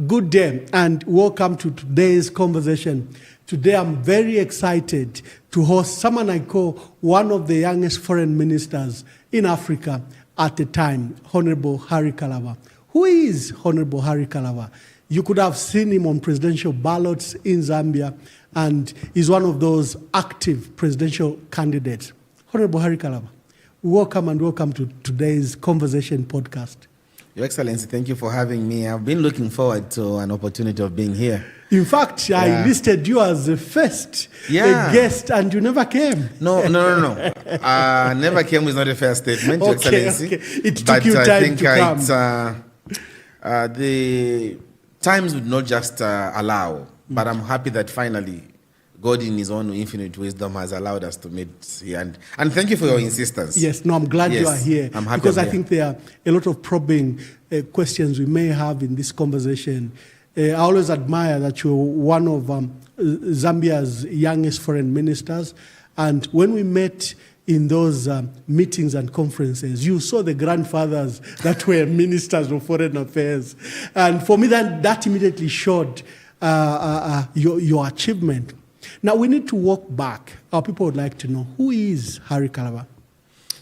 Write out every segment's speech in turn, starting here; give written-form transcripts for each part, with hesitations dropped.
good day and welcome to today's conversation. Today I'm very excited to host someone I call one of the youngest foreign ministers in Africa at the time, Honorable Harry Kalaba. Who is Honorable Harry Kalaba? You could have seen him on presidential ballots in Zambia, and he's one of those active presidential candidates. Honorable Harry Kalaba, welcome and welcome to today's Conversation podcast. Your Excellency, thank you for having me. I've been looking forward to an opportunity of being here. In fact, I listed you as the first guest, and you never came. No. Never came is not a fair statement, Your Excellency. Okay. It took you time to come. The times would not just allow, but I'm happy that finally God in his own infinite wisdom has allowed us to meet here. And thank you for your insistence. Yes, no, I'm glad you are here. I'm happy because I think there are a lot of probing questions we may have in this conversation. I always admire that you're one of Zambia's youngest foreign ministers. And when we met in those meetings and conferences, you saw the grandfathers that were ministers of foreign affairs. And for me, that immediately showed your achievement. Now, we need to walk back. Our people would like to know, who is Harry Kalaba?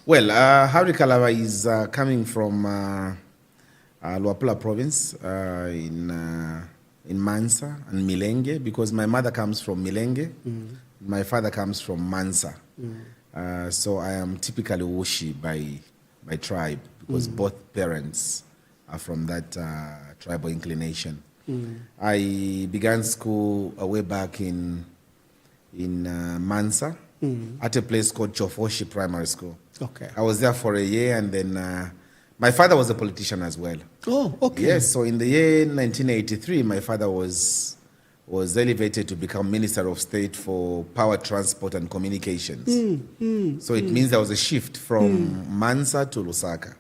Well, Harry Kalaba is coming from Luapula province in Mansa and Milenge, because my mother comes from Milenge, my father comes from Mansa. So I am typically Wushi by tribe, because both parents are from that tribal inclination. I began school way back in Mansa at a place called Chofoshi Primary School. Okay. I was there for a year, and then my father was a politician as well. Oh, okay. Yes, so in the year 1983, my father was elevated to become Minister of State for Power, Transport and Communications. So it means there was a shift from Mansa to Lusaka.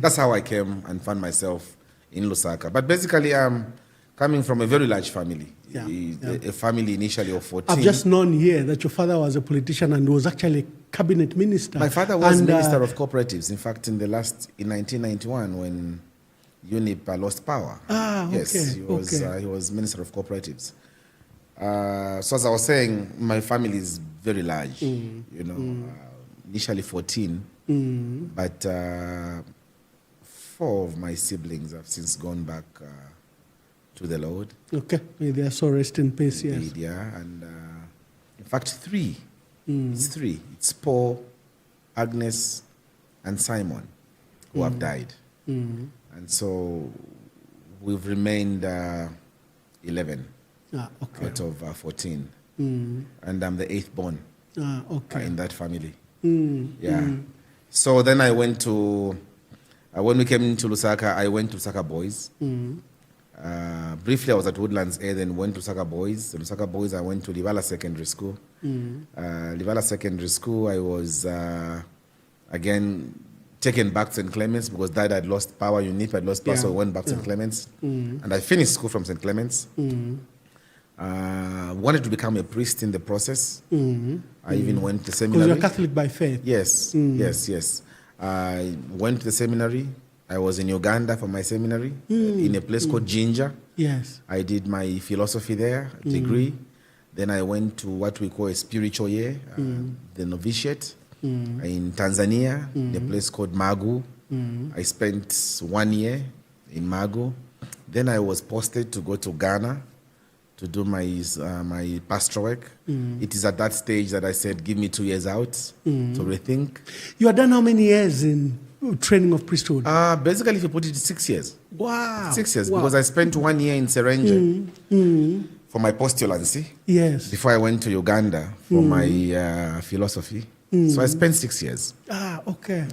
That's how I came and found myself in Lusaka. But basically, I'm coming from a very large family. A family initially of 14. I've just known here that your father was a politician and was actually a cabinet minister. My father was Minister of Cooperatives. In fact, in 1991, when UNIP lost power. Yes, he was Minister of Cooperatives. So as I was saying, my family is very large. Initially 14, but 4 of my siblings have since gone back to the Lord. Okay, may they also rest in peace. Indeed, yes. Yeah, and in fact 3. It's 3. It's Paul, Agnes, and Simon who have died. And so we've remained 11 out of 14. And I'm the 8th born in that family. So then I went to, when we came into Lusaka, I went to Lusaka Boys. Briefly, I was at Woodlands A, then went to Lusaka Boys. In Lusaka Boys, I went to Livala Secondary School. Livala Secondary School, I was, again, taken back to St. Clements because Dad had lost power, UNIP had lost power, so I went back to St. Clements. And I finished school from St. Clements. Wanted to become a priest in the process. I even went to seminary. Because you're Catholic by faith. Yes, yes. I went to the seminary. I was in Uganda for my seminary, in a place called Jinja. Yes. I did my philosophy there, degree. Then I went to what we call a spiritual year, the novitiate, in Tanzania, in a place called Magu. I spent 1 year in Magu. Then I was posted to go to Ghana to do my pastoral work. It is at that stage that I said, give me 2 years out to rethink. You had done how many years in training of priesthood? Basically, if you put it, 6 years. Wow. 6 years, because I spent 1 year in Serenge for my postulancy. Yes. Before I went to Uganda for my philosophy. So I spent 6 years. Okay.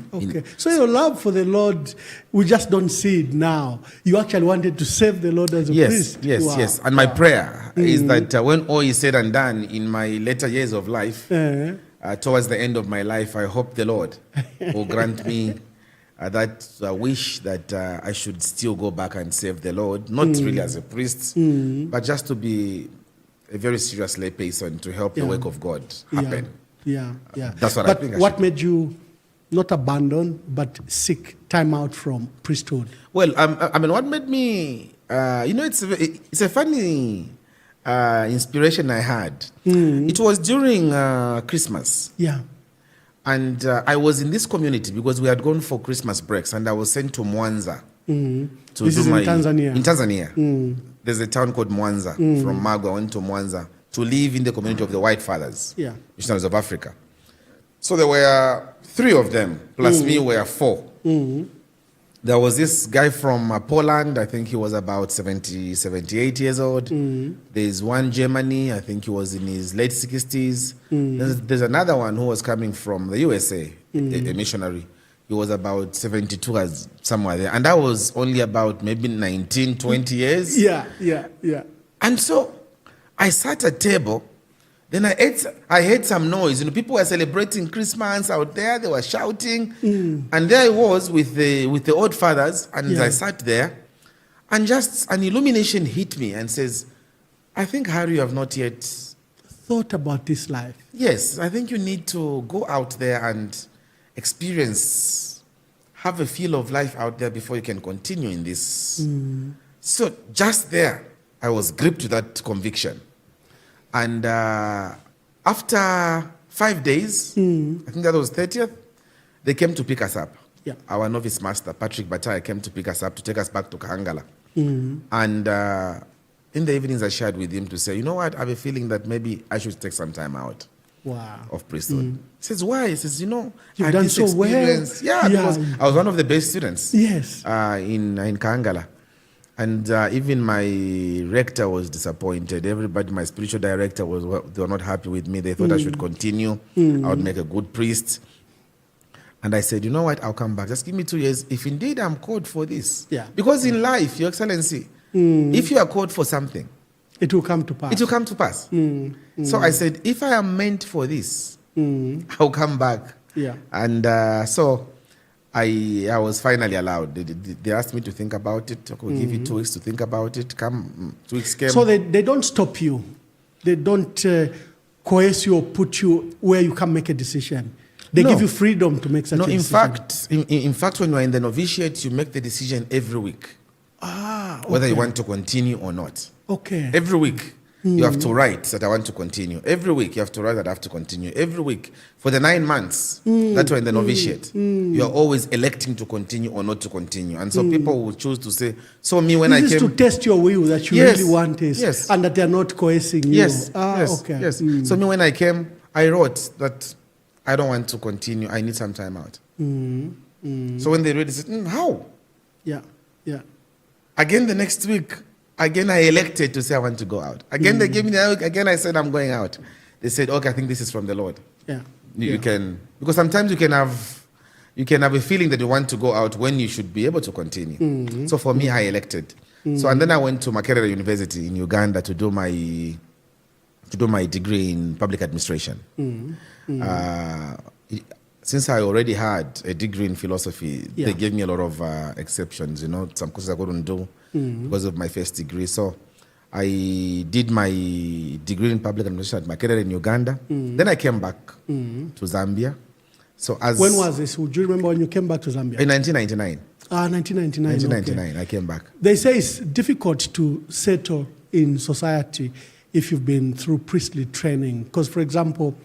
So your love for the Lord, we just don't see it now. You actually wanted to serve the Lord as a priest. Yes. And my prayer is that when all is said and done in my later years of life, towards the end of my life, I hope the Lord will grant me that wish that I should still go back and serve the Lord, not really as a priest, but just to be a very serious lay person to help the work of God happen. That's what I think. But what made you not abandon, but seek time out from priesthood? Well, I mean, what made me it's a funny inspiration I had. It was during Christmas. Yeah. And I was in this community because we had gone for Christmas breaks, and I was sent to Mwanza. This is in Tanzania. In Tanzania. There's a town called Mwanza. From Magu, I went to Mwanza to live in the community of the White Fathers, missionaries of Africa. So there were 3 of them, plus me were 4. There was this guy from Poland, I think he was about 78 years old. There's one Germany, I think he was in his late 60s. There's another one who was coming from the USA, a missionary. He was about 72, somewhere there. And I was only about maybe 19, 20 years. Yeah. And so I sat at a table. Then I heard some noise. People were celebrating Christmas out there. They were shouting. And there I was with the old fathers. And I sat there. And just an illumination hit me and says, I think, Harry, you have not yet thought about this life. Yes, I think you need to go out there and experience, have a feel of life out there before you can continue in this. So just there, I was gripped with that conviction. And after 5 days, I think that was 30th, they came to pick us up. Yeah. Our novice master, Patrick Bataille, came to pick us up to take us back to Kahangala. And in the evenings, I shared with him to say, you know what, I have a feeling that maybe I should take some time out of priesthood. He says, why? He says, you've done so well. Yeah, because I was one of the best students in Kahangala. And even my rector was disappointed. Everybody, my spiritual director, they were not happy with me. They thought I should continue. I would make a good priest. And I said, you know what, I'll come back. Just give me 2 years. If indeed I'm called for this. Yeah. Because in life, Your Excellency, if you are called for something, it will come to pass. It will come to pass. So I said, if I am meant for this, I'll come back. Yeah. And so I was finally allowed. They asked me to think about it. I could give you 2 weeks to think about it. 2 weeks came. So they don't stop you. They don't coerce you or put you where you can't make a decision. They give you freedom to make such a decision. In fact, when you are in the novitiate, you make the decision every week. Whether you want to continue or not. Okay. Every week, you have to write that I want to continue. Every week, you have to write that I have to continue. Every week, for the 9 months that you're in the novitiate, you are always electing to continue or not to continue. And so people will choose to say, so me when I came... This is to test your will that you really want this, and that they are not coercing you. Yes. So me when I came, I wrote that I don't want to continue. I need some time out. So when they read it, they said, how? Yeah. Again, the next week, again, I elected to say I want to go out. Again, they gave me again, I said, I'm going out. They said, okay, I think this is from the Lord. Yeah. You can, because sometimes you can have a feeling that you want to go out when you should be able to continue. So for me, I elected. So, and then I went to Makerere University in Uganda to do my degree in public administration. Since I already had a degree in philosophy, they gave me a lot of exceptions, some courses I couldn't do because of my first degree. So I did my degree in public administration at Makerere in Uganda. Then I came back to Zambia. So when was this? Would you remember when you came back to Zambia? In 1999. 1999. 1999, okay. I came back. They say it's difficult to settle in society if you've been through priestly training. Because, for example,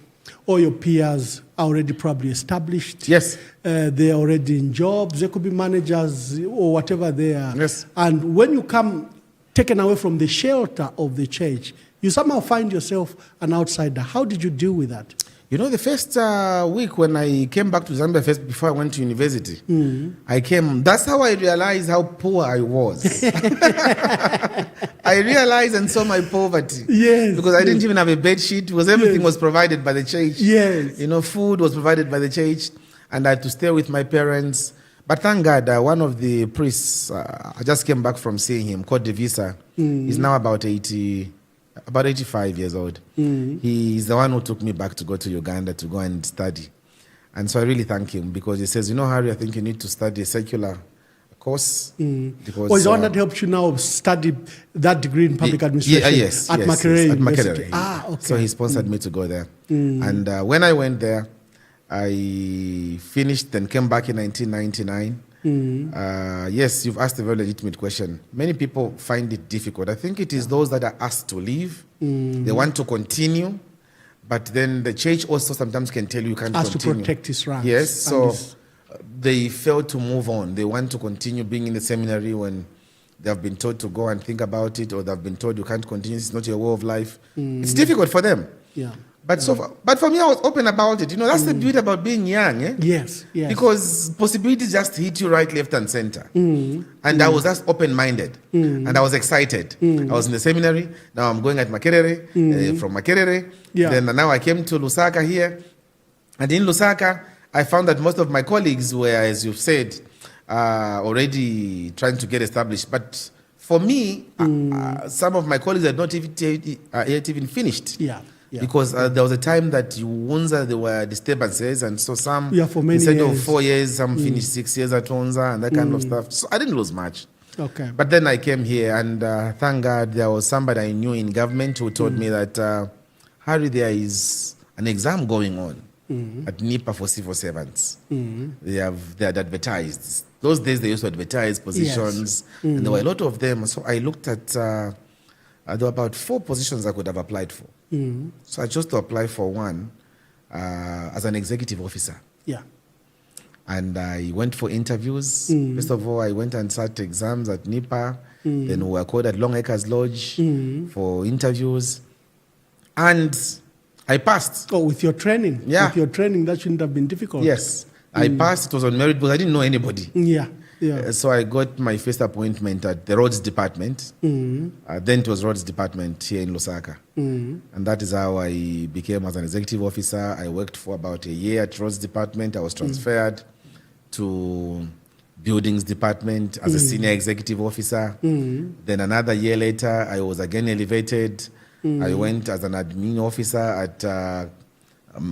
all your peers are already probably established. Yes. They're already in jobs. They could be managers or whatever they are. Yes. And when you come taken away from the shelter of the church, you somehow find yourself an outsider. How did you deal with that? The first week when I came back to Zambia, first before I went to university, I came. That's how I realized how poor I was. I realized and saw my poverty. Yes. Because I didn't even have a bed sheet, because everything was provided by the church. Yes. Food was provided by the church, and I had to stay with my parents. But thank God, one of the priests, I just came back from seeing him, called Devisa. He's now about 85 years old. He's the one who took me back to go to Uganda to go and study. And so I really thank him, because he says, Harry, I think you need to study a secular course. Because, he's the one that helped you now study that degree in public administration at Makerere University. Okay. So he sponsored me to go there. And when I went there, I finished and came back in 1999. Yes, you've asked a very legitimate question. Many people find it difficult. I think it is those that are asked to leave. They want to continue, but then the church also sometimes can tell you can't Has continue. to protect his rights. Yes, so they fail to move on. They want to continue being in the seminary when they have been told to go and think about it, or they've been told you can't continue, it's not your way of life. It's difficult for them. Yeah. But but for me, I was open about it. You know, that's the beauty about being young, eh? Yes, yes. Because possibilities just hit you right, left, and center. And I was just open-minded, and I was excited. I was in the seminary. Now I'm going at Makerere, from Makerere. Yeah. Then now I came to Lusaka here, and in Lusaka, I found that most of my colleagues were, as you've said, already trying to get established. But for me, some of my colleagues had not yet even finished. Yeah. Yeah. Because there was a time that Wunza, there were disturbances, and so some, for many instead years. of 4 years, some finished 6 years at Wunza, and that kind of stuff. So I didn't lose much. Okay. But then I came here, and thank God there was somebody I knew in government who told me that, Harry, there is an exam going on at NIPA for civil servants. They had advertised. Those days they used to advertise positions, and there were a lot of them. So I looked at, there were about 4 positions I could have applied for. So I chose to apply for one as an executive officer. Yeah. And I went for interviews. First of all, I went and sat exams at NIPA. Then we were called at Long Acres Lodge for interviews. And I passed. Oh, with your training? Yeah. With your training, that shouldn't have been difficult. Yes. I passed. It was on merit because I didn't know anybody. Yeah. Yeah. So I got my first appointment at the Roads Department. Then it was Roads Department here in Lusaka. And that is how I became as an executive officer. I worked for about a year at Roads Department. I was transferred to Buildings Department as a senior executive officer. Then another year later, I was again elevated. I went as an admin officer at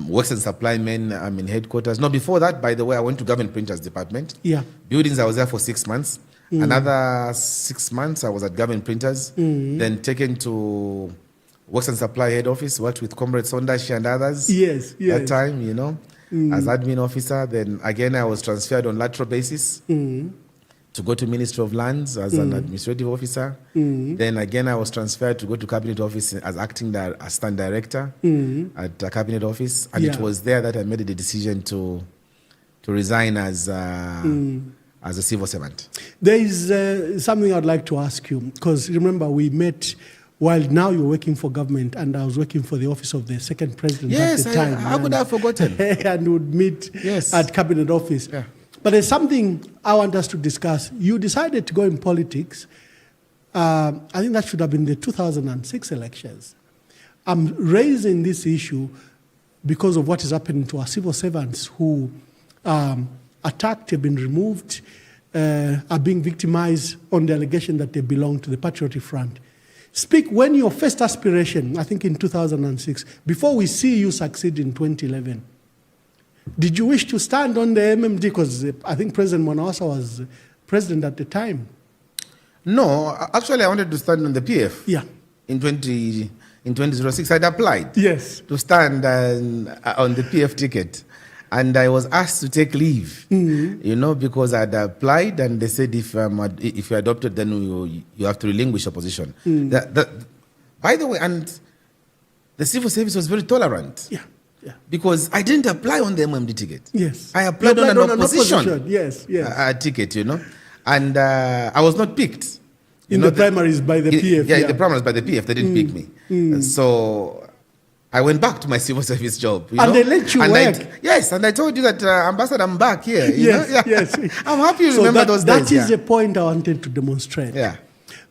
Works and Supply Men in headquarters. No, before that, by the way, I went to Government Printers Department. Yeah. Buildings, I was there for 6 months. Another 6 months, I was at Government Printers. Then taken to Works and Supply Head Office, worked with Comrade Sondashi and others. Yes, yes. That time, you know, as admin officer. Then again, I was transferred on lateral basis to go to Ministry of Lands as an administrative officer. Then again, I was transferred to go to Cabinet Office as acting assistant director at the Cabinet Office. And it was there that I made the decision to resign as a civil servant. There is something I'd like to ask you, because remember we met while now you're working for government and I was working for the office of the second president at the time. How could I have forgotten? And would meet at Cabinet Office. Yeah. But there's something I want us to discuss. You decided to go in politics. I think that should have been the 2006 elections. I'm raising this issue because of what is happening to our civil servants who attacked, have been removed, are being victimized on the allegation that they belong to the Patriotic Front. Speak when your first aspiration, I think in 2006, before we see you succeed in 2011, did you wish to stand on the MMD? Because I think President Mwamba was president at the time. No, actually I wanted to stand on the PF. Yeah. In 2006, I'd applied. Yes. To stand on the PF ticket. And I was asked to take leave, you know, because I'd applied and they said if you're adopted, then you have to relinquish your position. By the way, and the civil service was very tolerant. Yeah. Yeah. Because I didn't apply on the MMD ticket. Yes. I applied on an opposition yes. Ticket, you know. And I was not picked. In the primaries by the PF. Yeah, in the primaries by the PF. They didn't pick me. So I went back to my civil service job. You know? They let you work. Yes, and I told you that, Ambassador, I'm back here. Yes. I'm happy you remember those days. That is the point I wanted to demonstrate. Yeah.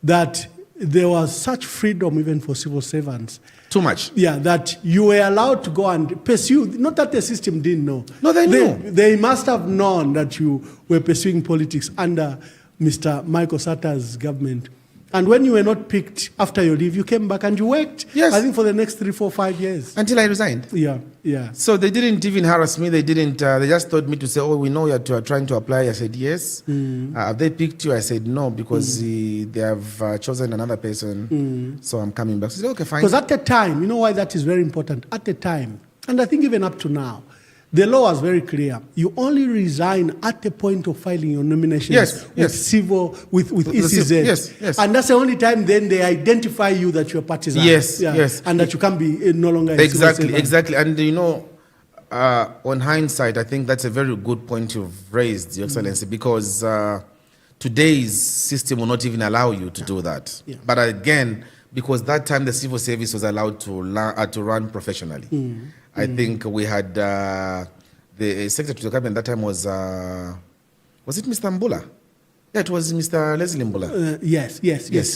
That there was such freedom even for civil servants. Too much. Yeah, that you were allowed to go and pursue, not that the system didn't know. No, they knew. They must have known that you were pursuing politics under Mr. Michael Sata's government. And when you were not picked after your leave, you came back and you worked, yes, I think for the next 3, 4, 5 years. Until I resigned. Yeah. So they didn't even harass me. They didn't, they just told me to say, oh, we know you are trying to apply. I said, yes. Have they picked you? I said, no, because they have chosen another person. So I'm coming back. I said, okay, fine. Because at the time, you know why that is very important? At the time, and I think even up to now, The law was very clear. You only resign at the point of filing your nominations with civil, with ECZ. Yes. And that's the only time then they identify you that you're partisan. Yes. And that you can be no longer a civil servant. Exactly. And you know, on hindsight, I think that's a very good point you've raised, Your Excellency, because today's system will not even allow you to do that. But again, because that time the civil service was allowed to run professionally. I think we had the Secretary to the Cabinet that time was it Mr. Mbula? Yeah, it was Mr. Leslie Mbula. Yes. He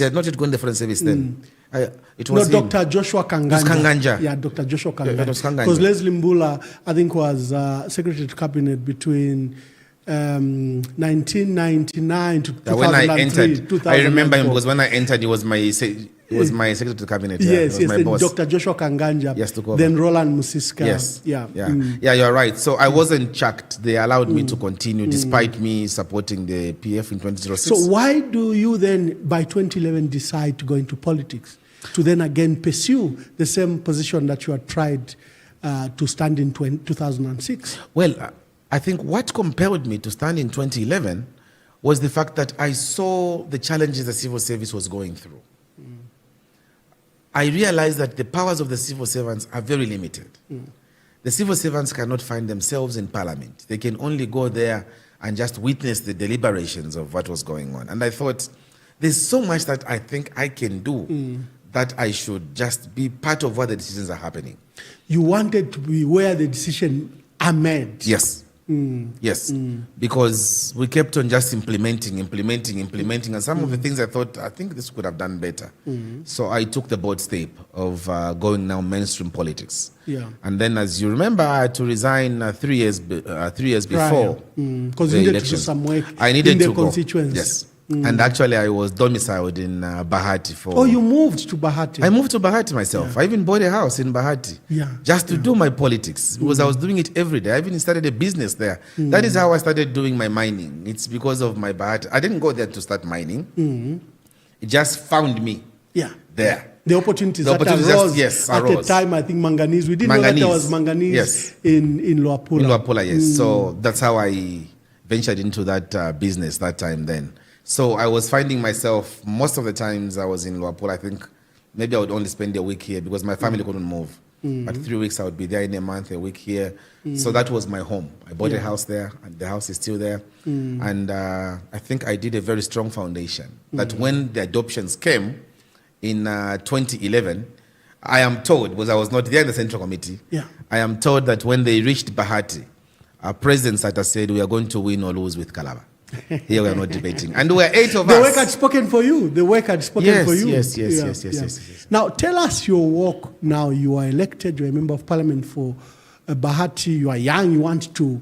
had not yet gone to the foreign service then. It was Dr. Joshua Kanganja. Yeah, Dr. Joshua Kanganja. Because Leslie Mbula, I think, was Secretary to Cabinet between 1999 to 2003. When I entered, I remember him because when I entered, he was my Secretary to the Cabinet. Yes, my boss. Dr. Joshua Kanganja. Yes, took over. Then Roland Musiska. Yes. Yeah, you're right. So I wasn't chucked. They allowed me to continue despite me supporting the PF in 2006. So why do you then, by 2011, decide to go into politics? To then again pursue the same position that you had tried to stand in 2006? Well, I think what compelled me to stand in 2011 was the fact that I saw the challenges the civil service was going through. I realized that the powers of the civil servants are very limited. The civil servants cannot find themselves in parliament. They can only go there and just witness the deliberations of what was going on. And I thought, there's so much that I think I can do that I should just be part of what the decisions are happening. You wanted to be where the decisions are made. Yes. Yes, because we kept on just implementing, and some of the things I think this could have done better. So I took the bold step of going now mainstream politics. And then, as you remember, I had to resign 3 years before because you needed to do some work I needed in the to constituency. Yes. And actually, I was domiciled in Bahati for... Oh, you moved to Bahati? I moved to Bahati myself. I even bought a house in Bahati just to do my politics because I was doing it every day. I even started a business there. That is how I started doing my mining. It's because of my Bahati. I didn't go there to start mining. It just found me there. The opportunities that arose at the time, I think manganese. We didn't know that there was manganese in Luapula. In Luapula, yes. So that's how I ventured into that business that time then. So I was finding myself, most of the times I was in Luapula, I think maybe I would only spend a week here because my family couldn't move. But 3 weeks I would be there in a month, a week here. So that was my home. I bought a house there, and the house is still there. And I think I did a very strong foundation. That when the adoptions came in 2011, I am told, because I was not there in the Central Committee, I am told that when they reached Bahati, our President Sata said, we are going to win or lose with Kalaba. Here we are not debating. And there were 8 of us. The work had spoken for you. The work had spoken for you. Yes. Now, tell us your work now. You are elected. You're a member of parliament for Bahati. You are young. You want to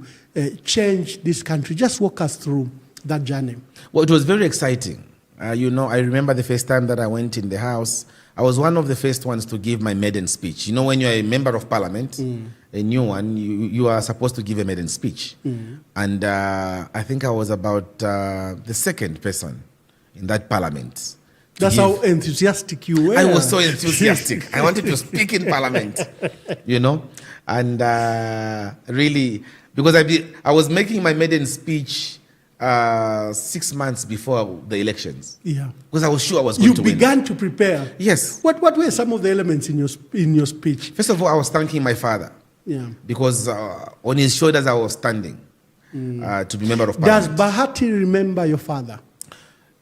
change this country. Just walk us through that journey. Well, it was very exciting. I remember the first time that I went in the House. I was one of the first ones to give my maiden speech. You know, when you're a member of parliament, a new one, you are supposed to give a maiden speech. And I think I was about the second person in that parliament. That's how enthusiastic you were. I was so enthusiastic. I wanted to speak in parliament, you know. And really, because I was making my maiden speech 6 months before the elections. Because I was sure I was going to win. You began to prepare. Yes. What were some of the elements in your speech? First of all, I was thanking my father. Because on his shoulders I was standing to be member of parliament. Does Bahati remember your father?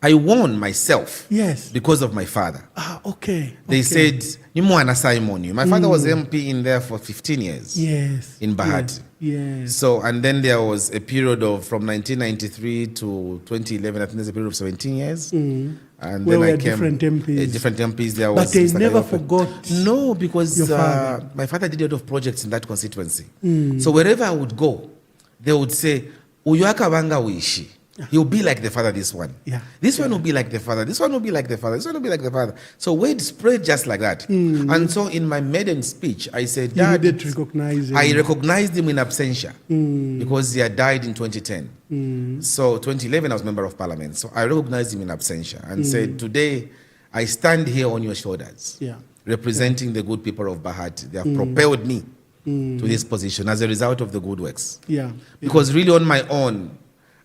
I won myself. Yes. Because of my father. Okay. They said, Simon. My father was MP in there for 15 years. Yes. In Bahati. Yes. So, and then there was a period of from 1993 to 2011, I think there's a period of 17 years. And where then I came. Different MPs. Different MPs. There was. But they never forgot. No, because my father did a lot of projects in that constituency. So wherever I would go, they would say, Uyaka Wanga Wishi. He'll be like the father, this one. This one will be like the father. This one will be like the father. This one will be like the father. So word spread just like that. And so in my maiden speech, I said, Dad, you did recognize him. I recognized him in absentia because he had died in 2010. So 2011, I was member of parliament. So I recognized him in absentia and said, today, I stand here on your shoulders, representing the good people of Bahati. They have propelled me to this position as a result of the good works. Yeah. Because really on my own,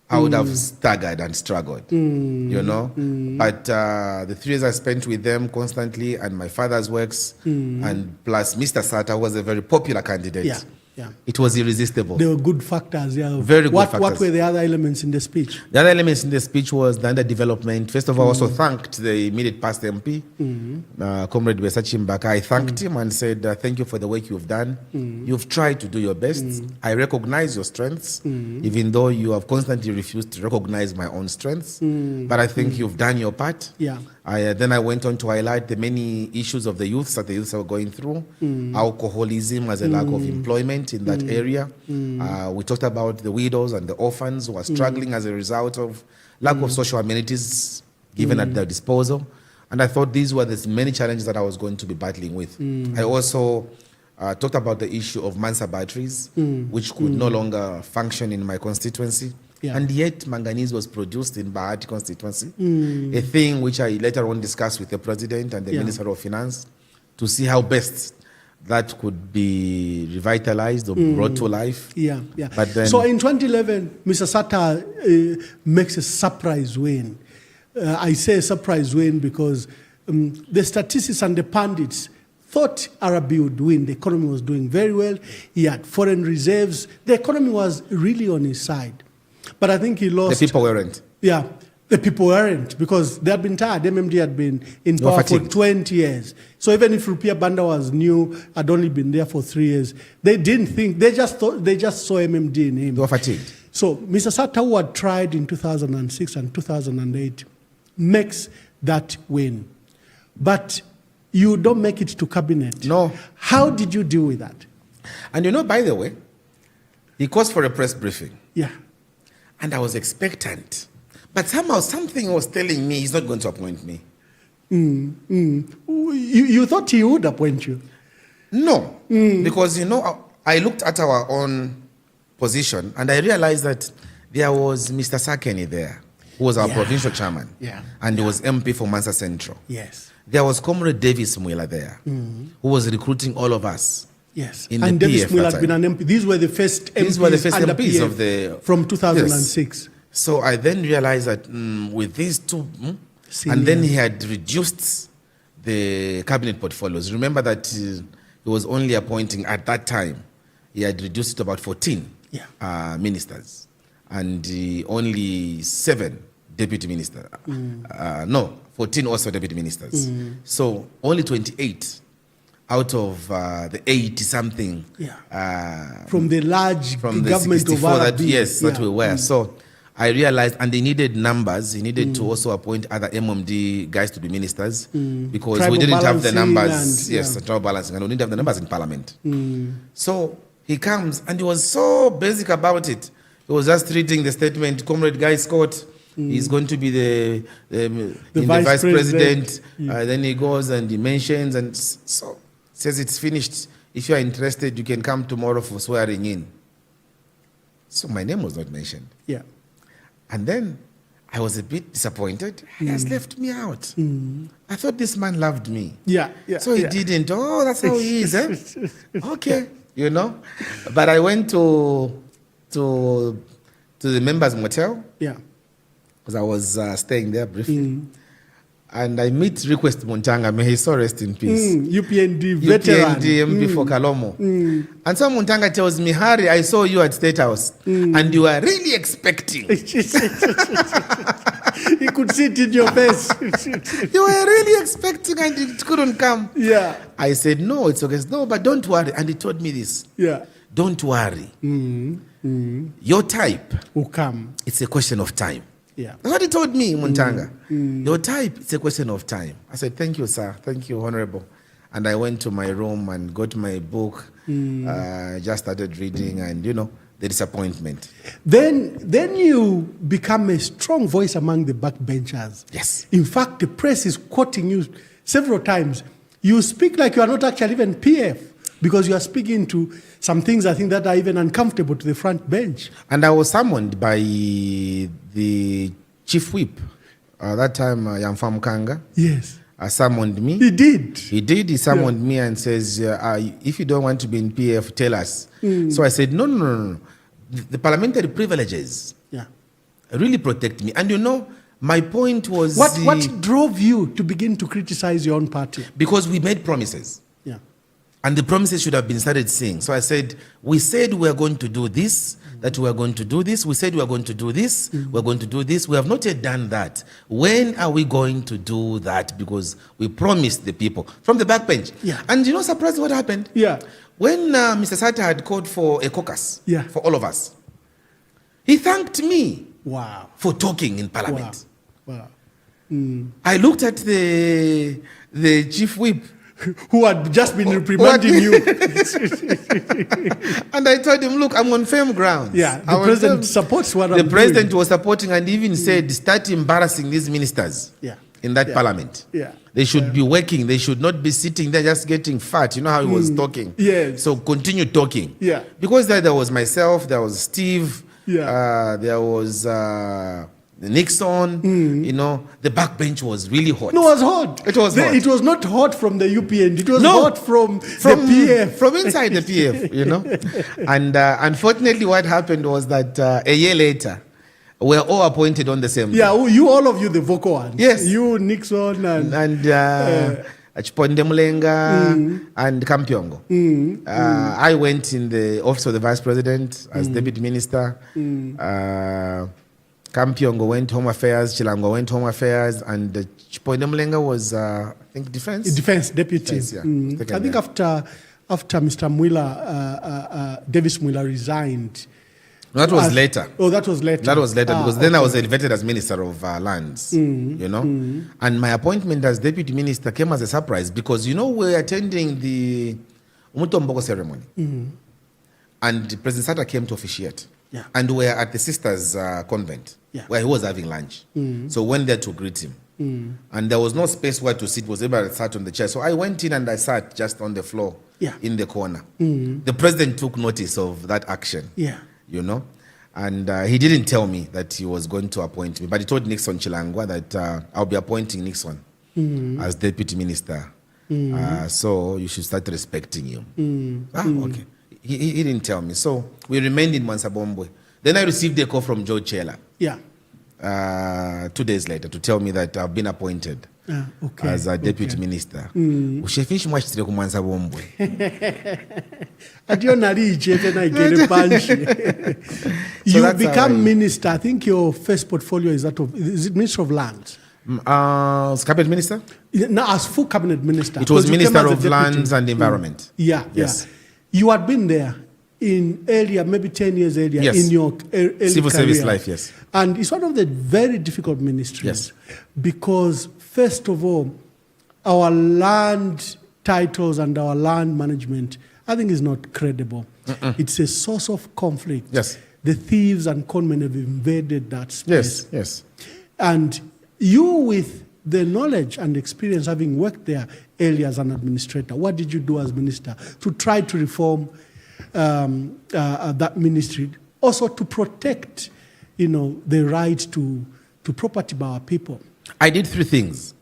I would have staggered and struggled, you know. But the 3 years I spent with them constantly, and my father's works, and plus Mr. Sata, who was a very popular candidate. Yeah. Yeah. It was irresistible. There were good factors. Yeah. Very good factors. What were the other elements in the speech? The other elements in the speech was the underdevelopment. First of all, I also thanked the immediate past MP, Comrade Besachi Mbaka. I thanked him and said, thank you for the work you've done. You've tried to do your best. I recognize your strengths, even though you have constantly refused to recognize my own strengths. But I think you've done your part. Yeah. Then I went on to highlight the many issues of the youths that the youths are going through. Alcoholism as a lack of employment in that area. We talked about the widows and the orphans who are struggling as a result of lack of social amenities given at their disposal. And I thought these were the many challenges that I was going to be battling with. I also talked about the issue of Mansa batteries, which could no longer function in my constituency. Yeah. And yet manganese was produced in Bahati constituency, a thing which I later on discussed with the President and the Minister of Finance to see how best that could be revitalized or brought to life. Yeah, yeah. But then, so in 2011, Mr. Sata makes a surprise win. I say a surprise win because the statistics and the pundits thought Arabi would win. The economy was doing very well. He had foreign reserves. The economy was really on his side. But I think he lost. The people weren't. Yeah, the people weren't because they had been tired. MMD had been in power for 20 years. So even if Rupiah Banda was new, had only been there for 3 years, they didn't think, they just saw MMD in him. They were fatigued. So Mr. Sata, who had tried in 2006 and 2008, makes that win. But you don't make it to cabinet. No. How did you deal with that? And you know, by the way, he calls for a press briefing. Yeah. And I was expectant. But somehow something was telling me he's not going to appoint me. You thought he would appoint you? No. Because, you know, I looked at our own position and I realized that there was Mr. Sakeni there, who was our provincial chairman. Yeah. And he was MP for Mansa Central. Yes. There was Comrade Davis Mwila there, who was recruiting all of us. Yes, and Davis Mwila had been an MP. These were the first MPs of the from 2006. Yes. So I then realized that with these two, and then he had reduced the cabinet portfolios. Remember that he was only appointing at that time. He had reduced it to about 14 ministers, and only 7 deputy ministers. 14 also deputy ministers. So only 28. Out of the 80-something. From the large government of that, that we were. So I realized, and they needed numbers. He needed to also appoint other MMD guys to be ministers because tribal we didn't have the numbers. Tribal balancing, and we didn't have the numbers in parliament. So he comes, and he was so basic about it. He was just reading the statement, Comrade Guy Scott, he's going to be the vice president. Then he goes and he mentions, and so says it's finished. If you are interested, you can come tomorrow for swearing in. So my name was not mentioned. Yeah. And then I was a bit disappointed. He has left me out. I thought this man loved me. Yeah. So he didn't. Oh, that's how he is, eh? Okay. You know? But I went to the members' motel. Yeah. Because I was staying there briefly. And I meet Request Muntanga, may he so rest in peace. UPND veteran. UPND MP for Kalomo. And so Muntanga tells me, Harry, I saw you at State House and you were really expecting. He could see it in your face. You were really expecting and it couldn't come. Yeah. I said, no, it's okay. No, but don't worry. And he told me this. Yeah. Don't worry. Your type will come. It's a question of time. Yeah. That's what he told me, Muntanga. Your type, it's a question of time. I said, thank you, sir. Thank you, Honorable. And I went to my room and got my book, just started reading, and, you know, the disappointment. Then you become a strong voice among the backbenchers. Yes. In fact, the press is quoting you several times. You speak like you are not actually even PF, because you are speaking to some things I think that are even uncomfortable to the front bench. And I was summoned by the chief whip, that time, Yamfa Mukanga. Yes. summoned me. He did. He did. He summoned me and says, if you don't want to be in PF, tell us. So I said, no. The parliamentary privileges really protect me. And you know, my point was... What drove you to begin to criticize your own party? Because we made promises. Yeah. And the promises should have been started seeing. So I said, we said we are going to do this, that we are going to do this. We said we are going to do this, we're going to do this. We have not yet done that. When are we going to do that? Because we promised the people from the backbench. Yeah. And you know, surprised what happened? Yeah. When Mr. Sata had called for a caucus for all of us, he thanked me for talking in parliament. Wow. I looked at the chief whip, who had just been reprimanding you. And I told him, look, I'm on firm grounds. Yeah, the president supports what I'm doing. The president was supporting and even said, start embarrassing these ministers in that parliament. Yeah. They should be working. They should not be sitting there just getting fat. You know how he was talking? Yes. So continue talking. Yeah. Because there was myself, there was Steve, there was... Nixon, you know, the backbench was really hot. No, it was hot. It was hot. It was not hot from the UPN. It was hot from the PF. From inside the PF, you know. And unfortunately, what happened was that a year later, we were all appointed on the same day. Yeah, all of you, the vocal ones. Yes. You, Nixon, and Chiponde Mulenga and Kampyongo. I went in the office of the Vice President as Deputy Minister. Kampyongo went Home Affairs, Chilango went Home Affairs, and Chiponde Mulenga was, I think, Defense. Defense Deputy. Defense, I think after Mr. Mwila, Davis Mwila resigned. That was later. Oh, that was later. That was later because then I was elevated as Minister of Lands, you know. And my appointment as Deputy Minister came as a surprise because, you know, we were attending the Umutombogo ceremony. And President Sata came to officiate. Yeah. And we were at the sisters' convent where he was having lunch. So went there to greet him. And there was no space where to sit. Was able to sit on the chair. So I went in and I sat just on the floor in the corner. The president took notice of that action, you know. And he didn't tell me that he was going to appoint me. But he told Nixon Chilangwa that I'll be appointing Nixon as deputy minister. So you should start respecting him. Okay. He didn't tell me. So we remained in Mwansabombwe. Then I received a call from Joe Chela. 2 days later to tell me that I've been appointed as a deputy minister. You become minister. I think your first portfolio is it Minister of Lands? Cabinet Minister? No, as full cabinet minister. It was Minister of Lands and Environment. Yes. You had been there in earlier, maybe 10 years earlier, in your early civil career. Service life, yes. And it's one of the very difficult ministries because, first of all, our land titles and our land management, I think, is not credible. It's a source of conflict. Yes. The thieves and conmen have invaded that space. Yes. And you, with the knowledge and experience having worked there earlier as an administrator, what did you do as minister to try to reform that ministry, also to protect, you know, the right to property by our people? I did 3 things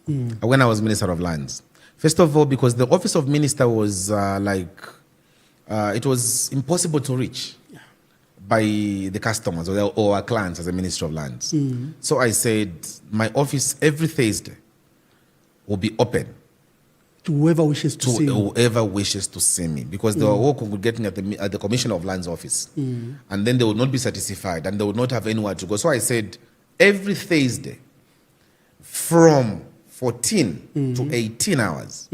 when I was Minister of Lands. First of all, because the office of minister was it was impossible to reach by the customers or our clients as a Minister of Lands. So I said, my office every Thursday will be open to whoever wishes to see me. Whoever wishes to see me, because they were all congregating at the Commissioner of Lands office, and then they would not be satisfied, and they would not have anywhere to go. So I said, every Thursday, from 14 to 18 hours,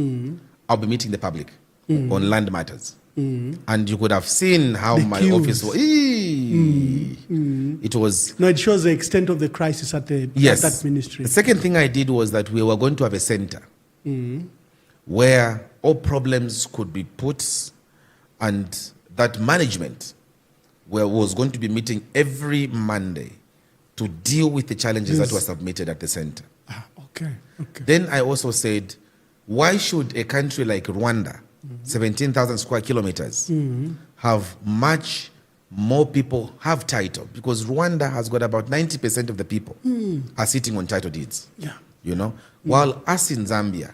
I'll be meeting the public on land matters. And you could have seen how my office was. It was. No, it shows the extent of the crisis at that ministry. The second thing I did was that we were going to have a center where all problems could be put, and that management was going to be meeting every Monday to deal with the challenges that were submitted at the center. Okay. Then I also said, why should a country like Rwanda, 17,000 square kilometers, have much more people have title? Because Rwanda has got about 90% of the people are sitting on title deeds. you know. While us in Zambia,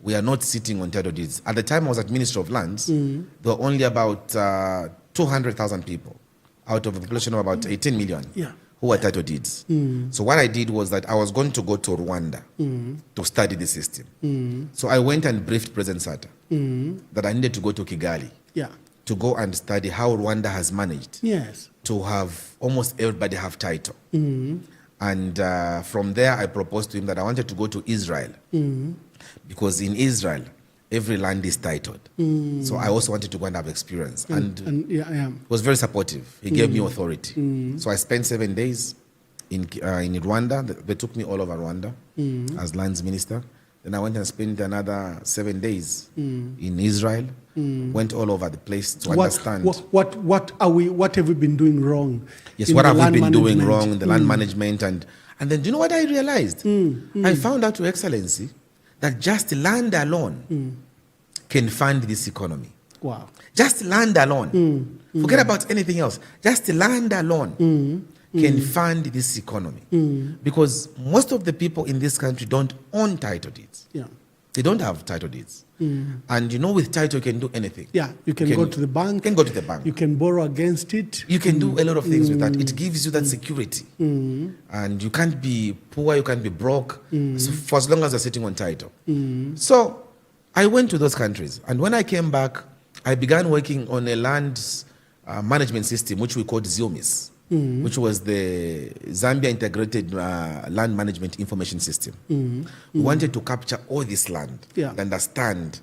we are not sitting on title deeds. At the time I was at Ministry of Lands, there were only about 200,000 people out of a population of about 18 million who were title deeds. So what I did was that I was going to go to Rwanda to study the system. So I went and briefed President Sata that I needed to go to Kigali to go and study how Rwanda has managed to have almost everybody have title. And from there, I proposed to him that I wanted to go to Israel because in Israel, every land is titled. So I also wanted to go and have experience. And he was very supportive. He gave me authority. So I spent 7 days in Rwanda. They took me all over Rwanda as lands minister. Then I went and spent another 7 days in Israel. Went all over the place to understand. What have we been doing wrong? Yes, what have we been doing wrong in the land management? And then do you know what I realized? I found out, Your Excellency, that just land alone can fund this economy. Wow. Just land alone. Forget about anything else. Just land alone can fund this economy. Because most of the people in this country don't own title deeds. They don't have title deeds. And you know, with title, you can do anything. You can go to the bank. You can go to the bank. You can borrow against it. You can do a lot of things with that. It gives you that security. And you can't be poor, you can't be broke, so for as long as you're sitting on title. So I went to those countries. And when I came back, I began working on a land management system, which we called ZIOMIS. Which was the Zambia Integrated Land Management Information System. We wanted to capture all this land and understand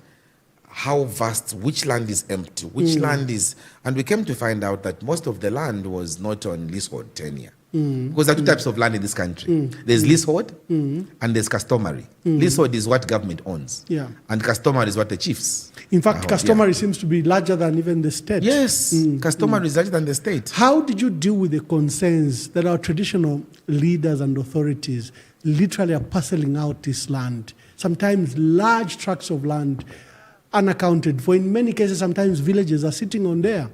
how vast, which land is empty, which land is... And we came to find out that most of the land was not on leasehold tenure. Because there are two types of land in this country. There's leasehold and there's customary. Leasehold is what government owns. And customary is what the chiefs. In fact, customary seems to be larger than even the state. Yes, customary is larger than the state. How did you deal with the concerns that our traditional leaders and authorities literally are parceling out this land? Sometimes large tracts of land unaccounted for. In many cases, sometimes villages are sitting on there.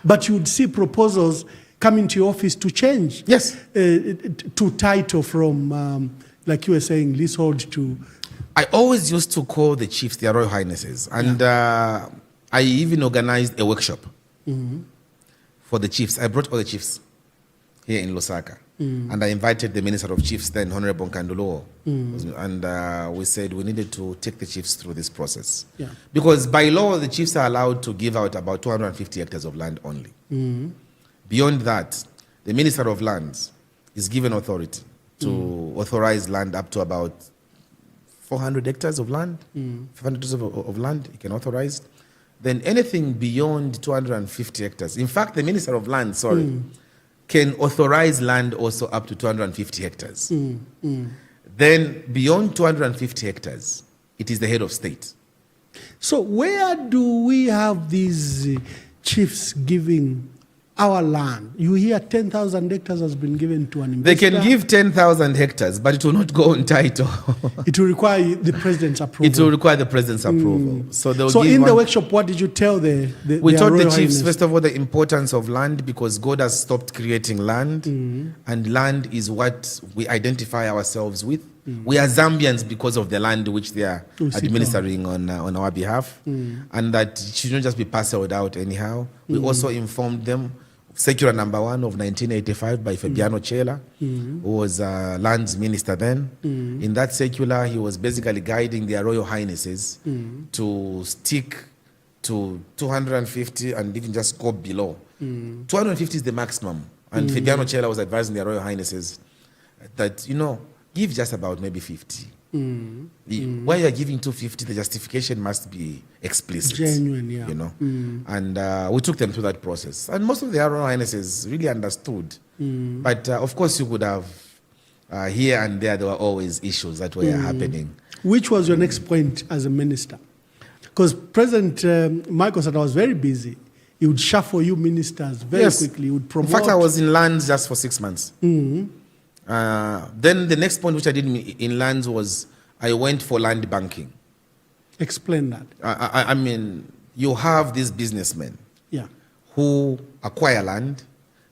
But you would see proposals coming to your office to change to title from, like you were saying, leasehold to... I always used to call the chiefs their Royal Highnesses. And I even organized a workshop for the chiefs. I brought all the chiefs here in Lusaka. And I invited the Minister of Chiefs then, Honorable Nkandulo. And we said we needed to take the chiefs through this process. Because by law, the chiefs are allowed to give out about 250 hectares of land only. Beyond that, the Minister of Lands is given authority to authorize land up to about 400 hectares of land, 500 hectares of land you can authorize. Then anything beyond 250 hectares, in fact, the Minister of Lands, can authorize land also up to 250 hectares. Then beyond 250 hectares, it is the head of state. So where do we have these chiefs giving our land? You hear 10,000 hectares has been given to an investor. They can give 10,000 hectares, but it will not go on title. It will require the president's approval. It will require the president's approval. So in the workshop, what did you tell we taught the chiefs, first of all, the importance of land, because God has stopped creating land. And land is what we identify ourselves with. We are Zambians because of the land which they are administering on our behalf. And that it should not just be parceled out anyhow. We also informed them Circular number 1 of 1985 by Fabiano Chela, who was lands minister then. In that circular, he was basically guiding their Royal Highnesses to stick to 250 and even just go below. 250 is the maximum. And Fabiano Chela was advising their Royal Highnesses that, you know, give just about maybe 50. Why you're giving 250, the justification must be explicit. Genuine, you know. And we took them through that process. And most of the Royal Highnesses really understood. But of course, you could have, here and there were always issues that were happening. Which was your next point as a minister? Because President Michael Sata was very busy. He would shuffle you ministers very quickly. He would promote. In fact, I was in lands just for 6 months. Then the next point which I did in lands was I went for land banking. Explain that. I mean, you have these businessmen who acquire land,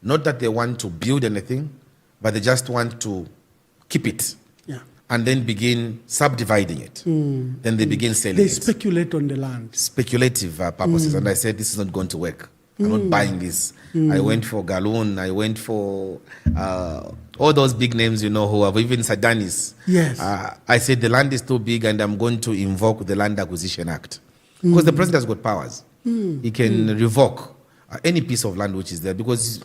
not that they want to build anything, but they just want to keep it and then begin subdividing it. Then they begin selling They it. speculate on the land. Speculative purposes. And I said, this is not going to work. I'm not buying this. I went for Galoon. I went for all those big names, you know, who have even Sadanis. Yes. I said, the land is too big and I'm going to invoke the Land Acquisition Act. Because the president has got powers. He can revoke any piece of land which is there, because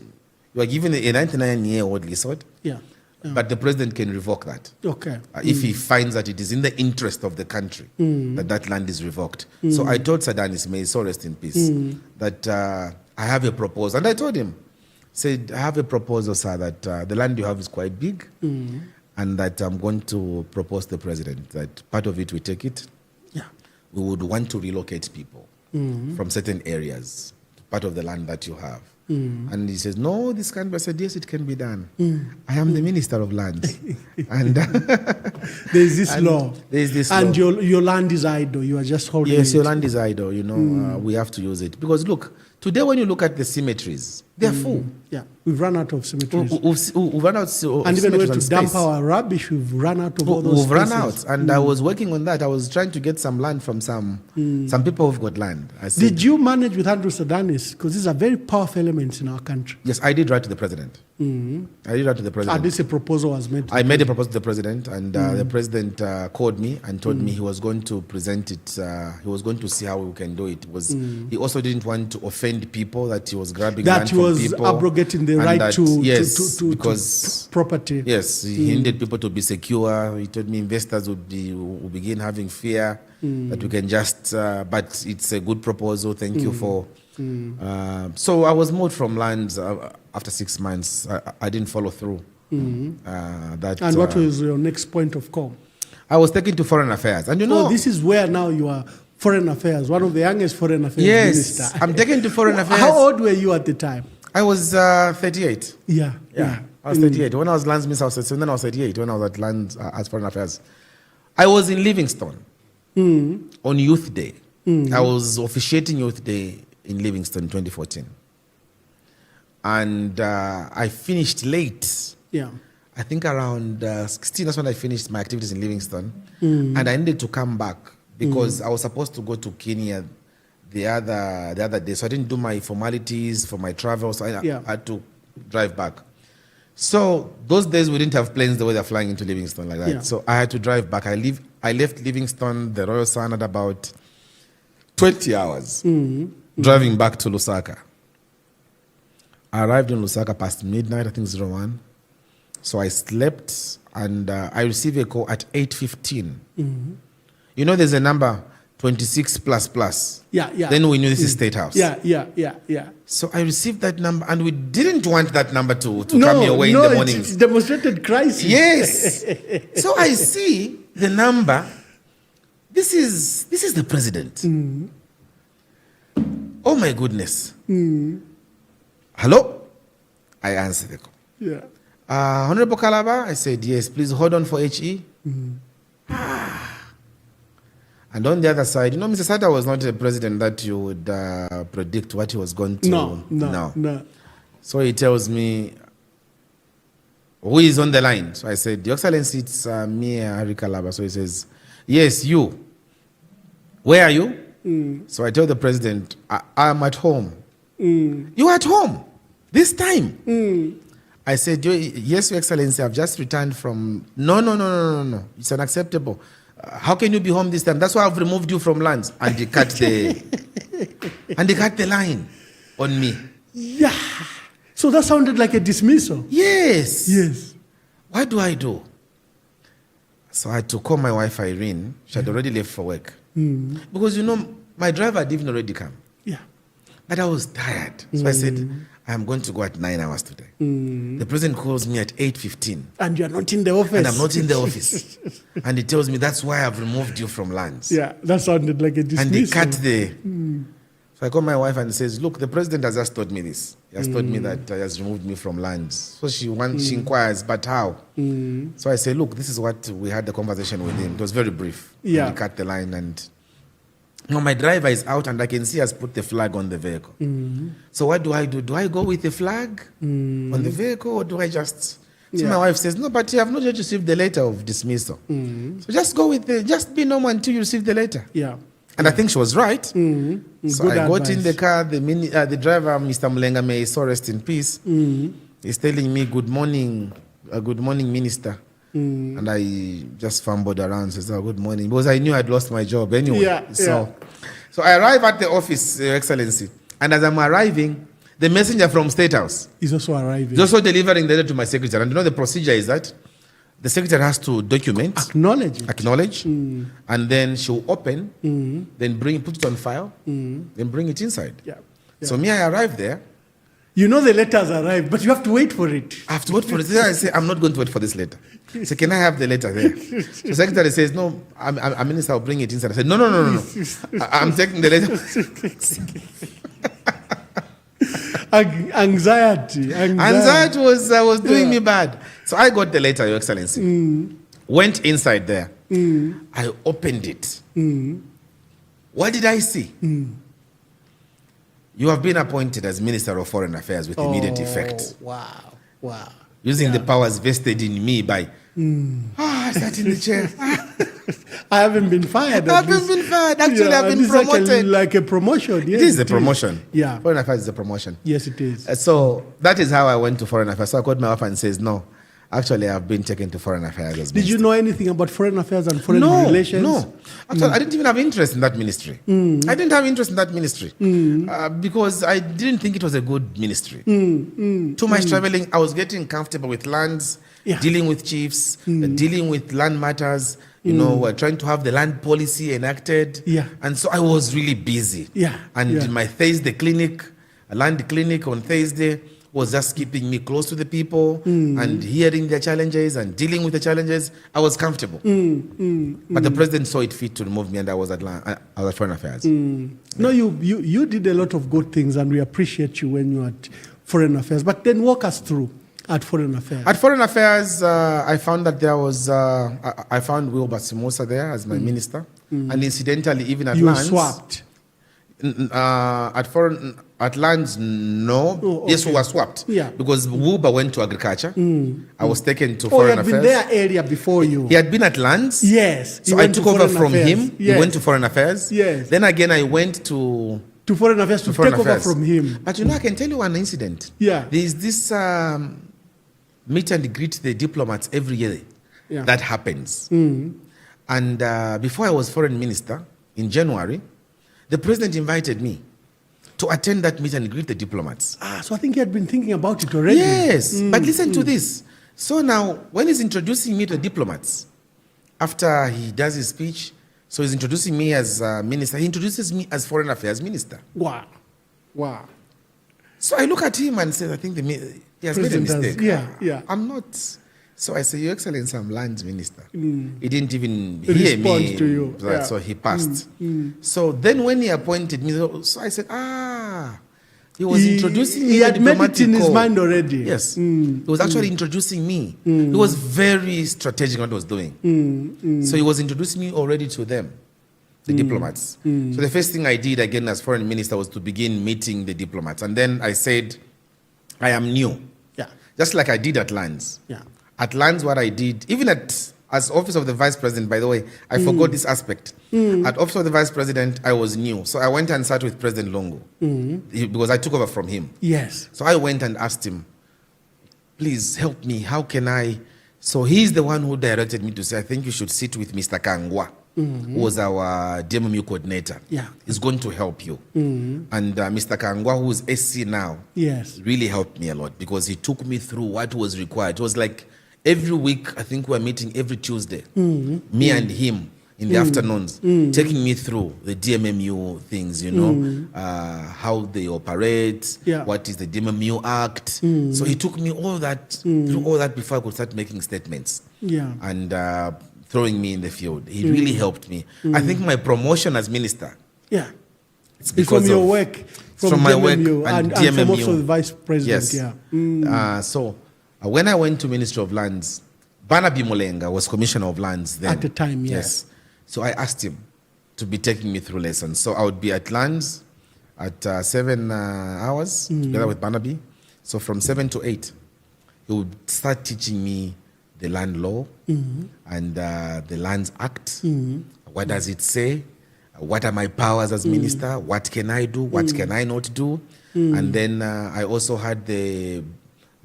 you are given a 99-year-old leasehold. Yeah. But the president can revoke that. Okay. If he finds that it is in the interest of the country that that land is revoked. So I told Sadanis, may he so rest in peace, that I have a proposal. And I told him, said, I have a proposal, sir, that the land you have is quite big, and that I'm going to propose to the president that part of it we take it. Yeah. We would want to relocate people from certain areas, part of the land that you have. And he says, no, this can't be. I said, yes, it can be done. I am the Minister of Lands. And there's this law. There's this and law. your land is idle. You are just holding Yes, it. your land is idle, you know. We have to use it. Because look, today when you look at the cemeteries, they're full. Yeah, we've run out of cemeteries. We've run out of and even cemeteries when and to dump space. our rubbish, we've run out of all those We've run spaces. out. And I was working on that. I was trying to get some land from some people who've got land. I said, Did you manage with Andrew Sadanis? Because these are very powerful elements in our country. yes, I did write to the president. I did write to the president. At least a proposal was made. I made a proposal to the president, and the president called me and told me he was going to present it. He was going to see how we can do it. He also didn't want to offend people, that he was grabbing that land he from was people. abrogating the and right that, to yes, to because property. Yes, he needed people to be secure. He told me investors would begin having fear that we can just. But it's a good proposal. Thank you for. So I was moved from lands after 6 months. I didn't follow through. That. And what was your next point of call? I was taken to Foreign Affairs, and you know. Oh, this is where now you are. Foreign Affairs, one of the youngest Foreign Affairs Yes, minister. I'm taken to Foreign Affairs. How old were you at the time? I was 38. Yeah. I was 38. When I was lands minister, I was 37. Then I was 38 when I was at lands as Foreign Affairs. I was in Livingstone on Youth Day. I was officiating Youth Day in Livingstone in 2014. And I finished late. Yeah. I think around 16, that's when I finished my activities in Livingstone. And I needed to come back because I was supposed to go to Kenya the other day. So I didn't do my formalities for my travel. So I had to drive back. So those days we didn't have planes the way they're flying into Livingstone like that. Yeah. So I had to drive back. I left Livingstone, the Royal Sun, at about 20 hours driving back to Lusaka. I arrived in Lusaka past midnight, I think 01. So I slept, and I received a call at 8:15. You know, there's a number 26 plus. Yeah. Then we knew this is State House. Yeah. So I received that number, and we didn't want that number to come your way in the morning. It's demonstrated crisis. Yes. So I see the number. This is the president. Oh my goodness. Hello? I answered the call. Yeah. Honorable Kalaba, I said, yes, please hold on for HE. And on the other side, you know, Mr. Sata was not a president that you would predict what he was going to. No. So he tells me, who is on the line? So I said, Your Excellency, it's me, Harry Kalaba. So he says, yes, you. Where are you? So I tell the president, I'm at home. You are at home? This time? I said, yes, Your Excellency, I've just returned from... No. It's unacceptable. How can you be home this time? That's why I've removed you from lands. And he cut the... and he cut the line on me. Yeah. So that sounded like a dismissal. Yes. What do I do? So I had to call my wife, Irene. She had already left for work. Because, you know, my driver had even already come. Yeah. But I was tired. So I said, I'm going to go at 9 hours today. The president calls me at 8:15. And you're not in the office. And I'm not in the office. And he tells me, that's why I've removed you from lands. Yeah, that sounded like a dismissal. And he cut the... So I call my wife and says, look, the president has just told me this. He has told me that he has removed me from lands. So she inquires, but how? So I say, look, this is what we had the conversation with him. It was very brief. Yeah. And he cut the line, and now my driver is out and I can see he has put the flag on the vehicle. So what do? Do I go with the flag on the vehicle, or do I just So my wife says, no, but you have not yet received the letter of dismissal. So just go with just be normal until you receive the letter. Yeah. And I think she was right. So Good I got advice. in the car. The driver, Mr. Mulenga, may he so rest in peace. He's telling me, good morning, minister. And I just fumbled around, says, oh, good morning. Because I knew I'd lost my job anyway. So I arrive at the office, Your Excellency. And as I'm arriving, the messenger from State House is also arriving. is also delivering the letter to my secretary. And you know the procedure is that the secretary has to document, acknowledge, and then she'll open, then put it on file, then bring it inside. Yeah. So me, I arrived there. You know the letters arrived, but you have to wait for it. I have to wait for it. I say, I'm not going to wait for this letter. So can I have the letter there? So the secretary says, no, I'm minister, I'll bring it inside. I said, no. I'm taking the letter. Anxiety was doing me bad. So I got the letter, Your Excellency. Went inside there. I opened it. What did I see? You have been appointed as Minister of Foreign Affairs with immediate effect. Wow. Using the powers vested in me by... I sat in the chair. I haven't been fired. I haven't been fired. Actually, I've been promoted. Like a promotion. Yes, it is a promotion. Yeah. Foreign Affairs is a promotion. Yes, it is. So that is how I went to Foreign Affairs. So I called my wife and says, no, actually, I've been taken to Foreign Affairs as Did you know anything about foreign affairs and foreign relations? No. Actually, I didn't even have interest in that ministry. I didn't have interest in that ministry because I didn't think it was a good ministry. Too much traveling. I was getting comfortable with lands, dealing with chiefs, dealing with land matters. Trying to have the land policy enacted. Yeah. And so I was really busy. Yeah. And my Thursday land clinic on Thursday was just keeping me close to the people and hearing their challenges and dealing with the challenges. I was comfortable. But the president saw it fit to remove me, and I was at Foreign Affairs. No, you did a lot of good things, and we appreciate you when you're at Foreign Affairs. But then walk us through at Foreign Affairs. At Foreign Affairs, I found that there was, I found Wilbur Simosa there as my minister. And incidentally, even at lands. You swapped? At lands, no. Oh, okay. Yes, we were swapped. Yeah. Because Wilbur went to agriculture. I was taken to Foreign Affairs. He had been there area before you. He had been at lands. Yes. So I took over from him. Yes. He went to Foreign Affairs. Yes. Then again, I went to Foreign Affairs to take over from him. But I can tell you one incident. Yeah. There is this meet and greet the diplomats every year that happens. And before I was foreign minister, in January, the president invited me to attend that meet and greet the diplomats. So I think he had been thinking about it already. Yes, but listen to this. So now, when he's introducing me to the diplomats, after he does his speech, so he's introducing me as minister, he introduces me as foreign affairs minister. Wow. So I look at him and say, I think he has made a mistake. Yeah. I'm not. So I say, Your Excellency, I'm lands minister. He didn't even Respond hear me. to you. So he passed. So then when he appointed me, so I said, he was introducing me. He had made it in his mind already. Yes. He was actually introducing me. He was very strategic what he was doing. So he was introducing me already to them, the diplomats. So the first thing I did again as foreign minister was to begin meeting the diplomats. And then I said, I am new. Yeah. Just like I did at lands. Yeah. At lands, what I did, even as office of the vice president, by the way, I forgot this aspect. At office of the vice president, I was new. So I went and sat with President Lungu because I took over from him. Yes. So I went and asked him, please help me. How can I? So he's the one who directed me to say, I think you should sit with Mr. Kangwa, who was our DMMU coordinator. Yeah. He's going to help you. And Mr. Kangwa, who's SC now, really helped me a lot because he took me through what was required. It was like every week, I think we were meeting every Tuesday, me and him in the afternoons, taking me through the DMMU things, how they operate, what is the DMMU Act. So he took me all that, through all that before I could start making statements. And throwing me in the field. He really helped me. I think my promotion as minister. It's because from your work. From my work and DMMU. from also the vice president. Yes. So when I went to Ministry of Lands, Barnaby Mulenga was Commissioner of Lands then. At the time, yes. So I asked him to be taking me through lessons. So I would be at lands at 7 hours together with Barnaby. So from 7 to 8, he would start teaching me the land law and the Lands Act. What does it say? What are my powers as minister? What can I do? What can I not do? And then I also had the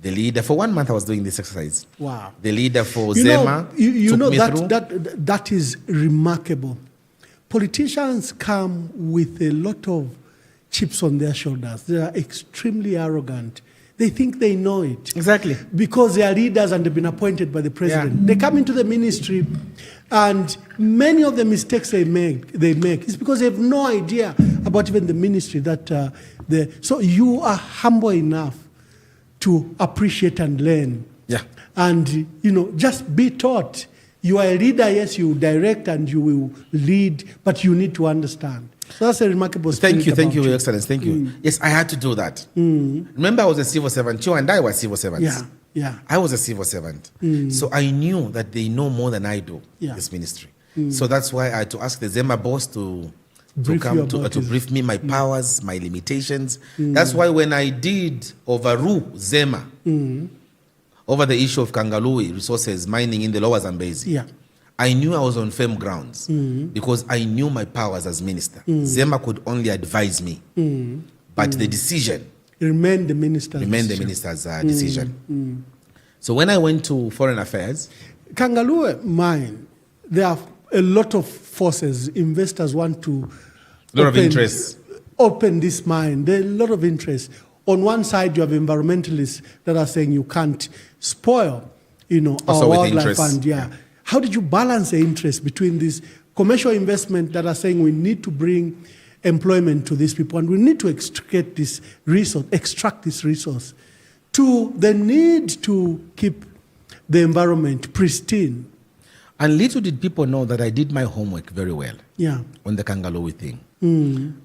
leader. For 1 month, I was doing this exercise. Wow. The leader for You Zema know, you took know me through. that is remarkable. Politicians come with a lot of chips on their shoulders. They are extremely arrogant. They think they know it. Exactly. Because they are leaders and they've been appointed by the president. They come into the ministry and many of the mistakes they make is because they have no idea about even the ministry that so you are humble enough to appreciate and learn. Yeah. And, just be taught. You are a leader, yes, you direct and you will lead, but you need to understand. So that's a remarkable spirit. Thank you, Your Excellency. Thank you. Yes, I had to do that. Remember, I was a civil servant. Cho and I were civil servants. Yeah. I was a civil servant. So I knew that they know more than I do, this ministry. So that's why I had to ask the Zema boss to come to brief me my powers, my limitations. That's why when I did overrule Zema over the issue of Kangaloo resources mining in the lower Zambezi, I knew I was on firm grounds because I knew my powers as minister. Zema could only advise me, but the decision remained the minister's decision. So when I went to Foreign Affairs, Kangaloo mine, there are a lot of forces. Investors want to open this mine. There are a lot of interest. On one side, you have environmentalists that are saying you can't spoil, our wildlife. And how did you balance the interest between this commercial investment that are saying we need to bring employment to these people and we need to extract this resource, to the need to keep the environment pristine? And little did people know that I did my homework very well on the Kangaloo thing.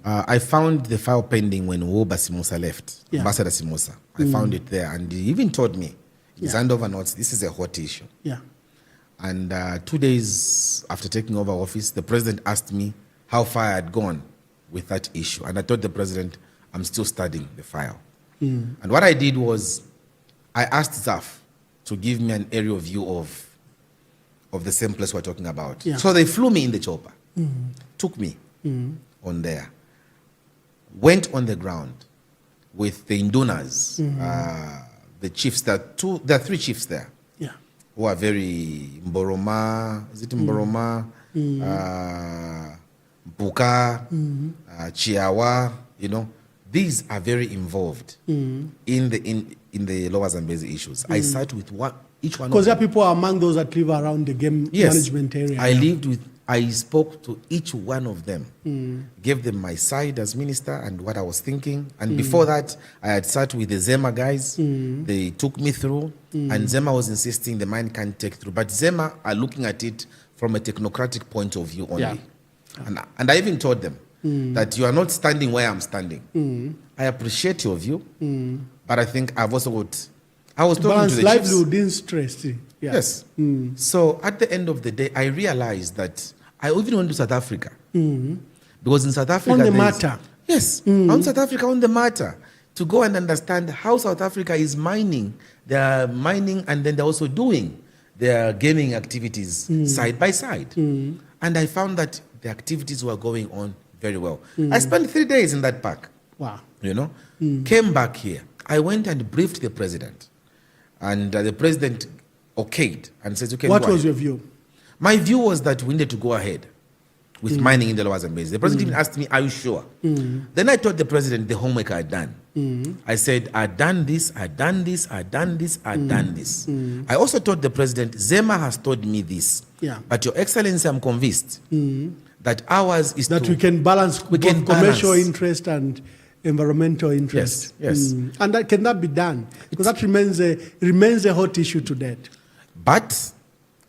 I found the file pending when Woba Simosa left, Ambassador Simosa. I found it there, and he even told me, in Zandover Notes, this is a hot issue. And 2 days after taking over office, the president asked me how far I had gone with that issue. And I told the president, I'm still studying the file. And what I did was, I asked ZAF to give me an aerial view of the same place we're talking about. So they flew me in the chopper, took me on there, went on the ground with the Indunas, the chiefs. There are 3 chiefs there who are very Mboroma, is it Mboroma, Buka, Chiawa, these are very involved in the lower Zambezi issues. I sat with each one. Because there are people among those that live around the game management area. I spoke to each one of them, gave them my side as minister and what I was thinking. And before that, I had sat with the Zema guys. They took me through, and Zema was insisting the mine can't take through. But Zema are looking at it from a technocratic point of view only. And I even told them that you are not standing where I'm standing. I appreciate your view, but I think I've also got... I was talking to the livelihood interest. Yes. So at the end of the day, I realized that I even went to South Africa. Because in South Africa... On the matter. Yes. On South Africa, on the matter. To go and understand how South Africa is mining. They are mining and then they're also doing their gaming activities side by side. And I found that the activities were going on very well. I spent 3 days in that park. Wow. Came back here. I went and briefed the president. And the president okayed and says, okay, what was your view? My view was that we needed to go ahead with mining in the lower Zambezi. The president even asked me, are you sure? Then I told the president the homework I had done. I said, I'd done this, I'd done this, I'd done this, I'd done this. I also told the president, Zema has told me this. But Your Excellency, I'm convinced that ours is that we can balance commercial interest and environmental interest. Yes. And that cannot be done because that remains a hot issue to date. But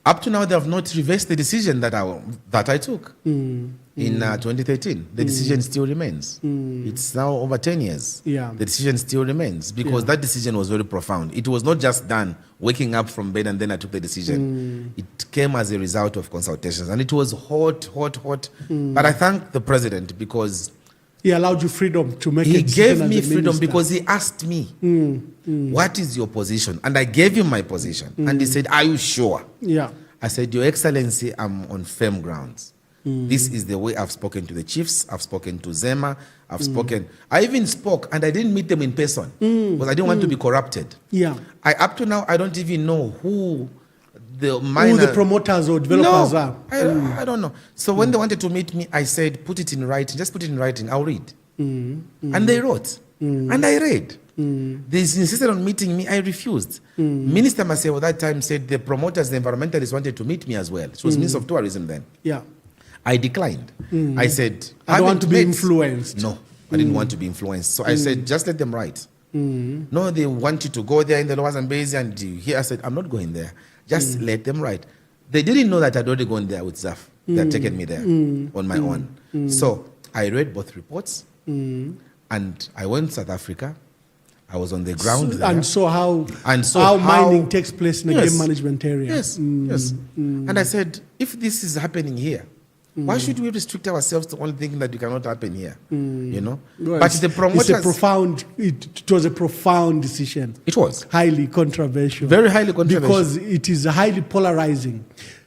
up to now, they have not reversed the decision that I took in 2013. The decision still remains. It's now over 10 years. The decision still remains because that decision was very profound. It was not just done waking up from bed and then I took the decision. It came as a result of consultations and it was hot. But I thank the president because He allowed you freedom to make a He decision gave me as a freedom minister. because he asked me, what is your position? And I gave him my position. And he said, are you sure? Yeah. I said, Your Excellency, I'm on firm grounds. This is the way I've spoken to the chiefs. I've spoken to Zema. I've spoken. I even spoke, and I didn't meet them in person because I didn't want to be corrupted. Yeah. Up to now, I don't even know who the minor... Who the promoters or developers are. I don't know. So when they wanted to meet me, I said, put it in writing. Just put it in writing. I'll read. And they wrote. And I read. They insisted on meeting me. I refused. Minister Masewa at that time said the promoters, the environmentalists wanted to meet me as well. She was Minister of Tourism then. Yeah. I declined. I said, I don't want to be influenced. No, I didn't want to be influenced. So I said, just let them write. No, they want you to go there in the Lower Zambezi and here. I said, I'm not going there. Just let them write. They didn't know that I'd already gone there with Zaf. They had taken me there on my own. So I read both reports and I went to South Africa. I was on the ground there. And so how mining takes place in a game management area. Yes, yes. And I said, if this is happening here, why should we restrict ourselves to only thinking that it cannot happen here? You know? Well, but the promoters... It was a profound decision. It was. Highly controversial. Very highly controversial. Because it is highly polarizing.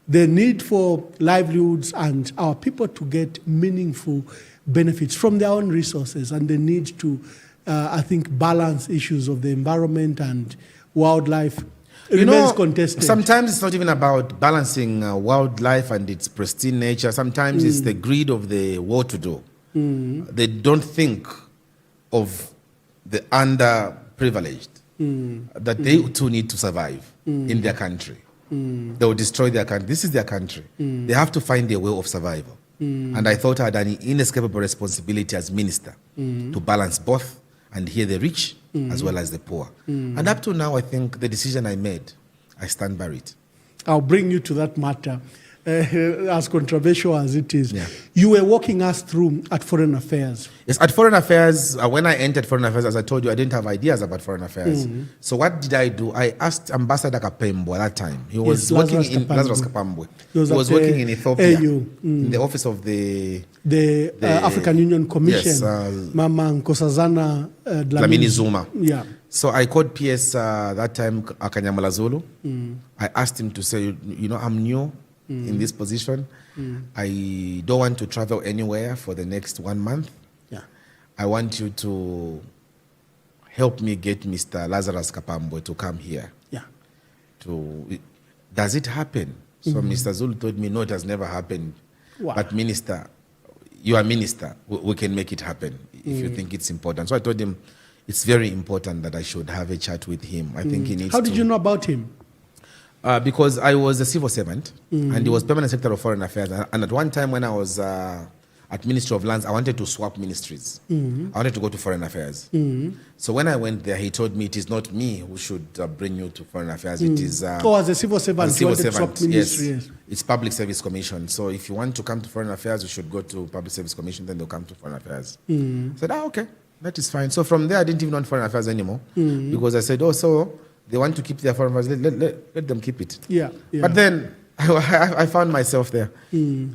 The need for livelihoods and our people to get meaningful benefits from their own resources, and the need to, I think, balance issues of the environment and wildlife remains contested. Sometimes it's not even about balancing wildlife and its pristine nature. Sometimes it's the greed of the well-to-do. They don't think of the underprivileged, that they too need to survive in their country. They will destroy their country. This is their country. They have to find their way of survival. And I thought I had an inescapable responsibility as minister to balance both and hear the rich as well as the poor. And up to now, I think the decision I made, I stand by it. I'll bring you to that matter, as controversial as it is. Yeah. You were walking us through at Foreign Affairs. Yes, at Foreign Affairs, when I entered Foreign Affairs, as I told you, I didn't have ideas about Foreign Affairs. So what did I do? I asked Ambassador Kapembo at that time. He was working in Lazarus Kapambwe. He was working in Ethiopia, in the office of the African Union Commission. Yes, Mama Nkosazana Dlamini Zuma. Yeah. So I called PS that time, Akanyamala Zulu. I asked him to say, you know, I'm new in this position. I don't want to travel anywhere for the next 1 month. Yeah. I want you to help me get Mr. Lazarus Kapambwe to come here. Yeah. Does it happen? So Mr. Zulu told me, no, it has never happened. Wow. But minister, you are minister. We can make it happen if you think it's important. So I told him, it's very important that I should have a chat with him. I think he needs to... How did you know about him? Because I was a civil servant, and he was permanent secretary of foreign affairs. And at one time when I was at Ministry of Lands, I wanted to swap ministries. I wanted to go to foreign affairs. So when I went there, he told me it is not me who should bring you to foreign affairs. It is... as a civil servant, you wanted to swap ministry. Yes. It's Public Service Commission. So if you want to come to foreign affairs, you should go to Public Service Commission, then they'll come to foreign affairs. I said, okay, that is fine. So from there, I didn't even want foreign affairs anymore, because I said, so they want to keep their foreign affairs, let them keep it. Yeah. But then I found myself there.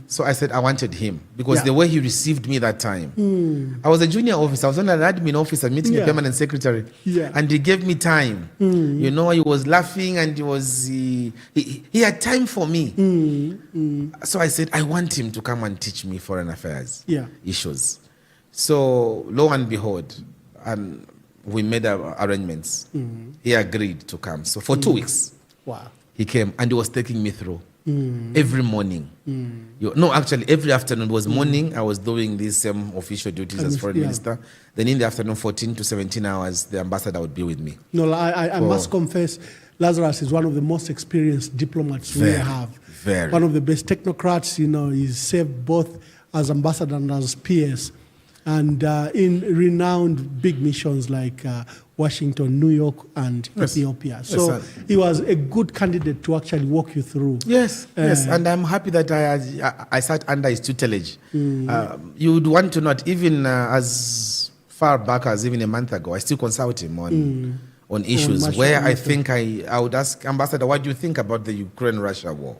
So I said I wanted him, because the way he received me that time, I was a junior officer, I was on an admin officer meeting a permanent secretary, and he gave me time. You know, he was laughing, and he had time for me. So I said, I want him to come and teach me foreign affairs issues. So lo and behold, and we made arrangements. He agreed to come. So for 2 weeks, he came, and he was taking me through every morning. Actually, every afternoon. It was morning, I was doing these same official duties as foreign minister. Then in the afternoon, 14 to 17 hours, the ambassador would be with me. No, I must confess, Lazarus is one of the most experienced diplomats we have. Very. One of the best technocrats. You know, he's served both as ambassador and as PS. And in renowned big missions like Washington, New York, and Ethiopia. So he was a good candidate to actually walk you through. Yes, and I'm happy that I sat under his tutelage. You would want to not, even as far back as even a month ago, I still consult him on issues where I think I would ask, Ambassador, what do you think about the Ukraine-Russia war?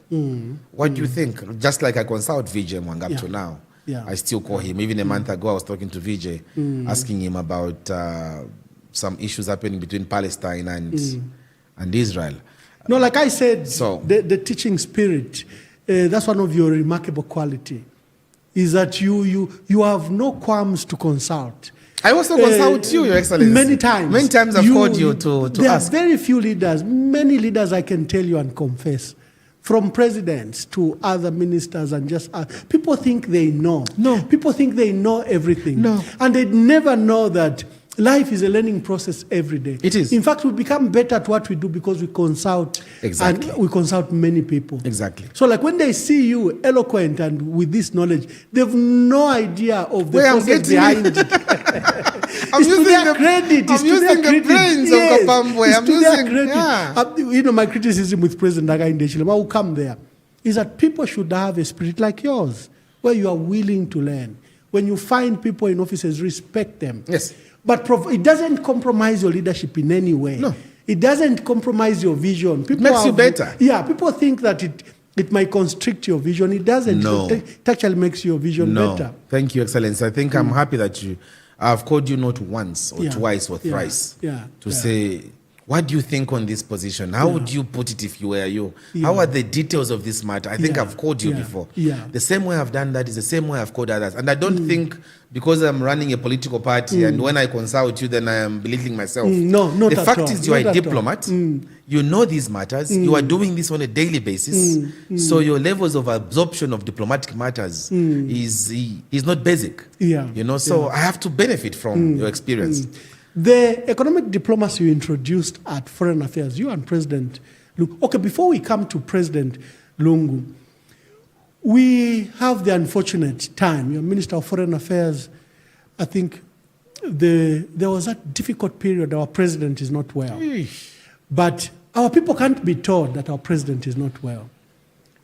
What do you think? Just like I consult Vijay Mwanga up to now. Yeah. I still call him. Even a month ago, I was talking to VJ, asking him about some issues happening between Palestine and Israel. No, like I said, So- the teaching spirit, that's one of your remarkable quality, is that you have no qualms to consult. I also consult you, Your Excellency. Many times. Many times I've called you to there ask. are very few leaders, many leaders I can tell you and confess, from presidents to other ministers and just people think they know. No. People think they know everything. No. And they never know that life is a learning process every day. It is. In fact, we become better at what we do because we consult. Exactly. And we consult many people. Exactly. So like when they see you eloquent and with this knowledge, they have no idea of the Where I'm process getting behind it. it. I'm It's to using their the- credit. I'm It's to using their the credit. brains of Yes. Kapambwe. It's I'm to their using- credit. yeah. You know, my criticism with President Ndechilema, I will come there, is that people should have a spirit like yours, where you are willing to learn. When you find people in offices, respect them. Yes. But it doesn't compromise your leadership in any way. No. It doesn't compromise your vision. People makes you better. Yeah, people think that it might constrict your vision. It doesn't. No. It actually makes your vision No. better. Thank you, Excellency. I think I'm happy that I've called you not once or Yeah. twice or Yeah. thrice Yeah. to Yeah. say, what do you think on this position? How would you put it if you were you? Yeah. How are the details of this matter? I think Yeah. I've called you Yeah. before. Yeah. The same way I've done that is the same way I've called others. And I don't think because I'm running a political party and when I consult you, then I am belittling myself. No, not The at fact all. is you are Not a at all. diplomat. You know these matters. You are doing this on a daily basis. So your levels of absorption of diplomatic matters is not basic. Yeah. You know, so I have to benefit from your experience. The economic diplomacy you introduced at Foreign Affairs, you and President Lungu. Okay, before we come to President Lungu, we have the unfortunate time. You're Minister of Foreign Affairs. I think there was that difficult period. Our president is not well. But our people can't be told that our president is not well.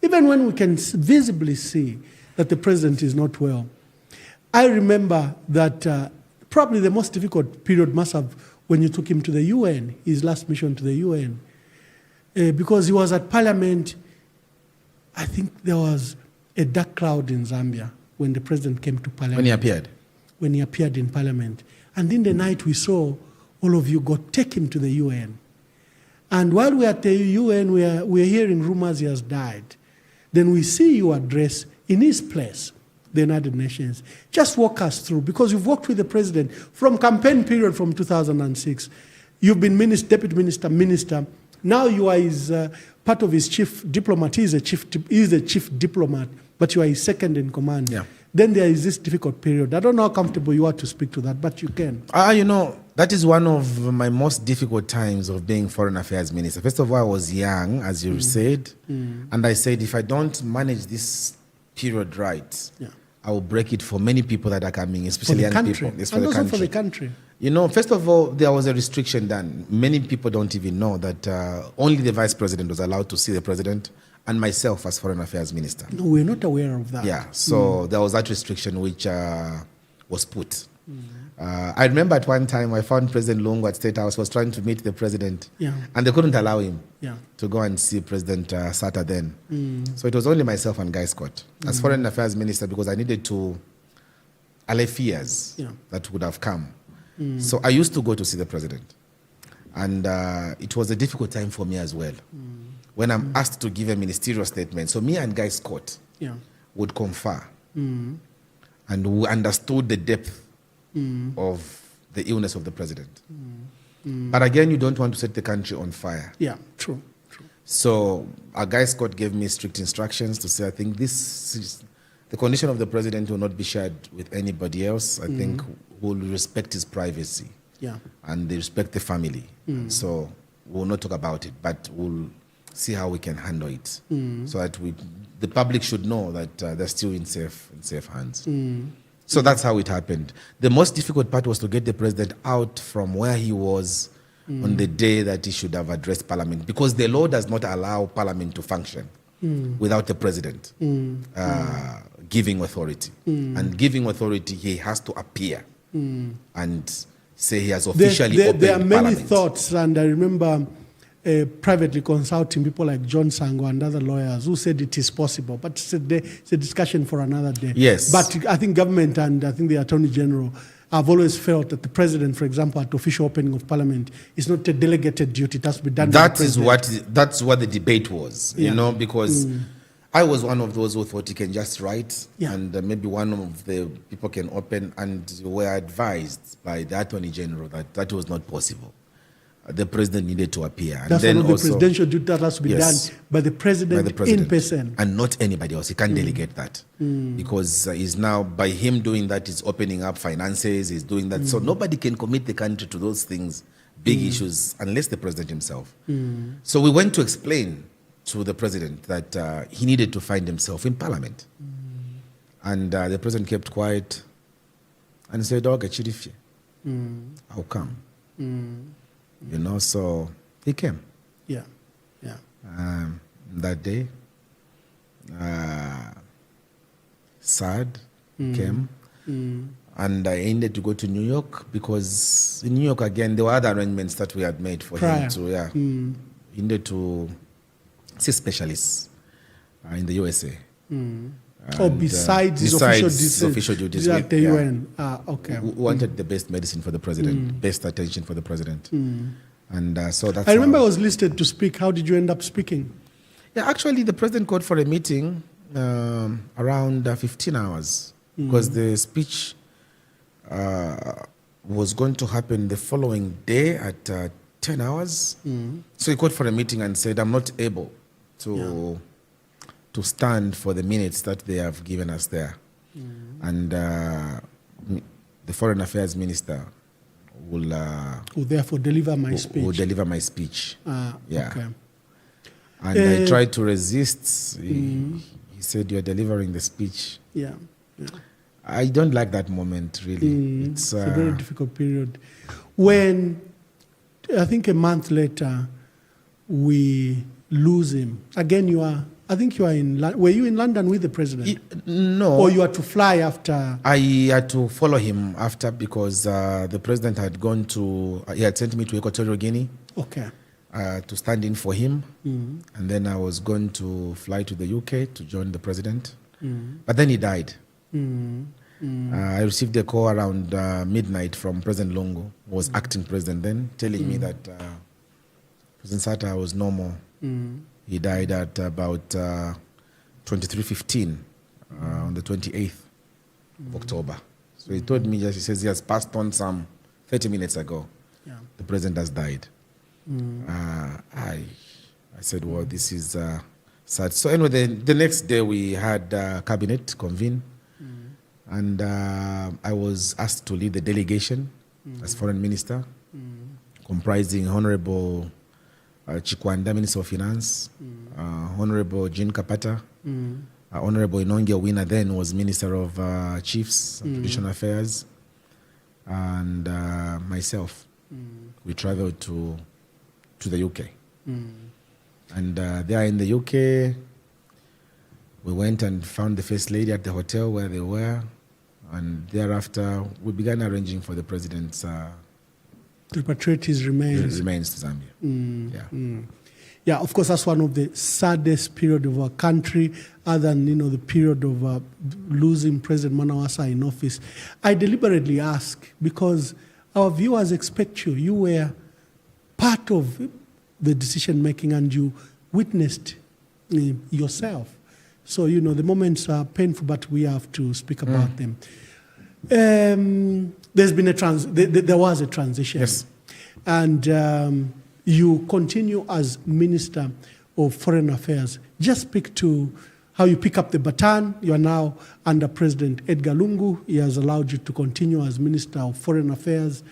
Even when we can visibly see that the president is not well. I remember that probably the most difficult period must have when you took him to the UN, his last mission to the UN. Because he was at Parliament. I think there was a dark cloud in Zambia when the president came to Parliament. When he appeared. When he appeared in Parliament. And in the night we saw all of you take him to the UN. And while we are at the UN, we are hearing rumors he has died. Then we see you address in his place the United Nations. Just walk us through, because you've worked with the president from campaign period from 2006. You've been deputy minister. Now you are part of his chief diplomat. He is a chief diplomat, but you are his second in command. Yeah. Then there is this difficult period. I don't know how comfortable you are to speak to that, but you can. You know, that is one of my most difficult times of being Foreign Affairs Minister. First of all, I was young, as you said, and I said, if I don't manage this period right, I will break it for many people that are coming, especially young people. It's for the country. For the country. You know, first of all, there was a restriction done. Many people don't even know that only the vice president was allowed to see the president, and myself as Foreign Affairs Minister. No, we're not aware of that. Yeah, so there was that restriction which was put. I remember at one time I found President Lungu at State House, was trying to meet the president, and they couldn't allow him to go and see President Sata then. So it was only myself and Guy Scott as Foreign Affairs Minister, because I needed to allay fears that would have come. So I used to go to see the president. And it was a difficult time for me as well. When I'm asked to give a ministerial statement, so me and Guy Scott would confer. And we understood the depth of the illness of the president. But again, you don't want to set the country on fire. Yeah, true. So our Guy Scott gave me strict instructions to say, I think the condition of the president will not be shared with anybody else. I think we'll respect his privacy. And they respect the family. So we'll not talk about it, but we'll see how we can handle it, so that the public should know that they're still in safe hands. So that's how it happened. The most difficult part was to get the president out from where he was on the day that he should have addressed Parliament, because the law does not allow Parliament to function without the president giving authority. And giving authority, he has to appear and say he has officially opened There are many Parliament. thoughts, and I remember privately consulting people like John Sango and other lawyers who said it is possible. But it's a discussion for another day. Yes. But I think government and I think the Attorney General have always felt that the President, for example, at official opening of Parliament, is not a delegated duty. It has to be done by the President. That's what the debate was, you know, because I was one of those who thought he can just write and maybe one of the people can open, and were advised by the Attorney General that that was not possible. The President needed to appear. And that's then one of the also, presidential duty that has to be done by the President in person. And not anybody else. He can't delegate that. Because he's now, by him doing that, he's opening up finances, he's doing that. So nobody can commit the country to those things, big issues, unless the President himself. So we went to explain to the President that he needed to find himself in Parliament. And the President kept quiet and said, okay, Chirifye, I'll come. You know, so he came. Yeah. That day, sad, came. And I ended to go to New York because in New York, again, there were other arrangements that we had made for him to, he needed to see specialists in the USA. Besides his official duties at the UN. Okay. We wanted the best medicine for the President, best attention for the President. And so that's I remember I was listed to speak. How did you end up speaking? Yeah, actually, the President called for a meeting around 15 hours because the speech was going to happen the following day at 10 hours. So he called for a meeting and said, I'm not able to stand for the minutes that they have given us there. And the Foreign Affairs Minister will therefore deliver my speech. Will deliver my speech. Okay. And I tried to resist. He said, you're delivering the speech. Yeah. I don't like that moment, really. It's a very difficult period. When, I think a month later, we lose him. Again, I think you are in London. Were you in London with the President? No. Or you had to fly after? I had to follow him after because the President had gone to, he had sent me to Equatorial Guinea. Okay. To stand in for him. And then I was going to fly to the UK to join the President. But then he died. I received a call around midnight from President Lungu, who was acting President then, telling me that President Sata was no more. He died at about 23:15 on the 28th of October. So he told me, he says he has passed on some 30 minutes ago. The President has died. I said, well, this is sad. So anyway, the next day we had cabinet convene, and I was asked to lead the delegation as foreign minister, comprising Honorable Chikwanda, Minister of Finance, Honorable Jean Kapata, Honorable Inonge Owina then was Minister of Chiefs and Traditional Affairs, and myself. We traveled to the UK. And there in the UK, we went and found the First Lady at the hotel where they were, and thereafter we began arranging for the President's to repatriate his remains to Zambia. Yeah, of course, that's one of the saddest period of our country, other than, the period of losing President Manawasa in office. I deliberately ask because our viewers expect you. You were part of the decision-making and you witnessed yourself. So, the moments are painful, but we have to speak about them. There's been there was a transition. Yes. And you continue as Minister of Foreign Affairs. Just speak to how you pick up the baton. You are now under President Edgar Lungu. He has allowed you to continue as Minister of Foreign Affairs.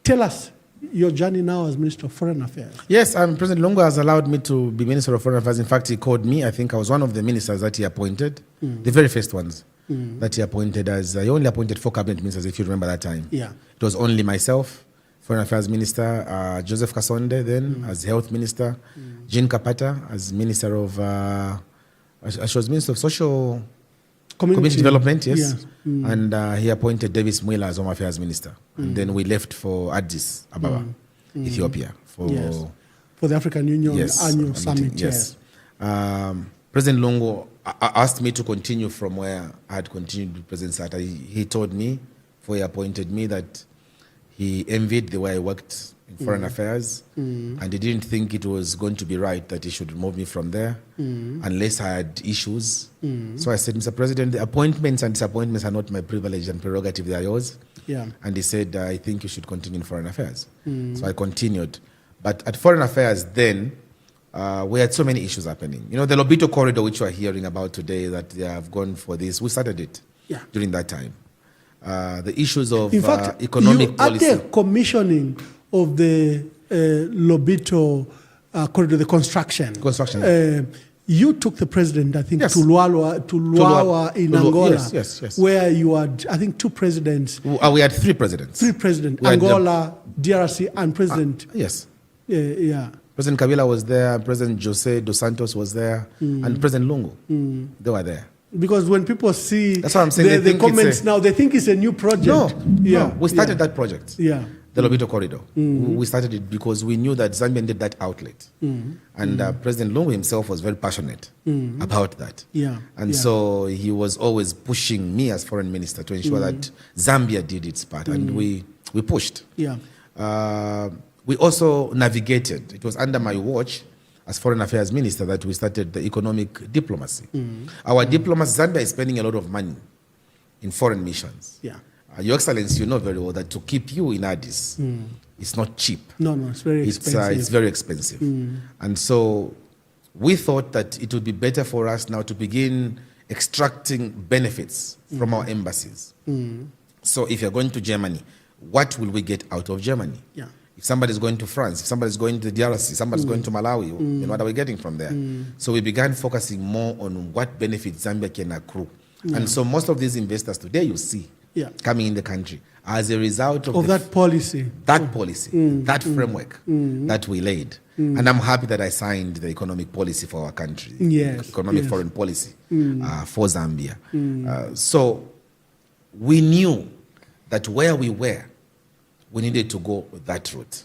Tell us your journey now as Minister of Foreign Affairs. Yes, President Lungu has allowed me to be Minister of Foreign Affairs. In fact, he called me. I think I was one of the ministers that he appointed, the very first ones that he appointed he only appointed 4 cabinet ministers, if you remember that time. Yeah. It was only myself, Foreign Affairs Minister, Joseph Kasonde then as Health Minister, Jean Kapata as Minister of, she was Minister of Social Community Development, yes. Yeah. Mm. And he appointed Davis Mwila as Home Affairs Minister. And then we left for Addis Ababa. Ethiopia for for the African Union annual summit. Yes. President Lungu asked me to continue from where I had continued with President Sata. He told me, before he appointed me, that he envied the way I worked in foreign affairs, and he didn't think it was going to be right that he should remove me from there unless I had issues. So I said, Mr. President, the appointments and disappointments are not my privilege and prerogative, they are yours. Yeah. And he said, I think you should continue in foreign affairs. So I continued. But at foreign affairs then, we had so many issues happening. You know, the Lobito corridor, which we are hearing about today, that they have gone for this, we started it during that time. The issues of in fact, economic policy. At the commissioning of the Lobito corridor, the construction. You took the president, I think, to Luawa in Angola. Yes. Where you had, I think, two presidents. We had three presidents. Angola, DRC, and President. Yes. Yeah. President Kabila was there, President Jose dos Santos was there, and President Lungu. They were there. Because when people see that's what I'm saying, the comments now, they think it's a new project. No, we started that project. Yeah. The Lobito corridor. We started it because we knew that Zambia needed that outlet. And President Lungu himself was very passionate about that. And so he was always pushing me as foreign minister to ensure that Zambia did its part. And we pushed. We also navigated. It was under my watch as foreign affairs minister that we started the economic diplomacy. Our diplomats, Zambia is spending a lot of money in foreign missions. Your Excellency, you know very well that to keep you in Addis, it's not cheap. No, it's very expensive. It's very expensive. And so we thought that it would be better for us now to begin extracting benefits from our embassies. So if you're going to Germany, what will we get out of Germany? If somebody's going to France, if somebody's going to the DRC, somebody's going to Malawi, then what are we getting from there? So we began focusing more on what benefits Zambia can accrue. And so most of these investors today you see coming in the country as a result of that policy. That framework that we laid. And I'm happy that I signed the economic policy for our country, economic foreign policy for Zambia. So we knew that where we were, we needed to go that route.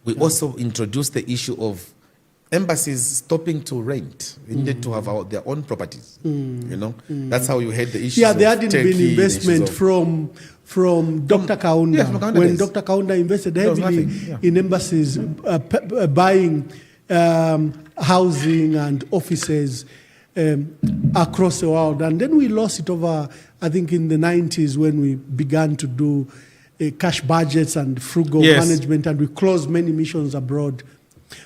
We also introduced the issue of embassies stopping to rent. They needed to have their own properties. You know, that's how you had the issue. There hadn't been investment from Dr. Kaunda. When Dr. Kaunda invested heavily in embassies, buying housing and offices across the world. And then we lost it over, I think, in the 90s when we began to do cash budgets and frugal management, and we closed many missions abroad.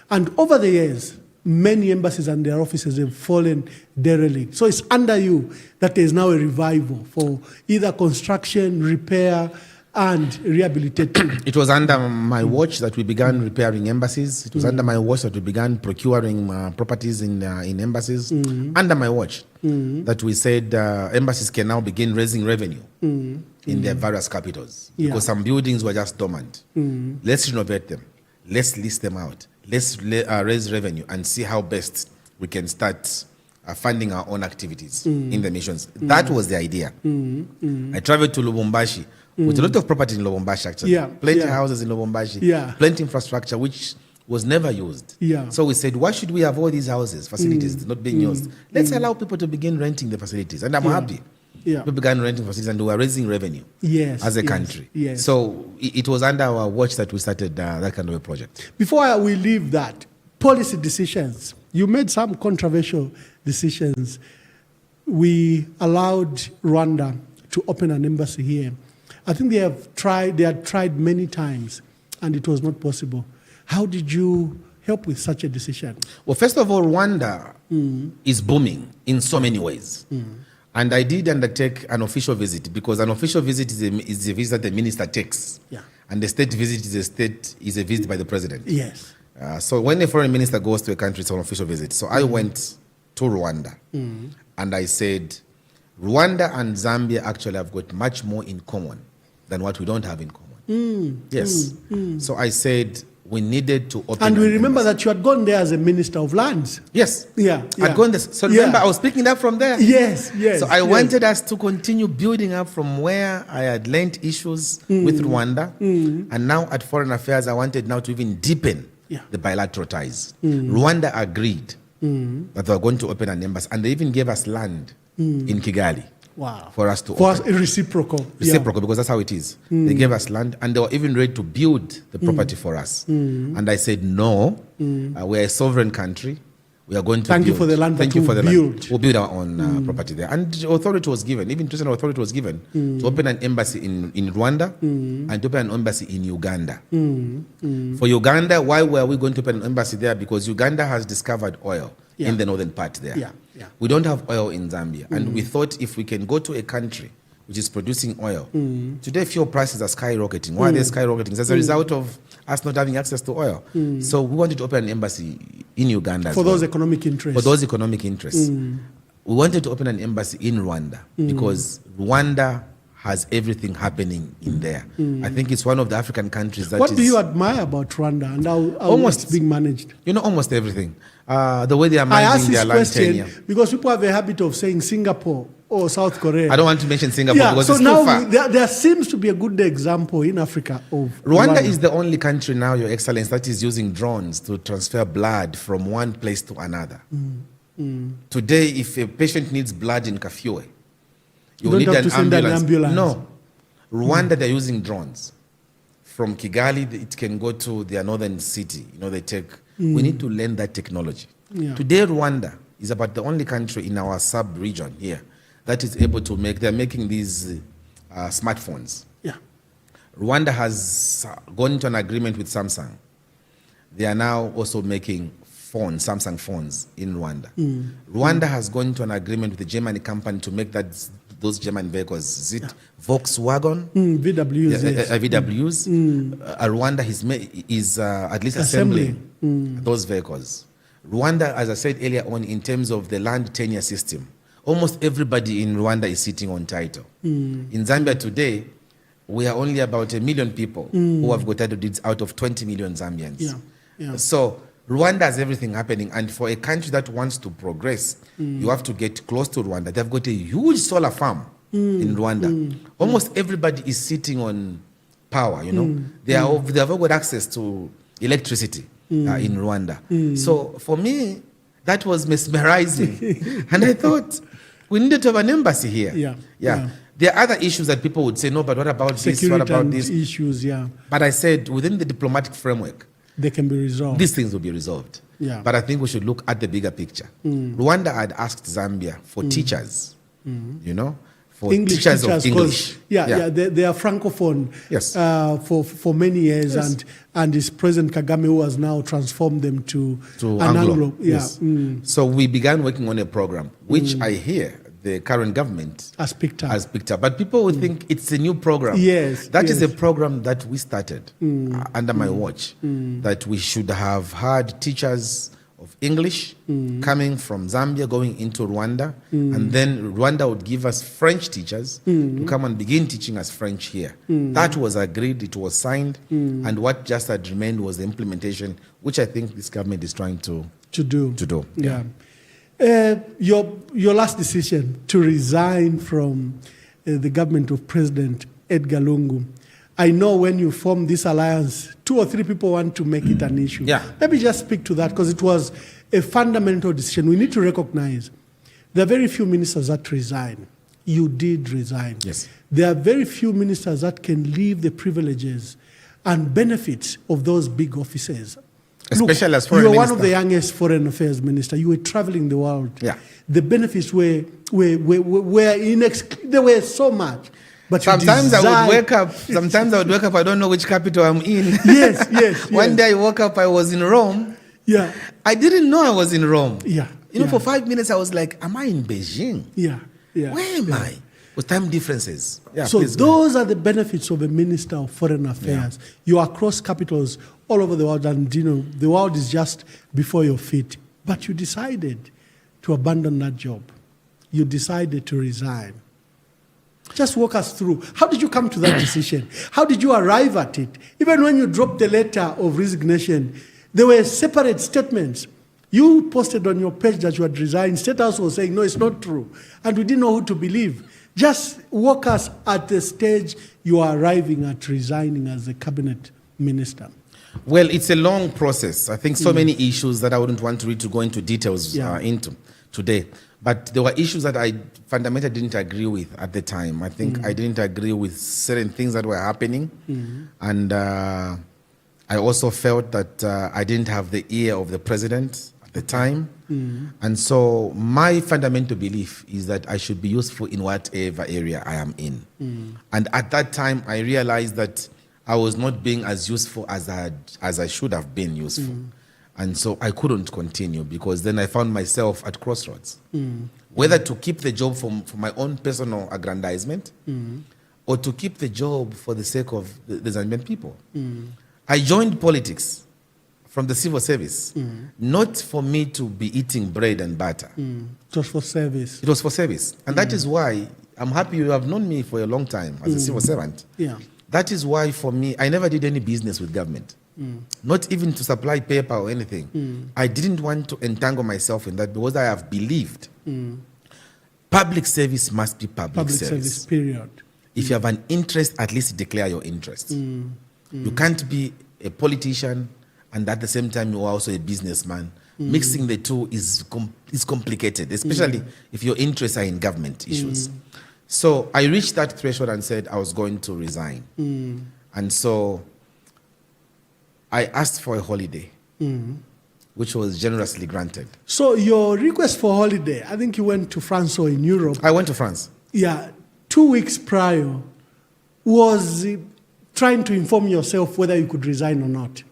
And over the years, many embassies and their offices have fallen derelict. So it's under you that there is now a revival for either construction, repair, and rehabilitation. It was under my watch that we began repairing embassies. It was under my watch that we began procuring properties in embassies. Under my watch that we said embassies can now begin raising revenue in their various capitals because some buildings were just dormant. Let's renovate them. Let's list them out. Let's raise revenue and see how best we can start funding our own activities in the missions. That was the idea. I traveled to Lubumbashi with a lot of property in Lubumbashi, actually. Plenty of houses in Lubumbashi, plenty infrastructure, which was never used. So we said, why should we have all these houses, facilities not being used? Let's allow people to begin renting the facilities. And I'm happy. We began renting facilities and we were raising revenue as a country. So it was under our watch that we started that kind of a project. Before we leave that, policy decisions. You made some controversial decisions. We allowed Rwanda to open an embassy here. I think they had tried many times and it was not possible. How did you help with such a decision? Well, first of all, Rwanda is booming in so many ways. And I did undertake an official visit because an official visit is a visit that the minister takes. And the state visit is a visit by the president. So when a foreign minister goes to a country, it's an official visit. So I went to Rwanda and I said, Rwanda and Zambia actually have got much more in common than what we don't have in common. So I said, we needed to open. And we remember that you had gone there as a minister of lands. Yes. Yeah. I'd gone there. So remember, I was picking up from there. Yes. So I wanted us to continue building up from where I had learned issues with Rwanda. And now at Foreign Affairs, I wanted now to even deepen the bilateral ties. Rwanda agreed that they were going to open an embassy. And they even gave us land in Kigali. Wow. For us to open. Reciprocal. Because that's how it is. They gave us land and they were even ready to build the property for us. And I said, no, we're a sovereign country. We are going to Thank you for the land. Land. We'll build our own property there. And the authority was given, even international authority was given to open an embassy in Rwanda and to open an embassy in Uganda. For Uganda, why were we going to open an embassy there? Because Uganda has discovered oil in the northern part there. We don't have oil in Zambia. And we thought if we can go to a country which is producing oil, today fuel prices are skyrocketing. Why are they skyrocketing? It's as a result of us not having access to oil. So we wanted to open an embassy in Uganda. For those economic interests. For those economic interests. We wanted to open an embassy in Rwanda because Rwanda has everything happening in there. I think it's one of the African countries that What do you admire about Rwanda and how it's being managed? You know, almost everything. The way they are managing their land tenure. Because people have a habit of saying Singapore or South Korea. I don't want to mention Singapore because it's now too far. There seems to be a good example in Africa of Rwanda is the only country now, Your Excellency, that is using drones to transfer blood from one place to another. Today, if a patient needs blood in Kafue, you need an ambulance. No. Rwanda, they're using drones. From Kigali, it can go to their northern city. You know, they take... We need to learn that technology. Today, Rwanda is about the only country in our sub-region here that is able to make... They're making these smartphones. Rwanda has gone into an agreement with Samsung. They are now also making phones, Samsung phones in Rwanda. Rwanda has gone into an agreement with the German company to make those German vehicles. Is it Volkswagen? VWs. VWs. Rwanda is at least assembling those vehicles. Rwanda, as I said earlier on, in terms of the land tenure system, almost everybody in Rwanda is sitting on title. In Zambia today, we are only about 1 million people who have got title deeds out of 20 million Zambians. So Rwanda has everything happening, and for a country that wants to progress, you have to get close to Rwanda. They've got a huge solar farm in Rwanda. Almost everybody is sitting on power, you know. They have all got access to electricity in Rwanda. So for me, that was mesmerizing. And I thought, we needed to have an embassy here. There are other issues that people would say, no, but what about Security this? What about this? Issues, But I said, within the diplomatic framework, they can be resolved. These things will be resolved. But I think we should look at the bigger picture. Rwanda had asked Zambia for teachers, you know, for teachers of English. They are francophone for many years, and it's President Kagame who has now transformed them to an Anglo. So we began working on a program, which I hear the current government has picked up. But people would think it's a new program. That is a program that we started under my watch, that we should have had teachers of English coming from Zambia going into Rwanda, and then Rwanda would give us French teachers to come and begin teaching us French here. That was agreed, it was signed, and what just had remained was the implementation, which I think this government is trying to do. Your last decision to resign from the government of President Edgar Lungu. I know when you formed this alliance, 2 or 3 people want to make it an issue. Maybe just speak to that, because it was a fundamental decision. We need to recognize there are very few ministers that resign. You did resign. There are very few ministers that can leave the privileges and benefits of those big offices. Especially as foreign minister. You were one of the youngest foreign affairs minister. You were traveling the world. The benefits were there were so much. But sometimes I would wake up. I don't know which capital I'm in. One day I woke up. I was in Rome. I didn't know I was in Rome. You know, for 5 minutes I was like, "Am I in Beijing? Where am I?" With time differences. So those are the benefits of a minister of foreign affairs. You are across capitals all over the world, and you know the world is just before your feet. But you decided to abandon that job. You decided to resign. Just walk us through. How did you come to that decision? How did you arrive at it? Even when you dropped the letter of resignation, there were separate statements. You posted on your page that you had resigned. State House was saying, no, it's not true. And we didn't know who to believe. Just walk us at the stage you are arriving at resigning as a cabinet minister. Well, it's a long process. I think so many issues that I wouldn't want to go into details into today. But there were issues that I fundamentally didn't agree with at the time. I think I didn't agree with certain things that were happening. And I also felt that I didn't have the ear of the president at the time. And so my fundamental belief is that I should be useful in whatever area I am in. And at that time, I realized that I was not being as useful as I should have been useful. And so I couldn't continue because then I found myself at crossroads. Whether to keep the job for my own personal aggrandizement or to keep the job for the sake of the Zambian people. I joined politics from the civil service, not for me to be eating bread and butter. It was for service. It was for service. And that is why I'm happy you have known me for a long time as a civil servant. Yeah. That is why, for me, I never did any business with government. Not even to supply paper or anything. I didn't want to entangle myself in that because I have believed public service must be public service. Period. If you have an interest, at least declare your interest. You can't be a politician and at the same time you are also a businessman. Mixing the two is complicated, especially if your interests are in government issues. So I reached that threshold and said I was going to resign. And so I asked for a holiday, which was generously granted. So your request for holiday, I think you went to France or in Europe. I went to France. Yeah, 2 weeks prior, was trying to inform yourself whether you could resign or not.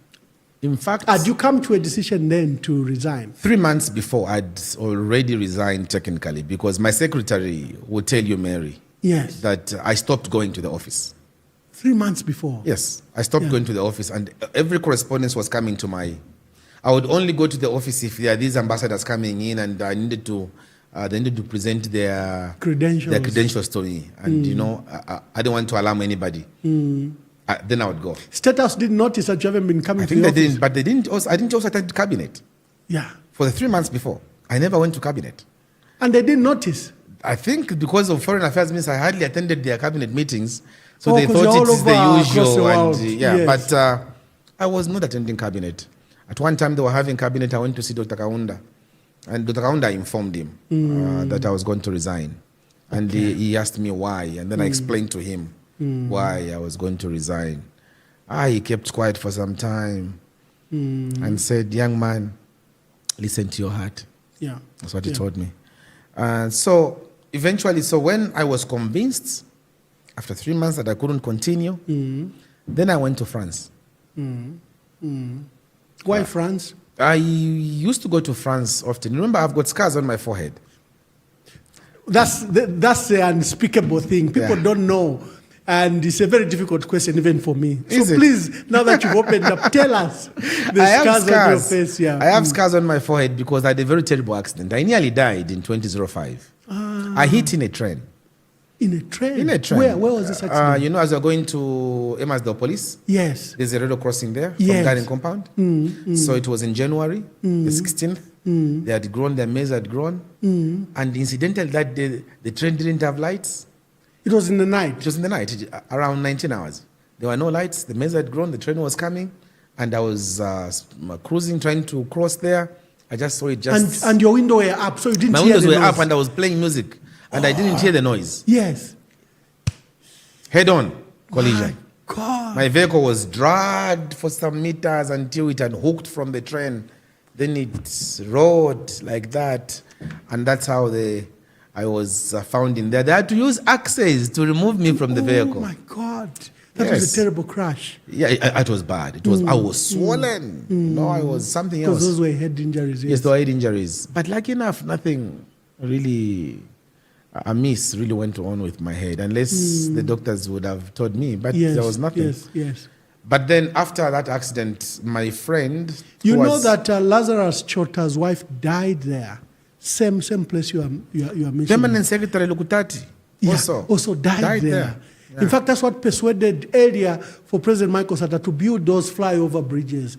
In fact, had you come to a decision then to resign? 3 months before, I'd already resigned technically because my secretary would tell you, Mary, that I stopped going to the office. 3 months before? Yes, I stopped going to the office and every correspondence was coming to I would only go to the office if there are these ambassadors coming in and I needed to, they needed to present their credentials to me. And, you know, I didn't want to alarm anybody. Then I would go. State House didn't notice that you haven't been coming to the office? I think they didn't, but they didn't also, I didn't also attend cabinet. Yeah. For the 3 months before, I never went to cabinet. And they didn't notice? I think because of foreign affairs means I hardly attended their cabinet meetings, so they thought it is the usual. But I was not attending cabinet. At one time they were having cabinet, I went to see Dr. Kaunda. And Dr. Kaunda informed him that I was going to resign. And he asked me why, and then I explained to him why I was going to resign. He kept quiet for some time and said, young man, listen to your heart. Yeah. That's what he told me. So eventually, when I was convinced, after 3 months that I couldn't continue, then I went to France. Why France? I used to go to France often. Remember, I've got scars on my forehead. That's the unspeakable thing. People don't know. And it's a very difficult question even for me. So please, now that you've opened up, tell us the scars on your face. Yeah. I have scars on my forehead because I had a very terrible accident. I nearly died in 2005. I hit in a train. In a train? In a train. Where was this accident? You know, as you're going to Police? Yes. There's a railroad crossing there from Garden Compound. So it was in January, the 16th. They had grown, their maize had grown. And incidentally, that day, the train didn't have lights. It was in the night? It was in the night, around 19 hours. There were no lights, the maize had grown, the train was coming, and I was cruising, trying to cross there. I just saw it just... And your window were up, so you didn't hear the noise? My windows were up and I was playing music, and I didn't hear the noise. Yes. Head-on collision. My God. My vehicle was dragged for some meters until it had hooked from the train. Then it rode like that, and that's how I was found in there. They had to use axes to remove me from the vehicle. Oh my God. That was a terrible crash. Yeah, it was bad. It was. I was swollen. No, I was something else. Because those were head injuries. Yes, they were head injuries. But lucky enough, nothing really amiss really went on with my head, unless the doctors would have told me. But there was nothing. Yes. But then after that accident, my friend... You know that Lazarus Chota's wife died there. Same place you are mentioning. Permanent Secretary Lukutati. also died there. Yeah. In fact, that's what persuaded earlier for President Michael Sata to build those flyover bridges.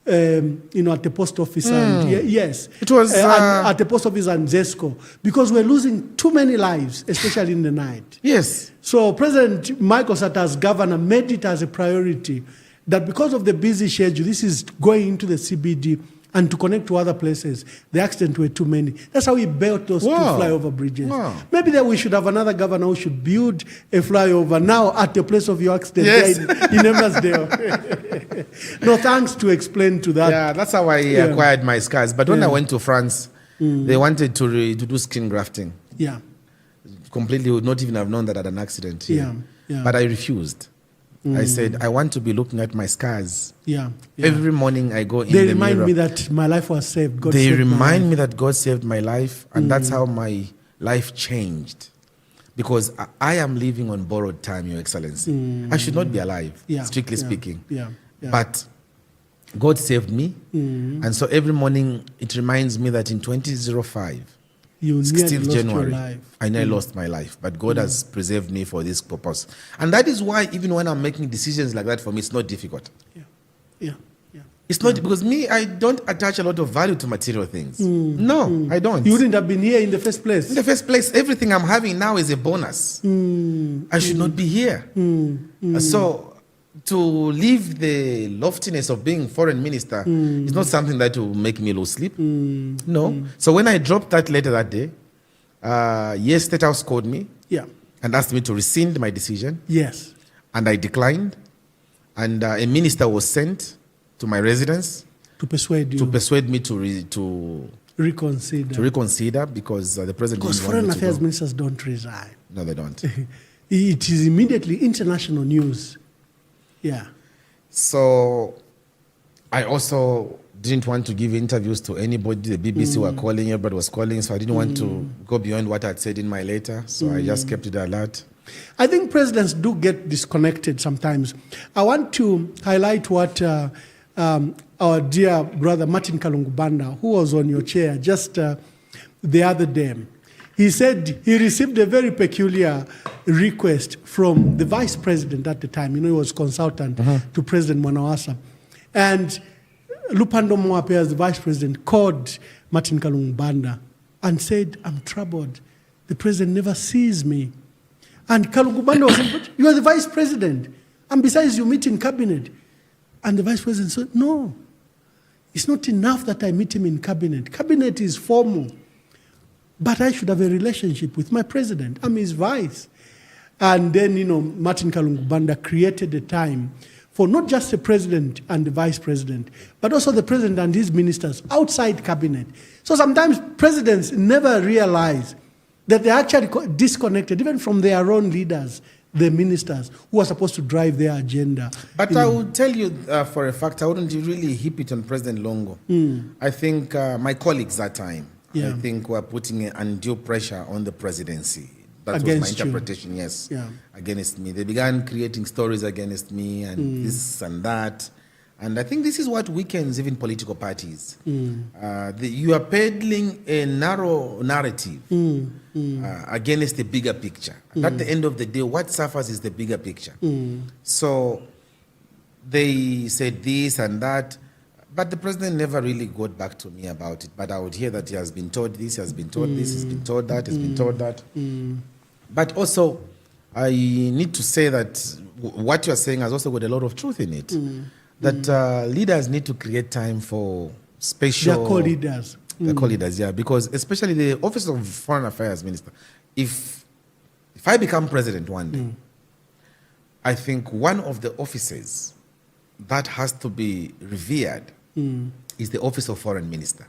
At the post office and yes, it was at the post office and Zesco, because we're losing too many lives, especially in the night. Yes. So President Michael Sata as governor made it as a priority that because of the busy schedule, this is going into the CBD and to connect to other places. The accidents were too many. That's how we built those 2 flyover bridges. Wow. Maybe that we should have another governor who should build a flyover now at the place of your accident. Yes. In Emmanuel. No, thanks to explain to that. Yeah, that's how I acquired my scars. But when I went to France, they wanted to do skin grafting. Yeah. Completely would not even have known that I had an accident here. Yeah. But I refused. I said, I want to be looking at my scars. Yeah. Every morning I go in the mirror. They remind me that my life was saved. They remind me that God saved my life. And that's how my life changed. Because I am living on borrowed time, Your Excellency. I should not be alive, strictly speaking. Yeah. But God saved me. And so every morning it reminds me that in 2005, 16th January, I nearly lost my life, but God has preserved me for this purpose. And that is why even when I'm making decisions like that, for me, it's not difficult. Yeah. It's not, because me, I don't attach a lot of value to material things. No, I don't. You wouldn't have been here in the first place. In the first place, everything I'm having now is a bonus. I should not be here. So to leave the loftiness of being foreign minister is not something that will make me lose sleep. No. So when I dropped that letter that day, yes, State House called me and asked me to rescind my decision. Yes. And I declined. And a minister was sent to my residence to persuade you. To persuade me to reconsider. To reconsider, because the president. Because foreign affairs ministers don't resign. No, they don't. It is immediately international news. Yeah. So I also didn't want to give interviews to anybody. The BBC were calling, everybody was calling, so I didn't want to go beyond what I had said in my letter. So I just kept it alert. I think presidents do get disconnected sometimes. I want to highlight what our dear brother Martin Kalungubanda, who was on your chair just the other day, he said he received a very peculiar request from the vice president at the time. He was consultant to President Mwanawasa. And Lupando Mwape, as the vice president, called Martin Kalungubanda and said, I'm troubled. The president never sees me. And Kalungubanda was saying, but you are the vice president. And besides, you meet in cabinet. And the vice president said, no, it's not enough that I meet him in cabinet. Cabinet is formal. But I should have a relationship with my president. I'm his vice. And then, Martin Kalungubanda created a time for not just the president and the vice president, but also the president and his ministers outside cabinet. So sometimes presidents never realize that they're actually disconnected, even from their own leaders, the ministers, who are supposed to drive their agenda. But I will tell you for a fact, I wouldn't really heap it on President Lungu. I think my colleagues that time, I think were putting undue pressure on the presidency. That against was my interpretation, you. yes, against me. They began creating stories against me and this and that. And I think this is what weakens even political parties. You are peddling a narrow narrative against the bigger picture. And at the end of the day, what suffers is the bigger picture. So they said this and that, but the president never really got back to me about it. But I would hear that he has been told this, he has been told this, he's been told that, he's been told that. But also, I need to say that what you're saying has also got a lot of truth in it. That leaders need to create time for special... They're co-leaders. They're co-leaders, because especially the Office of Foreign Affairs Minister, if I become president one day, I think one of the offices that has to be revered is the Office of Foreign Minister.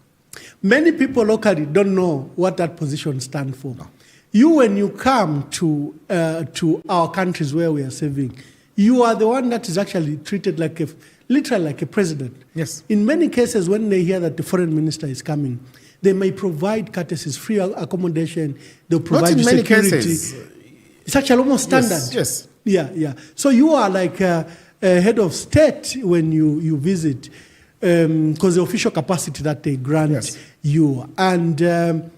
Many people locally don't know what that position stands for. No. When you come to our countries where we are serving, you are the one that is actually treated literally like a president. Yes. In many cases, when they hear that the foreign minister is coming, they may provide courtesies, free accommodation. They'll provide you security. Not in many cases. It's actually almost standard. Yes. Yeah. So you are like a head of state when you visit, because the official capacity that they grant you. And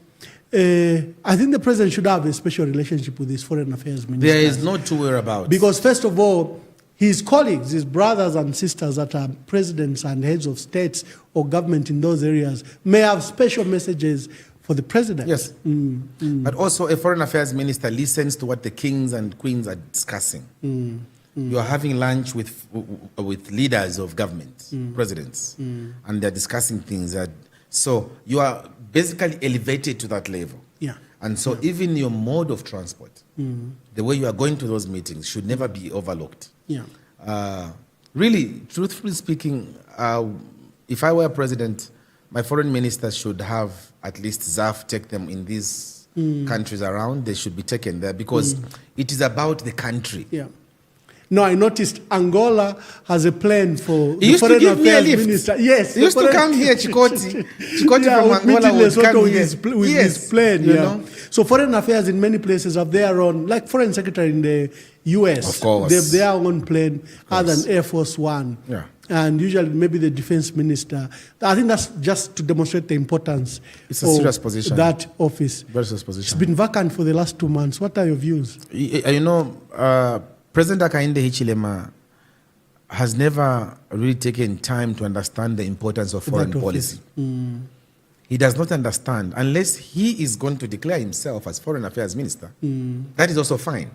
I think the president should have a special relationship with his foreign affairs minister. There is no two whereabouts. Because first of all, his colleagues, his brothers and sisters that are presidents and heads of states or government in those areas may have special messages for the president. Yes. But also a foreign affairs minister listens to what the kings and queens are discussing. You are having lunch with leaders of government, presidents, and they're discussing things. So you are basically elevated to that level. Yeah. And so even your mode of transport, the way you are going to those meetings should never be overlooked. Yeah. Really, truthfully speaking, if I were president, my foreign minister should have at least ZAF take them in these countries around. They should be taken there because it is about the country. Yeah. No, I noticed Angola has a plan for He the foreign affairs lift. minister. Yes, He used to come here, Chikoti. Chikoti yeah, from Angola would come with here. his plane. You Yeah. know? So foreign affairs in many places have their own, like foreign secretary in the US. Of course. They have their own plane other than Air Force One. Yeah. And usually maybe the defense minister. I think that's just to demonstrate the importance It's a serious position. That office. Very serious position. It's been vacant for the last 2 months. What are your views? You know, President Hakainde Hichilema has never really taken time to understand the importance of foreign policy. He does not understand unless he is going to declare himself as foreign affairs minister. That is also fine,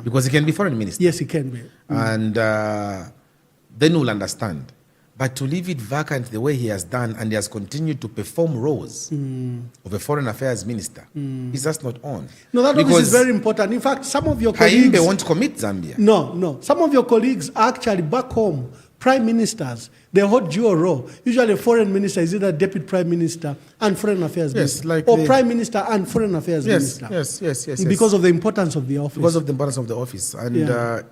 because he can be foreign minister. Yes, he can be. And then we'll understand. But to leave it vacant the way he has done, and he has continued to perform roles of a foreign affairs minister, is just not on. No, that office is very important. In fact, some of your colleagues... Kaimbe won't commit Zambia. No. Some of your colleagues are actually back home, prime ministers. They hold dual role. Usually a foreign minister is either deputy prime minister and foreign affairs minister. Or prime minister and forein affairs minister. Yes. Because of the importance of the office. Because of the importance of the office. And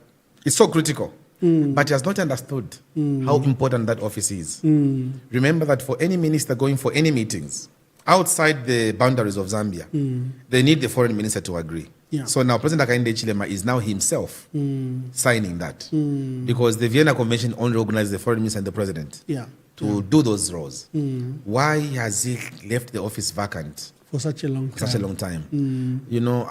it's so critical. But he has not understood how important that office is. Remember that for any minister going for any meetings outside the boundaries of Zambia, they need the foreign minister to agree. Yeah. So now President Hakainde Hichilema is now himself signing that. Because the Vienna Convention only recognizes the foreign minister and the president to do those roles. Why has he left the office vacant for such a long time? You know,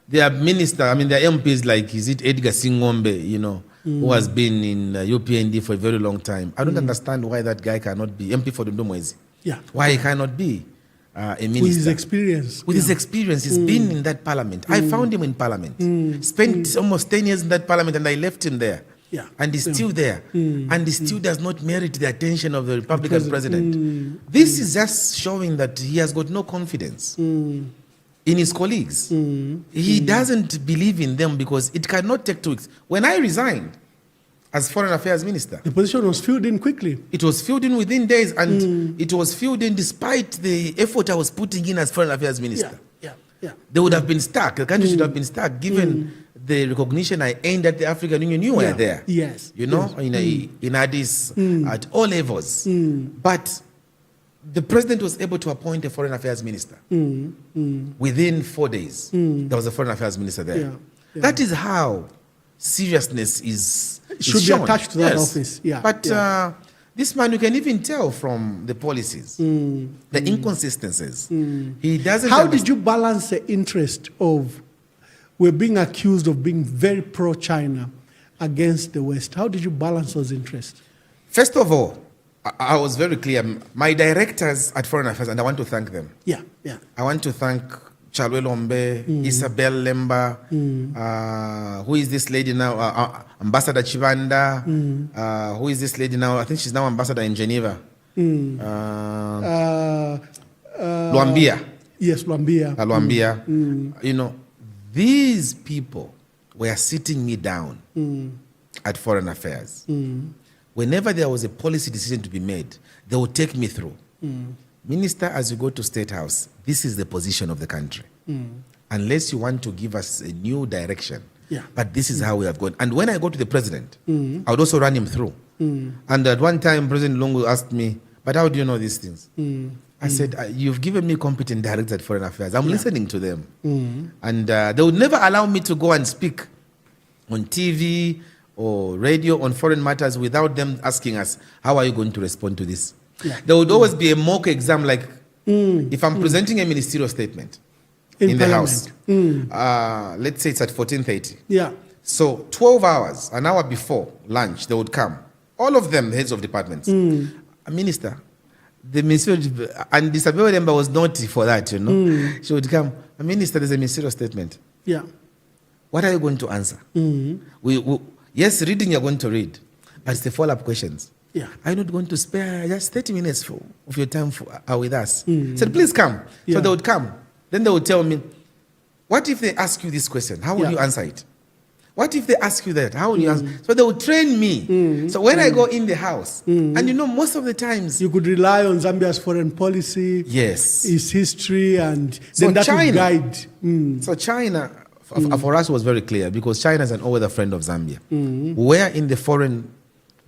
there are ministers, I mean, there are MPs like, is it Edgar Singombe, you know, who has been in UPND for a very long time. I don't understand why that guy cannot be MP for Ndumwezi. Yeah. Why he cannot be a minister. With his experience. With his experience. He's been in that parliament. I found him in parliament. Spent almost 10 years in that parliament and I left him there. Yeah. And he's still there. And he still does not merit the attention of the Republican president. This is just showing that he has got no confidence in his colleagues. He doesn't believe in them because it cannot take 2 weeks. When I resigned as foreign affairs minister, the position was filled in quickly. It was filled in within days, and it was filled in despite the effort I was putting in as foreign affairs minister. Yeah. They would have been stuck. The country should have been stuck given the recognition I earned at the African Union. You were there. Yes. You know, in Addis, at all levels. But the president was able to appoint a foreign affairs minister. Within 4 days, there was a foreign affairs minister there. That is how seriousness should be attached to that office. But this man, you can even tell from the policies, the inconsistencies. He doesn't. How did you balance the interest of, we're being accused of being very pro-China against the West? How did you balance those interests? First of all, I was very clear. My directors at Foreign Affairs, and I want to thank them. Yeah. I want to thank Chalwe Lombe, Isabel Lemba, who is this lady now? Ambassador Chivanda. Who is this lady now? I think she's now ambassador in Geneva. Luambia. Yes, Luambia. Luambia. You know, these people were sitting me down at Foreign Affairs. Whenever there was a policy decision to be made, they would take me through. Minister, as you go to State House, this is the position of the country. Unless you want to give us a new direction. But this is how we have gone. And when I go to the president, I would also run him through. And at one time, President Lungu asked me, but how do you know these things? I said, you've given me competent directors at Foreign Affairs. I'm listening to them. And they would never allow me to go and speak on TV or radio on foreign matters without them asking us, how are you going to respond to this? There would always be a mock exam, like if I'm presenting a ministerial statement, in the Parliament. House. Let's say it's at 14:30. Yeah. So 12 hours, an hour before lunch, they would come. All of them, heads of departments. A minister, the ministerial, and the Aspirations member was naughty for that, you know. She would come, a minister, there's a ministerial statement. Yeah. What are you going to answer? Yes, reading you're going to read, but it's the follow-up questions. Yeah. Are you not going to spare just 30 minutes of your time with us? Said, please come. Yeah. So they would come. Then they would tell me, what if they ask you this question? How will you answer it? What if they ask you that? How will you answer? So they would train me. So when I go in the house, and you know, most of the times, You could rely on Zambia's foreign policy, yes, its history, and So then that China- would guide. So China, for us, was very clear because China is an all-weather friend of Zambia.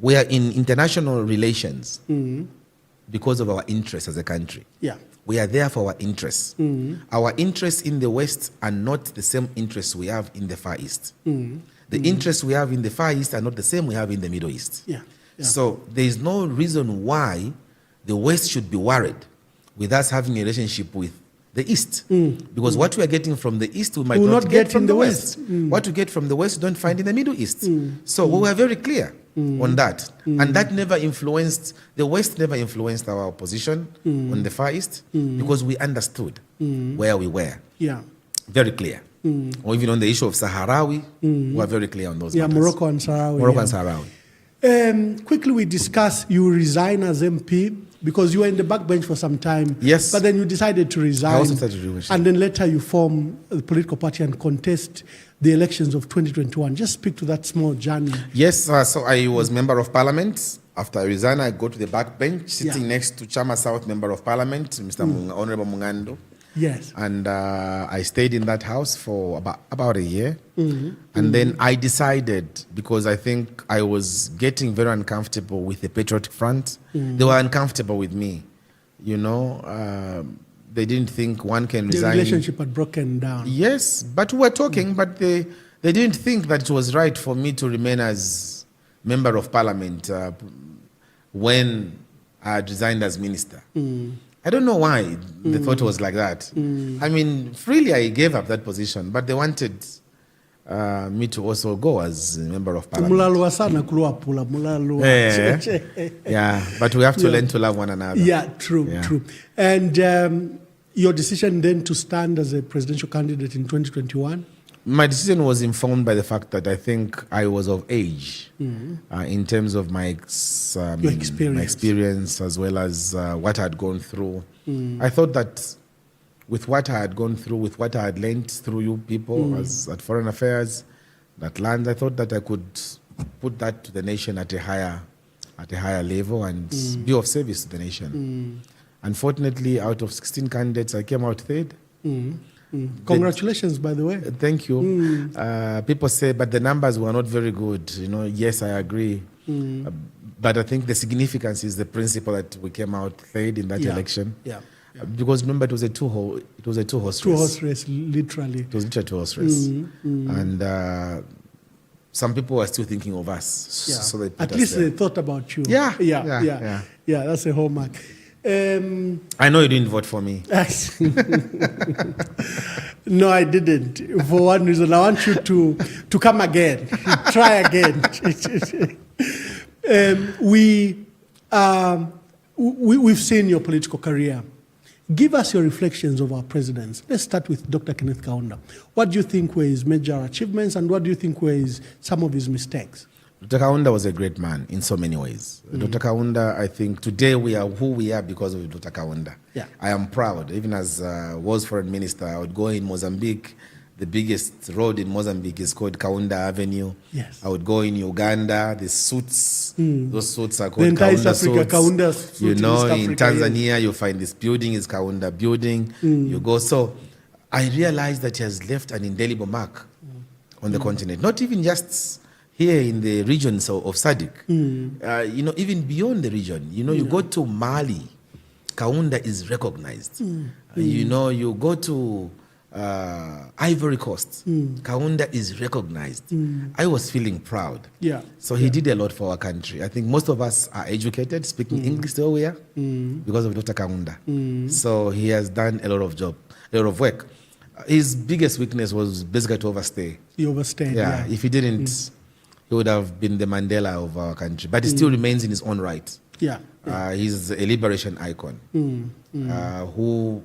We are in international relations because of our interests as a country. Yeah. We are there for our interests. Our interests in the West are not the same interests we have in the Far East. The interests we have in the Far East are not the same we have in the Middle East. Yeah. Yeah. So there is no reason why the West should be worried with us having a relationship with the East. Because what we are getting from the East, we might We will not not get get from in the the West. West. What we get from the West, we don't find in the Middle East. So we were very clear on that. And that never influenced, the West never influenced our position on the Far East because we understood where we were. Yeah. Very clear. Or even on the issue of Sahrawi, we were very clear on those Yeah, matters. Morocco and Sahrawi. Morocco yeah. and Sahrawi. Quickly, we discuss you resign as MP because you were in the backbench for some time. Yes. But then you decided to resign. I also started to resign. And then later you form a political party and contest the elections of 2021. Just speak to that small journey. Yes, so I was member of parliament. After I resigned, I go to the backbench, sitting next to Chama South Member of Parliament, Mr. Honorable Mungando. Yes. And I stayed in that house for about a year. And then I decided, because I think I was getting very uncomfortable with the Patriotic Front. They were uncomfortable with me. You know, they didn't think one can The resign. relationship had broken down. Yes, but we were talking, but they didn't think that it was right for me to remain as member of parliament when I had resigned as minister. I don't know why the thought was like that. I mean, freely I gave up that position, but they wanted me to also go as a member of parliament. Mulalwa sana kuluapula, mulalwa. Yeah, but we have to learn to love one another. Yeah, true. And your decision then to stand as a presidential candidate in 2021? My decision was informed by the fact that I think I was of age in terms of my experience as well as what I had gone through. I thought that with what I had gone through, with what I had learned through you people as at Foreign Affairs, that land, I thought that I could put that to the nation at a higher level and be of service to the nation. Unfortunately, out of 16 candidates, I came out third. Congratulations, by the way. Thank you. People say, but the numbers were not very good. You know, yes, I agree. But I think the significance is the principle that we came out third in that election. Yeah. Because remember, it was a two-horse race. Two-horse race, literally. It was literally a two-horse race. And some people were still thinking of us. Yeah. So they put At us least there. they thought about you. Yeah, Yeah, that's a hallmark. I know you didn't vote for me. No, I didn't. For one reason, I want you to come again, try again. We've seen your political career. Give us your reflections of our presidents. Let's start with Dr. Kenneth Kaunda. What do you think were his major achievements, and what do you think were some of his mistakes? Dr. Kaunda was a great man in so many ways. Dr. Kaunda, I think today we are who we are because of Dr. Kaunda. Yeah. I am proud. Even as was foreign minister, I would go in Mozambique. The biggest road in Mozambique is called Kaunda Avenue. Yes. I would go in Uganda. The suits, those suits are called The entire Kaunda East Africa, suits. Kaunda suit You in know, East in Africa, Tanzania, you find this building is Kaunda building. You go. So I realized that he has left an indelible mark on the continent. Not even just here in the regions of SADC, you know, even beyond the region, you know, you go to Mali, Kaunda is recognized. You know, you go to Ivory Coast, Kaunda is recognized. I was feeling proud. Yeah. So he did a lot for our country. I think most of us are educated, speaking English still here because of Dr. Kaunda. So he has done a lot of work. His biggest weakness was basically to overstay. He overstayed. Yeah, if he didn't, he would have been the Mandela of our country. But he still remains in his own right. Yeah. He's a liberation icon who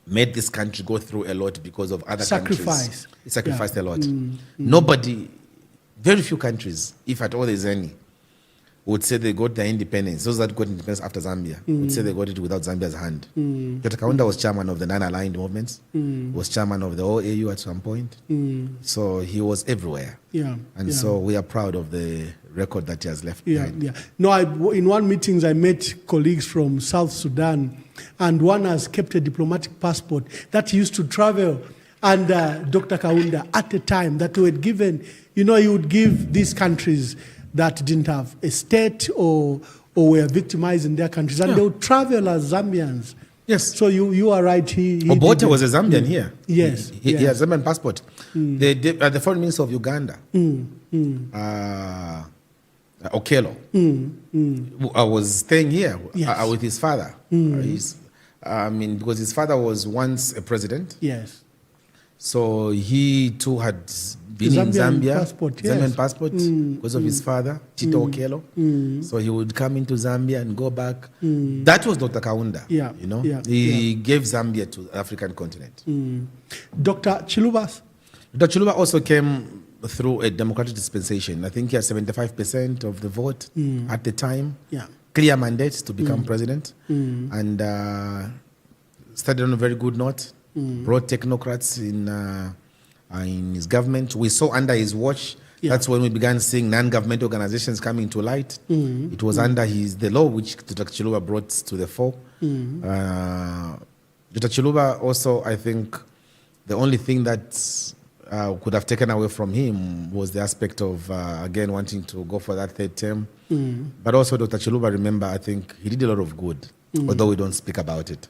made this country go through a lot because of other countries. He sacrificed a lot. Nobody, very few countries, if at all there's any, would say they got their independence. Those that got independence after Zambia would say they got it without Zambia's hand. Dr. Kaunda was chairman of the non-aligned movements, was chairman of the OAU at some point. So he was everywhere. So we are proud of the record that he has left behind. No, in one meetings I met colleagues from South Sudan, and one has kept a diplomatic passport that he used to travel. And Dr. Kaunda, at the time that we had given, he would give these countries that didn't have a state or were victimized in their countries, and they would travel as Zambians. Yes. So you are right. Obote was a Zambian here. Yes. He has a Zambian passport. The foreign minister of Uganda, Okello, was staying here with his father. Because his father was once a president. Yes. So he too had been in Zambia, Zambian passport, because of his father, Tito Okello. So he would come into Zambia and go back. That was Dr. Kaunda. He gave Zambia to the African continent. Dr. Chiluba? Dr. Chiluba also came through a democratic dispensation. I think he had 75% of the vote at the time. Clear mandate to become president. And started on a very good note. Brought technocrats in his government. We saw under his watch, that's when we began seeing non-government organizations coming to light. It was under the law which Dr. Chiluba brought to the fore. Dr. Chiluba also, I think, the only thing that could have taken away from him was the aspect of, again, wanting to go for that third term. But also Dr. Chiluba, remember, I think he did a lot of good, although we don't speak about it.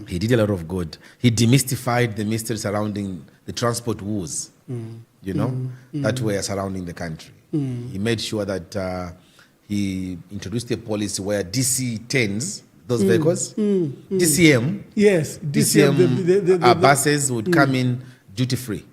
He did a lot of good. He demystified the mystery surrounding the transport wars, that were surrounding the country. He made sure that he introduced a policy where DC-10s, those vehicles, DCM, buses would come in duty-free,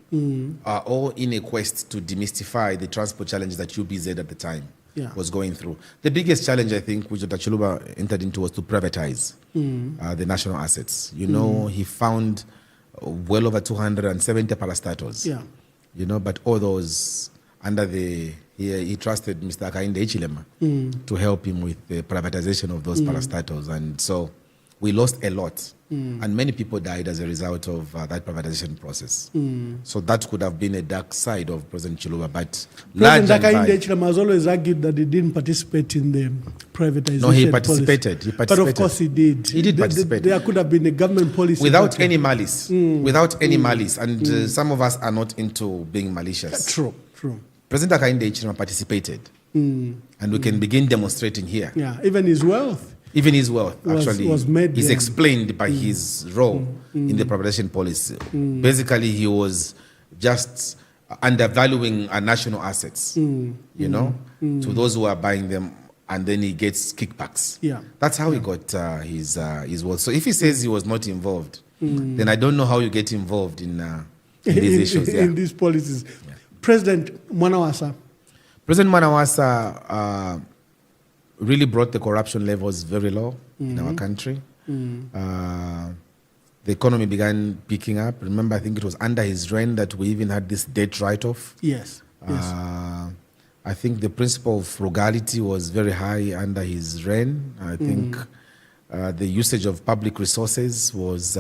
all in a quest to demystify the transport challenge that UBZ at the time was going through. The biggest challenge, I think, which Dr. Chiluba entered into was to privatize the national assets. He found well over 270 parastatals. But all those under he trusted Mr. Akainde Hichilema to help him with the privatization of those parastatals. And so we lost a lot. And many people died as a result of that privatization process. So that could have been a dark side of President Chiluba. But President Akainde Hichilema has always argued that he didn't participate in the privatization No, he participated. Policy. But of course he did. He did participate. There could have been a government policy. Without any malice. Without any malice. And some of us are not into being malicious. True. President Akainde Hichilema participated. And we can begin demonstrating here. Even his wealth. Even his wealth actually was made, is explained by his role in the privatization policy. Basically, he was just undervaluing our national assets, to those who are buying them, and then he gets kickbacks. That's how he got his wealth. So if he says he was not involved, then I don't know how you get involved in these issues. In these policies. President Mwamba. President Mwamba really brought the corruption levels very low in our country. The economy began picking up. Remember, I think it was under his reign that we even had this debt write-off. I think the principle of frugality was very high under his reign. I think the usage of public resources was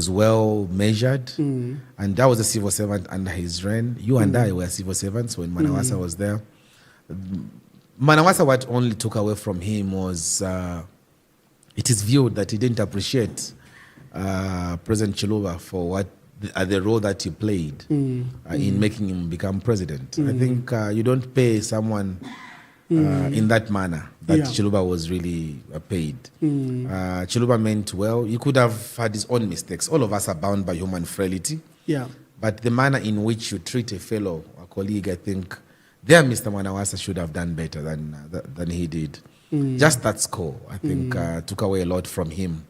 well measured. And that was a civil servant under his reign. You and I were civil servants when Mwamba was there. Mwamba, what only took away from him was it is viewed that he didn't appreciate President Chiluba for the role that he played in making him become president. I think you don't pay someone in that manner that Chiluba was really paid. Chiluba meant well. He could have had his own mistakes. All of us are bound by human frailty. But the manner in which you treat a fellow, a colleague, I think, there Mr. Mwamba should have done better than he did. Just that score, I think, took away a lot from him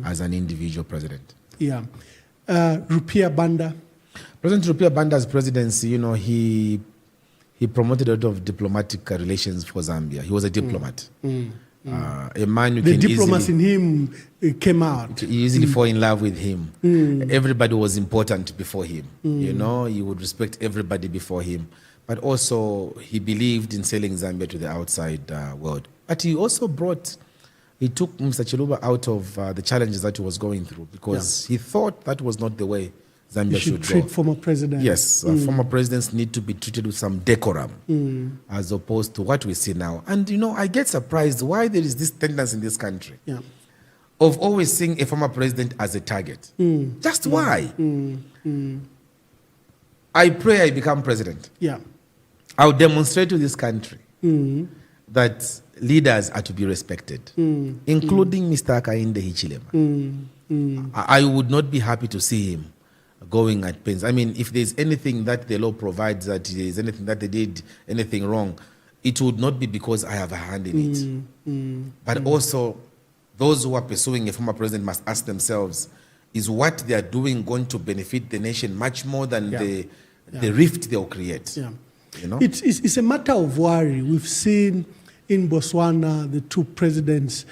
as an individual president. Yeah. Rupiah Banda. President Rupiah Banda's presidency, he promoted a lot of diplomatic relations for Zambia. He was a diplomat. A man who the diplomacy in him came out. You easily fall in love with him. Everybody was important before him. He would respect everybody before him. But also, he believed in selling Zambia to the outside world. But he also he took Mr. Chiluba out of the challenges that he was going through, because he thought that was not the way Zambia should treat go. Former presidents. Yes, former presidents need to be treated with some decorum, as opposed to what we see now. And I get surprised why there is this tendency in this country of always seeing a former president as a target. Just why? I pray I become president. Yeah, I'll demonstrate to this country that leaders are to be respected, including Mr. Hakainde Hichilema. I would not be happy to see him going at pains. I mean, if there's anything that the law provides, that there's anything that they did, anything wrong, it would not be because I have a hand in it. But also, those who are pursuing a former president must ask themselves, is what they are doing going to benefit the nation much more than the rift they'll create? Yeah. It's a matter of worry. We've seen in Botswana the two presidents,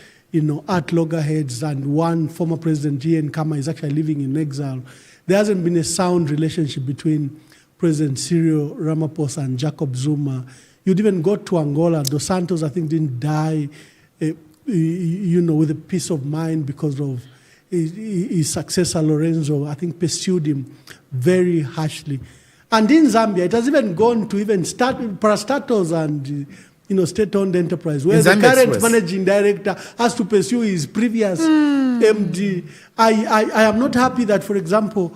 at loggerheads, and one former president, G.N. Kama, is actually living in exile. There hasn't been a sound relationship between President Cyril Ramaphosa and Jacob Zuma. You'd even go to Angola. Dos Santos, I think, didn't die, with a peace of mind because of his successor, Lorenzo, I think, pursued him very harshly. And in Zambia, it has even gone to even start parastatals and state-owned enterprise, where the current managing director has to pursue his previous MD. I am not happy that, for example,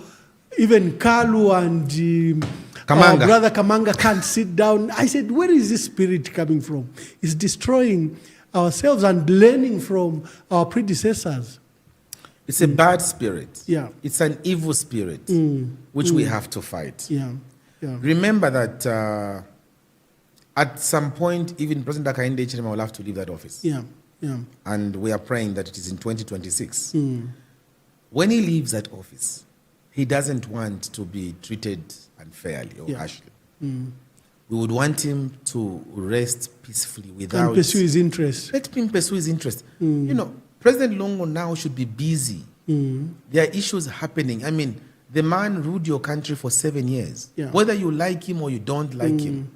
even Kalu and our brother Kamanga can't sit down. I said, where is this spirit coming from? It's destroying ourselves and learning from our predecessors. It's a bad spirit. Yeah. It's an evil spirit, which we have to fight. Yeah. Yeah. Remember that at some point, even President Hakainde Hichilema will have to leave that office. Yeah. Yeah. And we are praying that it is in 2026. When he leaves that office, he doesn't want to be treated unfairly or harshly. We would want him to rest peacefully without... And pursue his interest. Let him pursue his interest. President Lungu now should be busy. There are issues happening. I mean, the man ruled your country for 7 years. Yeah. Whether you like him or you don't like him,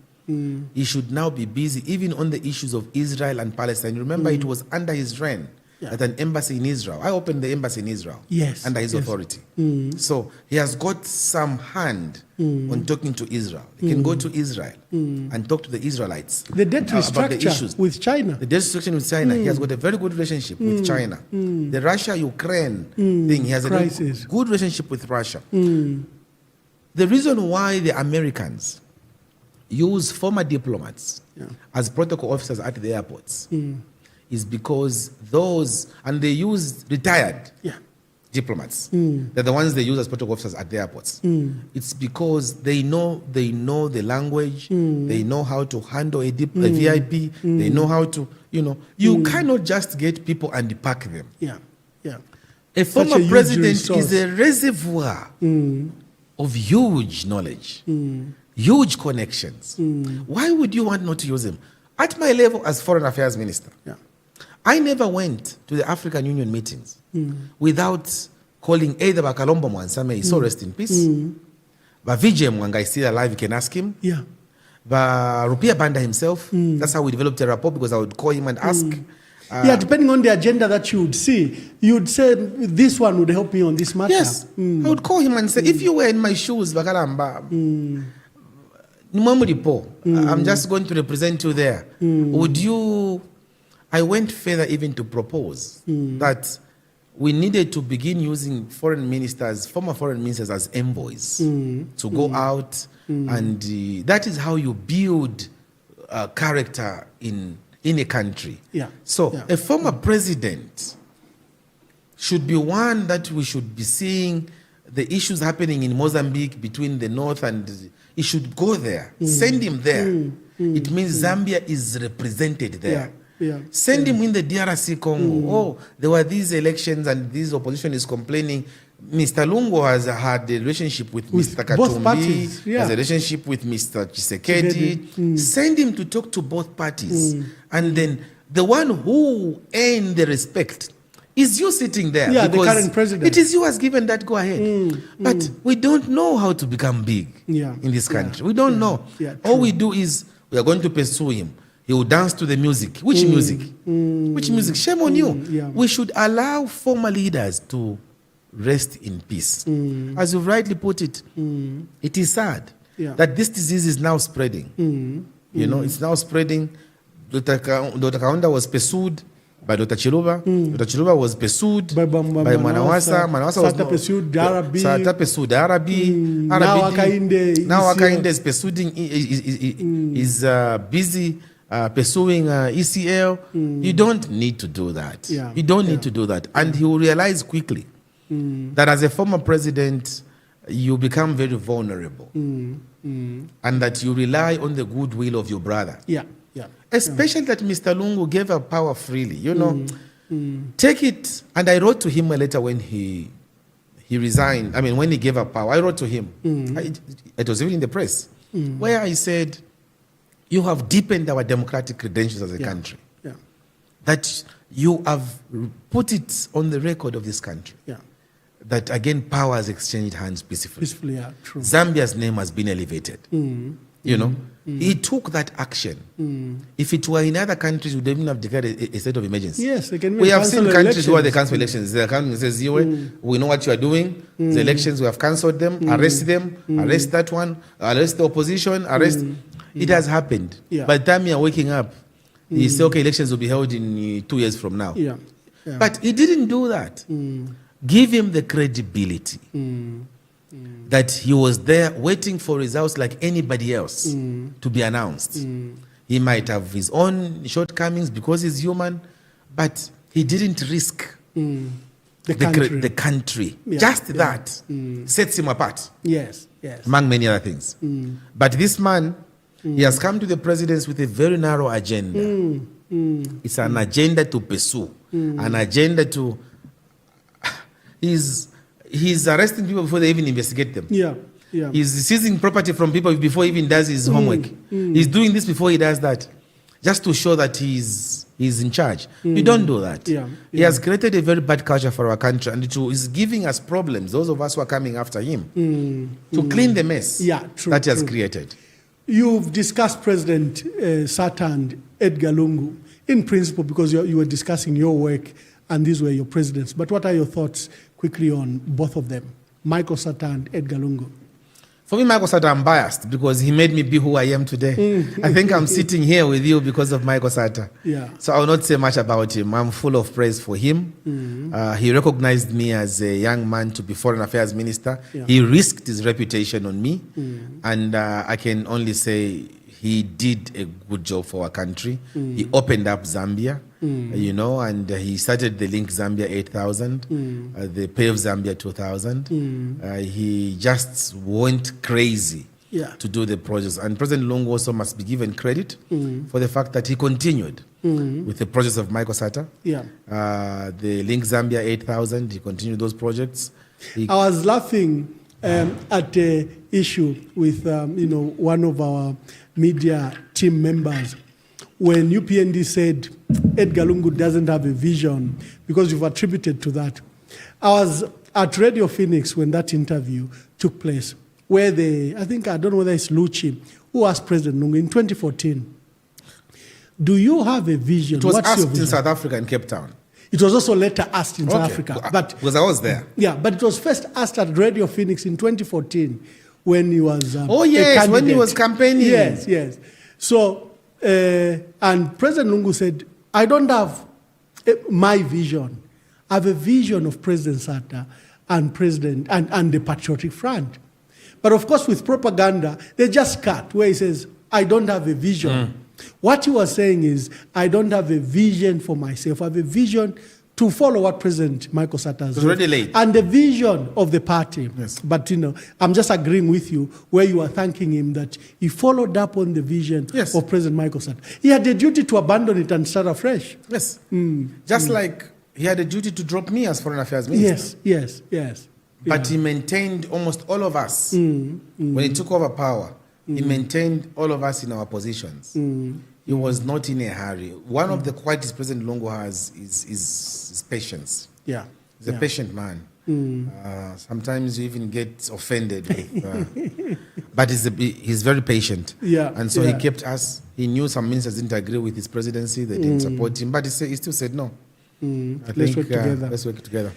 he should now be busy, even on the issues of Israel and Palestine. Remember, it was under his reign that an embassy in Israel, I opened the embassy in Israel under his authority. So he has got some hand on talking to Israel. He can go to Israel and talk to the Israelites. The debt restructure with China. The debt restructuring with China. He has got a very good relationship with China. The Russia-Ukraine thing, he has a good relationship with Russia. The reason why the Americans use former diplomats as protocol officers at the airports is because they use retired diplomats. They're the ones they use as protocol officers at the airports. It's because they know the language, they know how to handle a VIP, they know how to, you cannot just get people and pack them. A former president is a reservoir of huge knowledge. Huge connections. Why would you want not to use him? At my level as Foreign Affairs Minister, I never went to the African Union meetings without calling either Bakalombo Mwansame, he's so rest in peace, but Vijay Mwanga is still alive, you can ask him. But Rupiah Banda himself, that's how we developed a rapport, because I would call him and ask. Depending on the agenda that you would see, you would say, this one would help me on this matter. Yes, I would call him and say, if you were in my shoes, Bakalamba, I'm just going to represent you there. Would you... I went further even to propose that we needed to begin using former foreign ministers as envoys to go out, and that is how you build character in a country. A former president should be one that we should be seeing the issues happening in Mozambique between the north and... He should go there. Send him there. It means Zambia is represented there. Send him in the DRC Congo. Oh, there were these elections and this opposition is complaining. Mr. Lungu has had a relationship with Mr. both Katumbi, parties, yeah. has a relationship with Mr. Chisekedi. Send him to talk to both parties. And then the one who earned the respect is you sitting there. Yeah, the current president. It is you has given that go-ahead. But we don't know how to become big in this country. We don't know. Yeah, all we do is we are going to pursue him. He will dance to the music. Which music? Which music? Shame on you. Yeah. We should allow former leaders to rest in peace. As you rightly put it, it is sad that this disease is now spreading. You know, it's now spreading. Dr. Kaunda was pursued by Dr. Chiluba. Dr. Chiluba was pursued by Manawasa. Manawasa was pursued Darabi. Sata pursued Arabi. Now Akainde is pursuing, is busy pursuing ECL. You don't need to do that. You don't need to do that. And he will realize quickly that as a former president, you become very vulnerable. And that you rely on the goodwill of your brother. Especially that Mr. Lungu gave up power freely. You know, take it. And I wrote to him a letter when he resigned. I mean, when he gave up power, I wrote to him. It was even in the press, where I said, you have deepened our democratic credentials as a country. That you have put it on the record of this country. That again, power has exchanged hands peacefully. True. Zambia's name has been elevated. You know, he took that action. If it were in other countries, we would even have declared a state of emergency. Yes, they can. We have seen countries where they cancel elections. The country says, we know what you are doing. The elections, we have cancelled them. Arrest them. Arrest that one. Arrest the opposition. Arrest. It has happened. By the time you are waking up, you say, okay, elections will be held in 2 years from now. But he didn't do that. Give him the credibility that he was there waiting for results like anybody else to be announced. He might have his own shortcomings because he's human, but he didn't risk the country. Just that sets him apart. Yes. Among many other things. But this man, he has come to the presidency with a very narrow agenda. It's an agenda to pursue, an agenda to... He's arresting people before they even investigate them. He's seizing property from people before he even does his homework. He's doing this before he does that, just to show that he's in charge. You don't do that. He has created a very bad culture for our country, and it is giving us problems, those of us who are coming after him, to clean the mess that he has created. You've discussed President Sata and Edgar Lungu in principle because you were discussing your work and these were your presidents. But what are your thoughts quickly on both of them, Michael Sata and Edgar Lungu? For me, Michael Sata, I'm biased because he made me be who I am today. I think I'm sitting here with you because of Michael Sata. So I will not say much about him. I'm full of praise for him. He recognized me as a young man to be Foreign Affairs Minister. He risked his reputation on me. And I can only say he did a good job for our country. He opened up Zambia, you know, and he started the Link Zambia 8,000, the Pave Zambia 2,000. He just went crazy to do the projects. And President Lungu also must be given credit for the fact that he continued with the projects of Michael Sata. The Link Zambia 8,000, he continued those projects. I was laughing at the issue with one of our media team members when UPND said Edgar Lungu doesn't have a vision, because you've attributed to that. I was at Radio Phoenix when that interview took place, where I don't know whether it's Luchi, who asked President Lungu in 2014, do you have a vision? It was asked in South Africa in Cape Town. It was also later asked in South Africa. But, because I was there. But it was first asked at Radio Phoenix in 2014 when he was when he was campaigning. Yes. So, and President Lungu said, I don't have my vision. I have a vision of President Sata and the Patriotic Front. But of course, with propaganda, they just cut where he says, I don't have a vision. What he was saying is, I don't have a vision for myself. I have a vision to follow what President Michael Sata has done. Already late. And the vision of the party. But, I'm just agreeing with you where you are thanking him that he followed up on the vision of President Michael Sata. He had the duty to abandon it and start afresh. Just like he had a duty to drop me as Foreign Affairs Minister. Yes. but he maintained almost all of us. When he took over power, he maintained all of us in our positions. He was not in a hurry. One of the qualities President Lungu has is patience. Yeah. He's a patient man. Sometimes you even get offended with, but he's very patient. Yeah. And so he kept us. He knew some ministers didn't agree with his presidency, they didn't support him, but he still said no. Let's work together. Let's work together.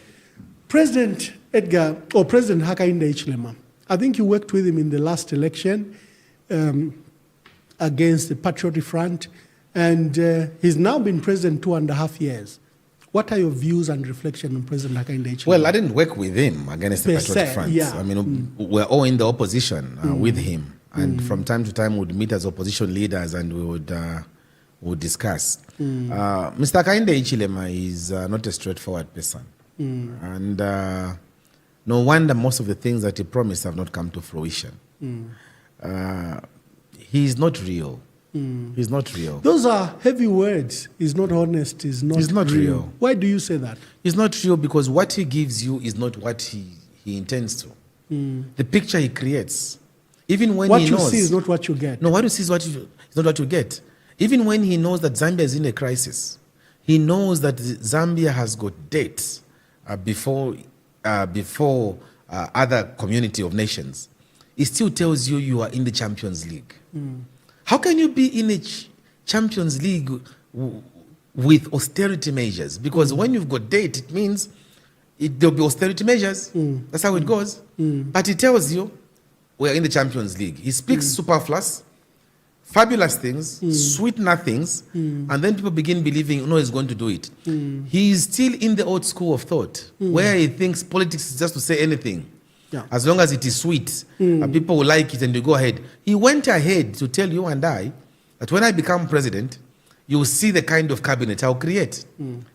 President President Hakainde Hichilema, I think you worked with him in the last election against the Patriotic Front, and he's now been president 2.5 years. What are your views and reflection on President Hakainde Hichilema? Well, I didn't work with him against the Patriotic Front. Yeah. I mean, we're all in the opposition with him. And from time to time, we'd meet as opposition leaders and we would discuss. Mr. Hakainde Hichilema is not a straightforward person. And no wonder most of the things that he promised have not come to fruition. He's not real. He's not real. Those are heavy words. He's not honest. He's not real. Why do you say that? He's not real because what he gives you is not what he intends to. The picture he creates, even when what he knows... What you see is not what you get. No, what you see is not what you get. Even when he knows that Zambia is in a crisis, he knows that Zambia has got debts before other community of nations. He still tells you you are in the Champions League. How can you be in a Champions League with austerity measures? Because when you've got debt, it means there'll be austerity measures. That's how it goes. But he tells you we're in the Champions League. He speaks superfluous, fabulous things, sweet nothings, and then people begin believing, no, he's going to do it. He is still in the old school of thought, where he thinks politics is just to say anything. Yeah. As long as it is sweet, people will like it and you go ahead. He went ahead to tell you and I that when I become president, you will see the kind of cabinet I'll create.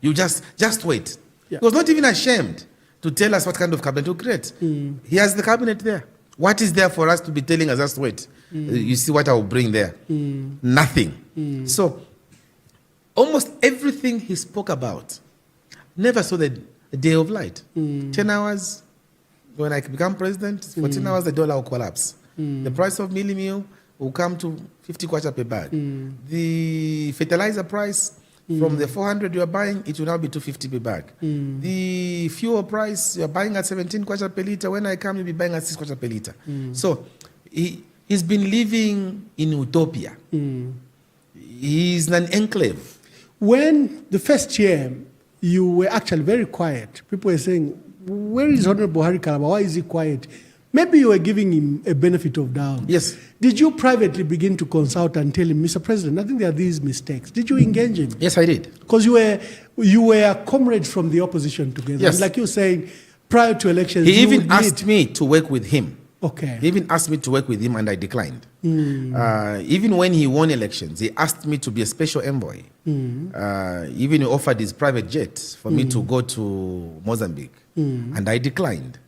You just wait. Yeah. He was not even ashamed to tell us what kind of cabinet he'll create. He has the cabinet there. What is there for us to be telling us just wait? You see what I will bring there? Nothing. So almost everything he spoke about never saw the day of light. 10 hours. When I become president, 14 hours, the dollar will collapse. The price of mealie meal will come to 50 kwacha per bag. The fertilizer price, from the 400 you are buying, it will now be 250 per bag. The fuel price, you are buying at 17 kwacha per liter. When I come, you'll be buying at 6 kwacha per liter. So he's been living in utopia. He's in an enclave. When the first year, you were actually very quiet. People were saying, where is Honorable Harry Kalaba? Why is he quiet? Maybe you were giving him a benefit of doubt. Yes. Did you privately begin to consult and tell him, Mr. President, I think there are these mistakes? Did you engage him? Yes, I did. Because you were comrades from the opposition together. Yes. And like you were saying, prior to elections, he even asked me to work with him. Okay. He even asked me to work with him and I declined. Even when he won elections, he asked me to be a special envoy. Even he offered his private jet for me to go to Mozambique. And I declined.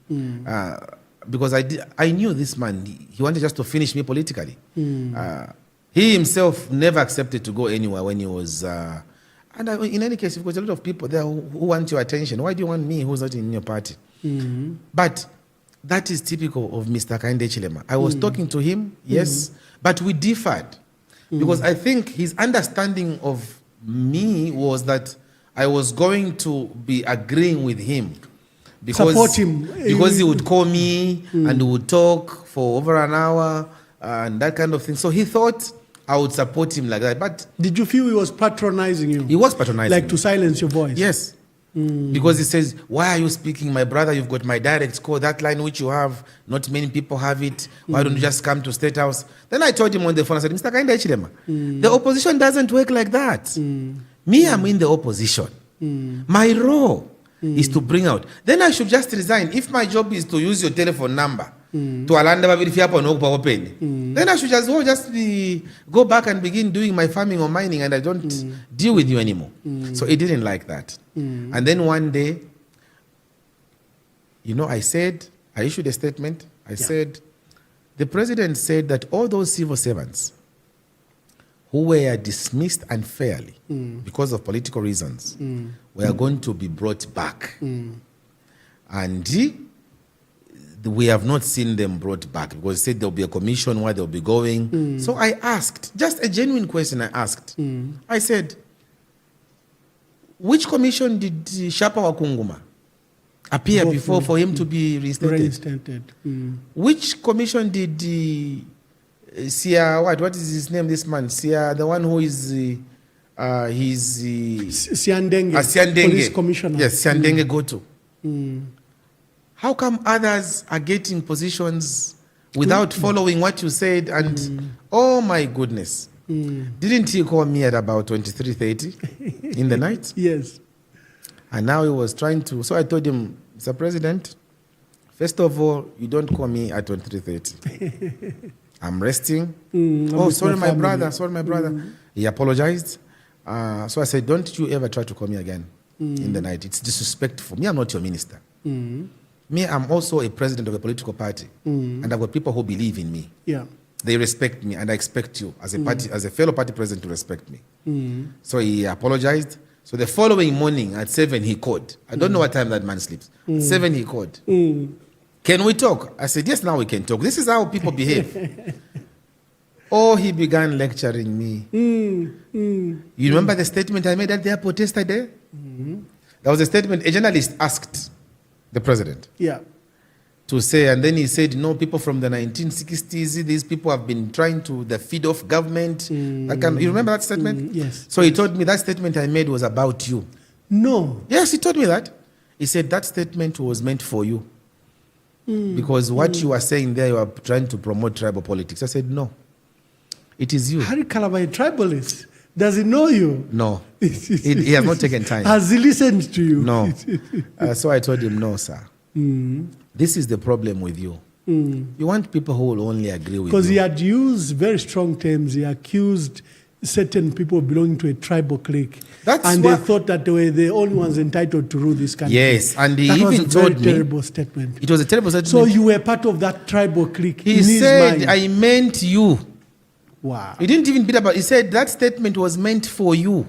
Because I knew this man, he wanted just to finish me politically. He himself never accepted to go anywhere when he was... in any case, because a lot of people there who want your attention. Why do you want me who's not in your party? But that is typical of Mr. Hakainde Hichilema. I was talking to him, yes, but we differed. Because I think his understanding of me was that I was going to be agreeing with him. Support him. Because he would call me and we would talk for over an hour and that kind of thing. So he thought I would support him like that. But did you feel he was patronizing you? He was patronizing Like me. to silence your voice? Yes. Because he says, why are you speaking? My brother, you've got my direct call. That line which you have, not many people have it. Why don't you just come to State House? Then I told him on the phone, I said, Mr. Hakainde Hichilema, the opposition doesn't work like that. Me, I'm in the opposition. My role is to bring out. Then I should just resign. If my job is to use your telephone number to alanda then I should just go back and begin doing my farming or mining and I don't deal with you anymore. So he didn't like that. And then one day, I issued a statement. I said, the president said that all those civil servants who were dismissed unfairly because of political reasons were going to be brought back. And we have not seen them brought back because they said there'll be a commission where they'll be going. So I asked, just a genuine question I asked. I said, which commission did Shapa Wakunguma appear before for him to be reinstated? Which commission did Sia, what is his name, this man? Sia, the one who is, Siandenge, police commissioner. Yes, Siandenge go to. How come others are getting positions without following what you said? And oh my goodness, didn't he call me at about 23:30 in the night? Yes. And now he was trying to. So I told him, Mr. President, first of all, you don't call me at 23:30. I'm resting. Oh, sorry, my brother. Sorry, my brother. He apologized. So I said, don't you ever try to call me again in the night. It's disrespectful. Me, I'm not your minister. Me, I'm also a president of a political party, and I've got people who believe in me. Yeah, they respect me, and I expect you as a party, as a fellow party president, to respect me. So he apologized. So the following morning at 7, he called. I don't know what time that man sleeps. 7, he called. Can we talk? I said, yes, now we can talk. This is how people behave. Oh, he began lecturing me. You remember the statement I made at the airport yesterday? There was a statement a journalist asked the president to say, and then he said, no, people from the 1960s, these people have been trying to feed off government. You remember that statement? Yes. So he told me that statement I made was about you. No. Yes, he told me that. He said that statement was meant for you. Because what you are saying there, you are trying to promote tribal politics. I said, no, it is you. Harry Kalaba, a tribalist. Does he know you? No. He has not taken time. Has he listened to you? No. So I told him, no, sir. This is the problem with you. You want people who will only agree with you. Because he had used very strong terms. He accused certain people belonging to a tribal clique. They thought that they were the only ones entitled to rule this country. Yes, and he that even was a told very terrible statement. It was a terrible statement. So you were part of that tribal clique. He said, I meant you. Wow. He didn't even beat about it. He said that statement was meant for you.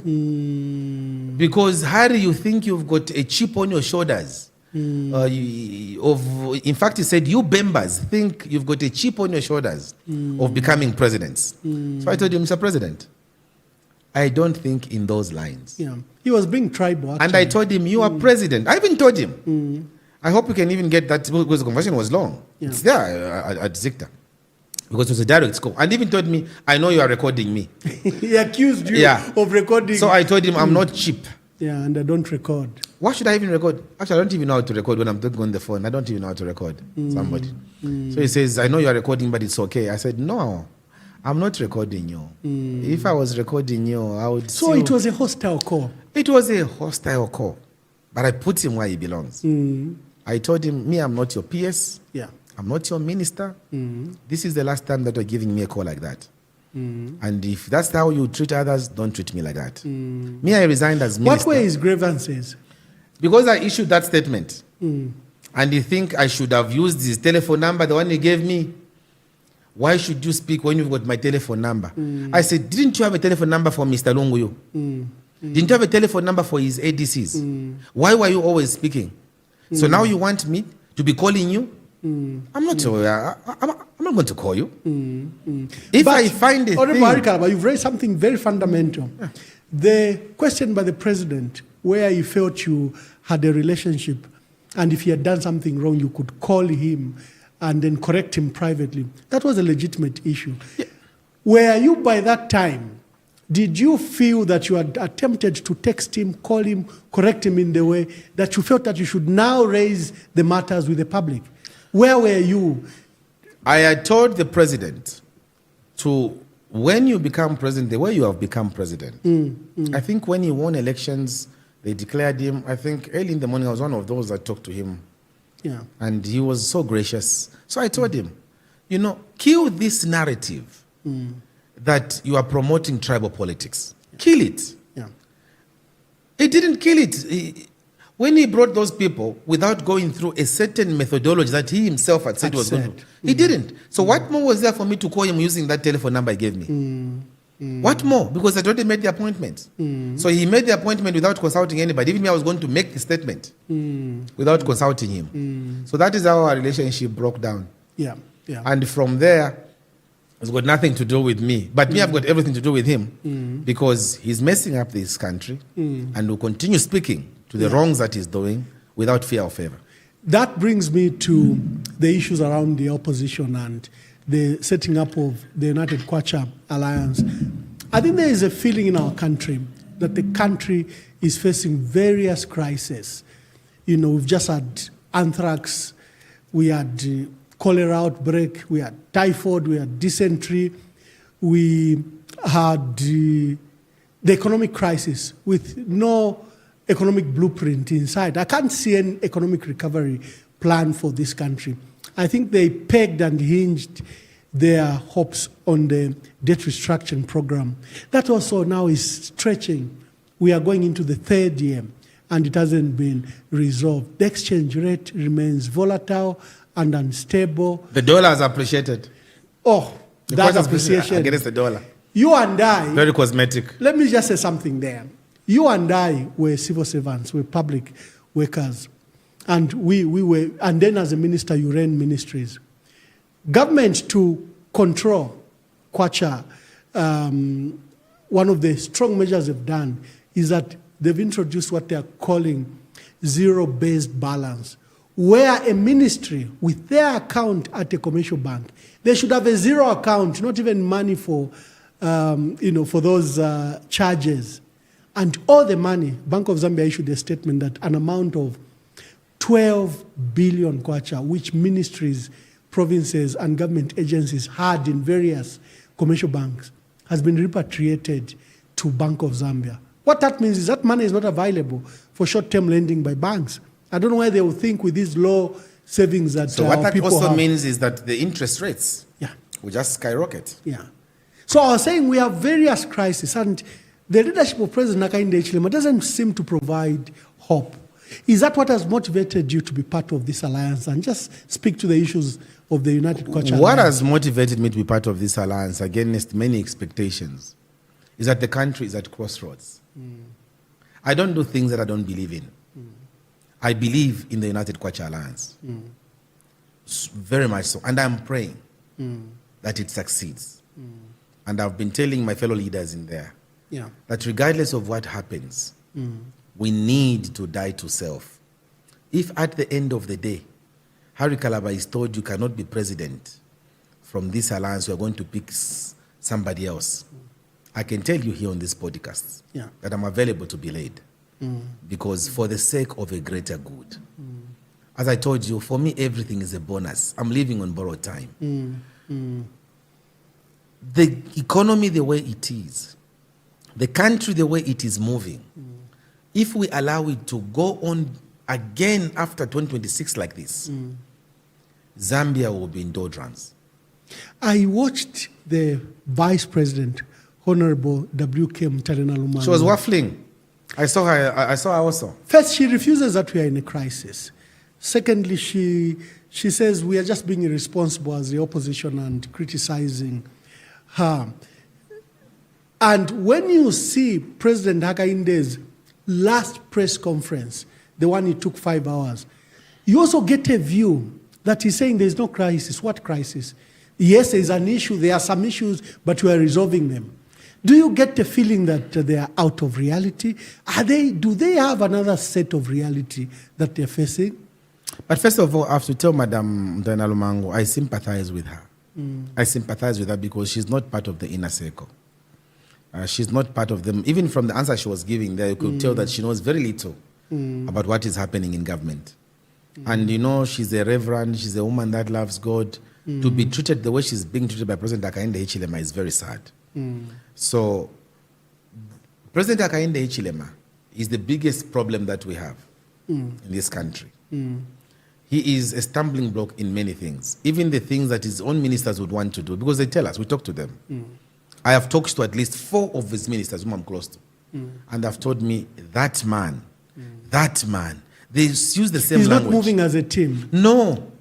Because, Harry, you think you've got a chip on your shoulders. In fact, he said, you Bembas think you've got a chip on your shoulders of becoming presidents. So I told him, Mr. President, I don't think in those lines. Yeah. He was being tribal, actually. And I told him, you are president. I even told him. I hope you can even get that, because the conversation was long. Yeah. It's there at Zicta. Because it was a direct scope. And even told me, I know you are recording me. He accused you of recording. So I told him, I'm not cheap. Yeah, and I don't record. Why should I even record? Actually, I don't even know how to record when I'm talking on the phone. I don't even know how to record somebody. So he says, I know you are recording, but it's okay. I said, no, I'm not recording you. If I was recording you, I would So it was a hostile call? It was a hostile call. But I put him where he belongs. I told him, me, I'm not your PS. Yeah. I'm not your minister. This is the last time that you're giving me a call like that. And if that's how you treat others, don't treat me like that. Me, I resigned as minister. What were his grievances? Because I issued that statement. And you think I should have used his telephone number, the one he gave me. Why should you speak when you've got my telephone number? I said, didn't you have a telephone number for Mr. Lungu? Didn't you have a telephone number for his ADCs? Why were you always speaking? So now you want me to be calling you? I'm not going to call you. If I find a thing... Harry Kalaba, you've raised something very fundamental. The question by the president, where he felt you had a relationship, and if he had done something wrong, you could call him and then correct him privately. That was a legitimate issue. Yeah. Were you, by that time, did you feel that you had attempted to text him, call him, correct him in the way that you felt that you should now raise the matters with the public? Where were you? I had told the president to, when you become president, the way you have become president. I think when he won elections, they declared him, I think early in the morning, I was one of those that talked to him. Yeah. And he was so gracious. So I told him, you know, kill this narrative that you are promoting tribal politics. Kill it. Yeah. He didn't kill it. When he brought those people without going through a certain methodology that he himself had said was going to, he didn't. So what more was there for me to call him using that telephone number he gave me? What more? Because I'd already made the appointment. So he made the appointment without consulting anybody. Even me, I was going to make the statement without consulting him. So that is how our relationship broke down. Yeah, yeah. And from there, it's got nothing to do with me. But me, I've got everything to do with him because he's messing up this country and will continue speaking to the wrongs that he's doing without fear or favor. That brings me to the issues around the opposition and the setting up of the United Kwacha Alliance. I think there is a feeling in our country that the country is facing various crises. You know, we've just had anthrax, we had cholera outbreak, we had typhoid, we had dysentery, we had the economic crisis with no economic blueprint inside. I can't see an economic recovery plan for this country. I think they pegged and hinged their hopes on the debt restructuring program. That also now is stretching. We are going into the third year and it hasn't been resolved. The exchange rate remains volatile and unstable. The dollar has appreciated. Oh, that appreciation against the dollar. You and I... Very cosmetic. Let me just say something there. You and I were civil servants, we're public workers. And we were, and then as a minister, you ran ministries. Government to control Kwacha, one of the strong measures they've done is that they've introduced what they are calling zero-based balance, where a ministry with their account at a commercial bank, they should have a zero account, not even money for, for those charges. And all the money, Bank of Zambia issued a statement that an amount of 12 billion kwacha, which ministries, provinces, and government agencies had in various commercial banks, has been repatriated to Bank of Zambia. What that means is that money is not available for short-term lending by banks. I don't know why they will think with these low savings that so what that people also have. means is that the interest rates will just skyrocket. Yeah. So I was saying we have various crises, and the leadership of President Hakainde Hichilema doesn't seem to provide hope. Is that what has motivated you to be part of this alliance and just speak to the issues of the United Kwacha Alliance? What has motivated me to be part of this alliance against many expectations is that the country is at crossroads. I don't do things that I don't believe in. I believe in the United Kwacha Alliance. Very much so. And I'm praying that it succeeds. And I've been telling my fellow leaders in there that regardless of what happens, we need to die to self. If at the end of the day, Harry Kalaba is told you cannot be president from this alliance, you are going to pick somebody else, I can tell you here on this podcast that I'm available to be led. Because for the sake of a greater good. As I told you, for me, everything is a bonus. I'm living on borrowed time. The economy the way it is, the country the way it is moving, if we allow it to go on again after 2026 like this, Zambia will be in doldrums. I watched the Vice President, Honorable W.K. Lungu. She was waffling. I saw her also. First, she refuses that we are in a crisis. Secondly, she says we are just being irresponsible as the opposition and criticizing her. And when you see President Hakainde's last press conference, the one he took 5 hours, you also get a view that he's saying there's no crisis. What crisis? Yes, there's an issue, there are some issues, but we are resolving them. Do you get the feeling that they are out of reality? Do they have another set of reality that they're facing? But first of all, I have to tell Madam Lumango, I sympathize with her. I sympathize with her because she's not part of the inner circle. She's not part of them. Even from the answer she was giving there, you could tell that she knows very little about what is happening in government. And you know, she's a reverend, she's a woman that loves God. To be treated the way she's being treated by President Hakainde Hichilema is very sad. So, President Hakainde Hichilema is the biggest problem that we have in this country. He is a stumbling block in many things, even the things that his own ministers would want to do, because they tell us, we talk to them. I have talked to at least 4 of his ministers whom I'm close to, and they've told me, that man, they use the same language. He's not moving as a team. No.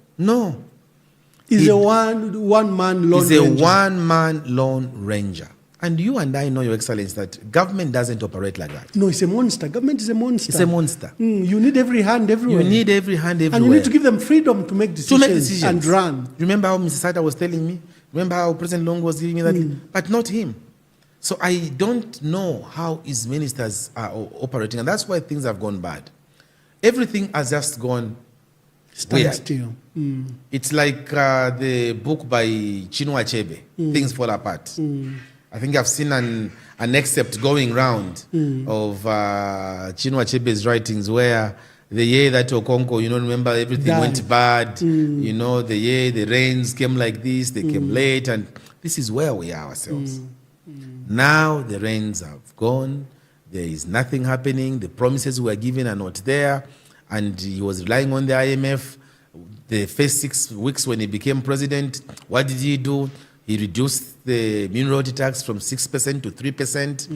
He's a one-man lone ranger. He's a one-man lone ranger. And you and I know, Your Excellency, that government doesn't operate like that. No, it's a monster. Government is a monster. It's a monster. You need every hand everywhere. You need every hand everywhere. And you need to give them freedom to make decisions, and run. Remember how Mr. Sata was telling me? Remember how President Lungu was giving me that? But not him. So I don't know how his ministers are operating. And that's why things have gone bad. Everything has just gone still. It's like the book by Chinua Achebe, Things Fall Apart. I think I've seen an excerpt going round of Chinua Achebe's writings where the year that Okonko, remember everything went bad. The year the rains came like this, they came late, and this is where we are ourselves. Now the rains have gone, there is nothing happening, the promises were given are not there, and he was relying on the IMF. The first 6 weeks when he became president, what did he do? He reduced the mineral tax from 6% to 3%.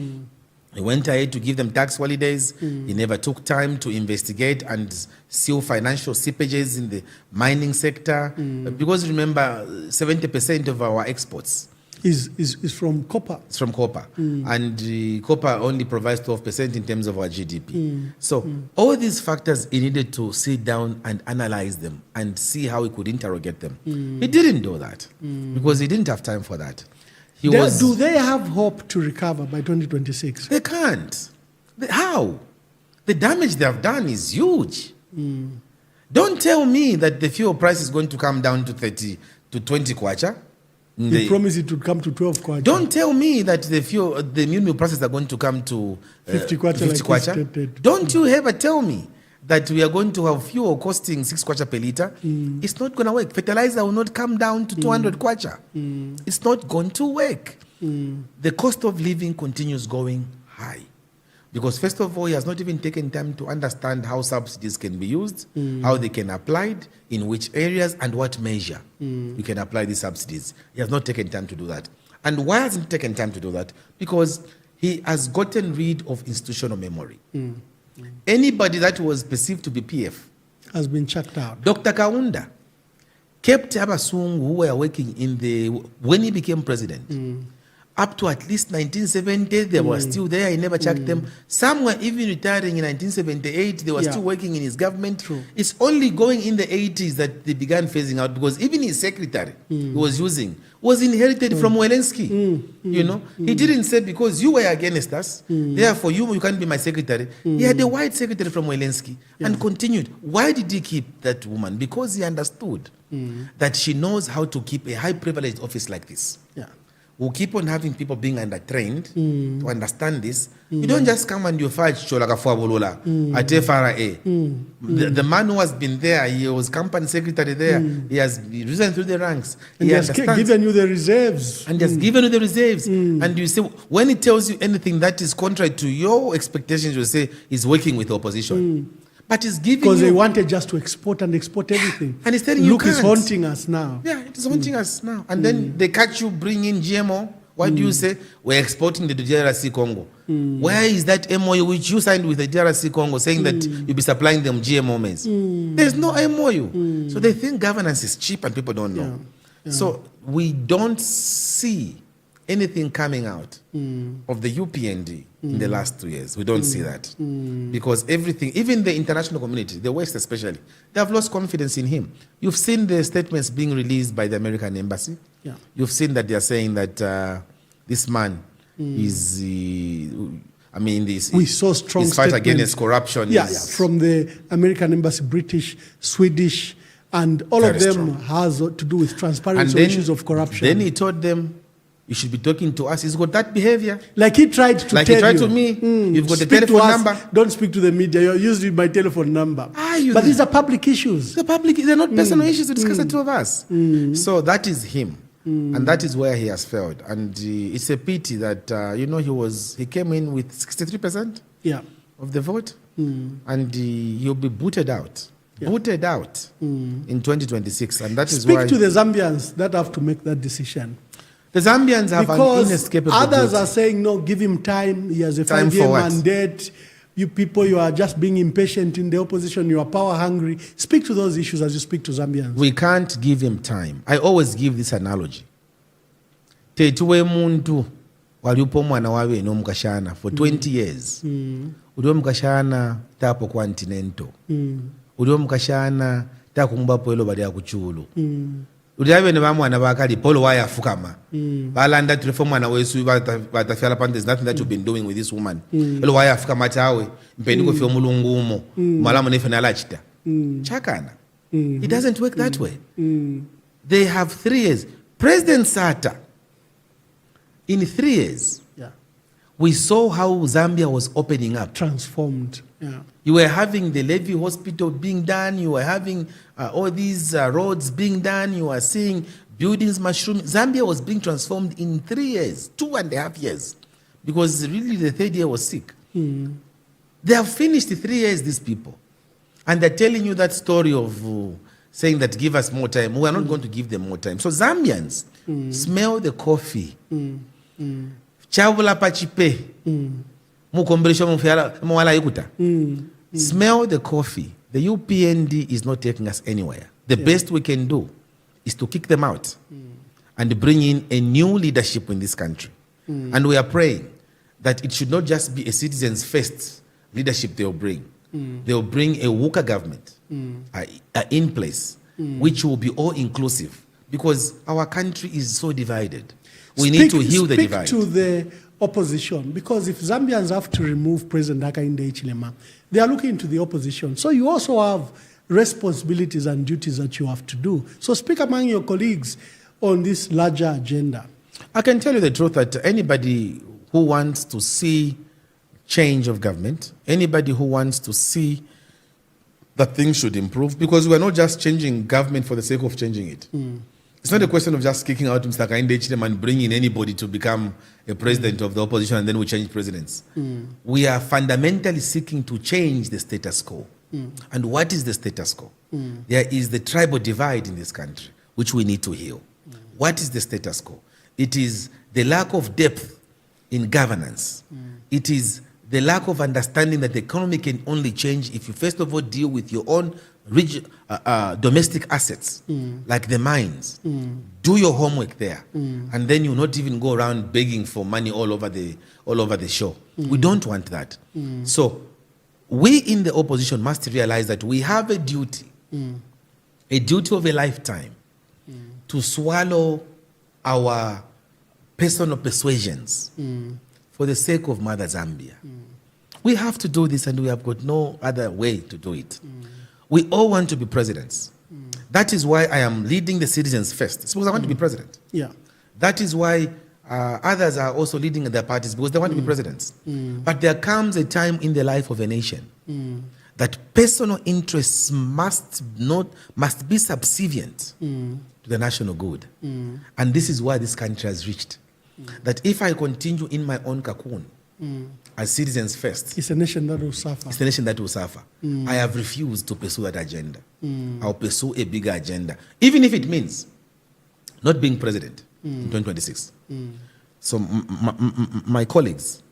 He went ahead to give them tax holidays. He never took time to investigate and seal financial seepages in the mining sector. Because remember, 70% of our exports is from copper. It's from copper. And copper only provides 12% in terms of our GDP. So all these factors, he needed to sit down and analyze them and see how he could interrogate them. He didn't do that because he didn't have time for that. Do they have hope to recover by 2026? They can't. How? The damage they have done is huge. Don't tell me that the fuel price is going to come down to 30 to 20 kwacha. They promised it would come to 12 kwacha. Don't tell me that the mineral prices are going to come to 50 kwacha. 50 kwacha. Don't you ever tell me that we are going to have fuel costing 6 kwacha per liter. It's not going to work. Fertilizer will not come down to 200 kwacha. It's not going to work. The cost of living continues going high. Because first of all, he has not even taken time to understand how subsidies can be used, how they can be applied, in which areas, and what measure you can apply these subsidies. He has not taken time to do that. And why hasn't he taken time to do that? Because he has gotten rid of institutional memory. Anybody that was perceived to be PF has been chucked out. Dr. Kaunda kept Abasungu, who were working when he became president. Up to at least 1970, they were still there. He never checked them. Some were even retiring in 1978. They were still working in his government. True. It's only going in the 80s that they began phasing out, because even his secretary he was using was inherited from Welensky. He didn't say, because you were against us, therefore you can't be my secretary. He had a white secretary from Welensky and continued. Why did he keep that woman? Because he understood that she knows how to keep a high privileged office like this. We'll keep on having people being under-trained to understand this. You don't just come and you fight Chola at FRA. The man who has been there, he was company secretary there, he has risen through the ranks. And he has given you the reserves. And he has given you the reserves. And you say, when he tells you anything that is contrary to your expectations, you say he's working with the opposition. But he's giving because they wanted just to export everything. And he's telling you, look, it's haunting us now. Yeah, it is haunting us now. And then they catch you bringing GMO. What do you say? We're exporting the DRC Congo. Where is that MOU which you signed with the DRC Congo saying that you'll be supplying them GMO maize? There's no MOU. So they think governance is cheap and people don't know. So we don't see anything coming out of the UPND in the last 2 years. We don't see that. Because everything, even the international community, the West especially, they have lost confidence in him. You've seen the statements being released by the American embassy. You've seen that they are saying that this man is, we saw strong his fight against corruption. From the American embassy, British, Swedish, and all of them has to do with transparency or issues of corruption. Then he told them, you should be talking to us. He's got that behavior. Like he tried to tell you. Like he tried to me. You've got the telephone number. Don't speak to the media. You're using my telephone number. But these are public issues. They're not personal issues to discuss the two of us. So that is him. And that is where he has failed. And it's a pity that, he came in with 63% of the vote. And he'll be booted out. Booted out in 2026. And that is why... Speak to the Zambians that have to make that decision. The Zambians have an inescapable others are saying, no, give him time. He has a 5-year mandate. You people, you are just being impatient in the opposition. You are power hungry. Speak to those issues as you speak to Zambians. We can't give him time. I always give this analogy. Tetuwe muntu waliupo mwana wawe no mkashana for 20 years. Uliwo mkashana tapo continental. Uliwo mkashana tapo kumbapo elo bali ya kuchulu. Uliawe ne bamwana bakali polo waya fukama. Balanda tulefo mwana wesu batafyala pan, there's nothing that you've been doing with this woman. Elo waya fukama tawe mpendi ko fyo mulungu umo. Malamu nefe nalachita. Chakana. It doesn't work that way. They have 3 years. President Sata, in 3 years, we saw how Zambia was opening up. Transformed. Yeah. You were having the Levy Hospital being done. You were having all these roads being done. You were seeing buildings mushrooming. Zambia was being transformed in 3 years, 2.5 years, because really the 3rd year was sick. They have finished 3 years, these people. And they're telling you that story of saying that give us more time. We are not going to give them more time. So Zambians, smell the coffee. Chavula pachipe. Smell the coffee. The UPND is not taking us anywhere. The best we can do is to kick them out and bring in a new leadership in this country. And we are praying that it should not just be a citizens first leadership they will bring. They will bring a UKA government in place, which will be all inclusive, because our country is so divided. We need to heal the divide. Speak to the opposition, because if Zambians have to remove President Hakainde Hichilema, they are looking to the opposition. So you also have responsibilities and duties that you have to do. So speak among your colleagues on this larger agenda. I can tell you the truth that anybody who wants to see change of government, anybody who wants to see that things should improve, because we are not just changing government for the sake of changing it. It's not a question of just kicking out Mr. Hakainde Hichilema and bringing anybody to become a president of the opposition and then we change presidents. We are fundamentally seeking to change the status quo. And what is the status quo? There is the tribal divide in this country, which we need to heal. What is the status quo? It is the lack of depth in governance. It is the lack of understanding that the economy can only change if you first of all deal with your own domestic assets, like the mines. Do your homework there, and then you not even go around begging for money all over the show. We don't want that. So we in the opposition must realize that we have a duty of a lifetime, to swallow our personal persuasions for the sake of Mother Zambia. We have to do this, and we have got no other way to do it. We all want to be presidents. That is why I am leading the citizens first. Suppose I want to be president. Yeah. That is why others are also leading their parties, because they want to be presidents. But there comes a time in the life of a nation that personal interests must be subservient to the national good. And this is why this country has reached. That if I continue in my own cocoon, as citizens first, it's a nation that will suffer. It's a nation that will suffer. I have refused to pursue that agenda. I'll pursue a bigger agenda, even if it means not being president in 2026. So my colleagues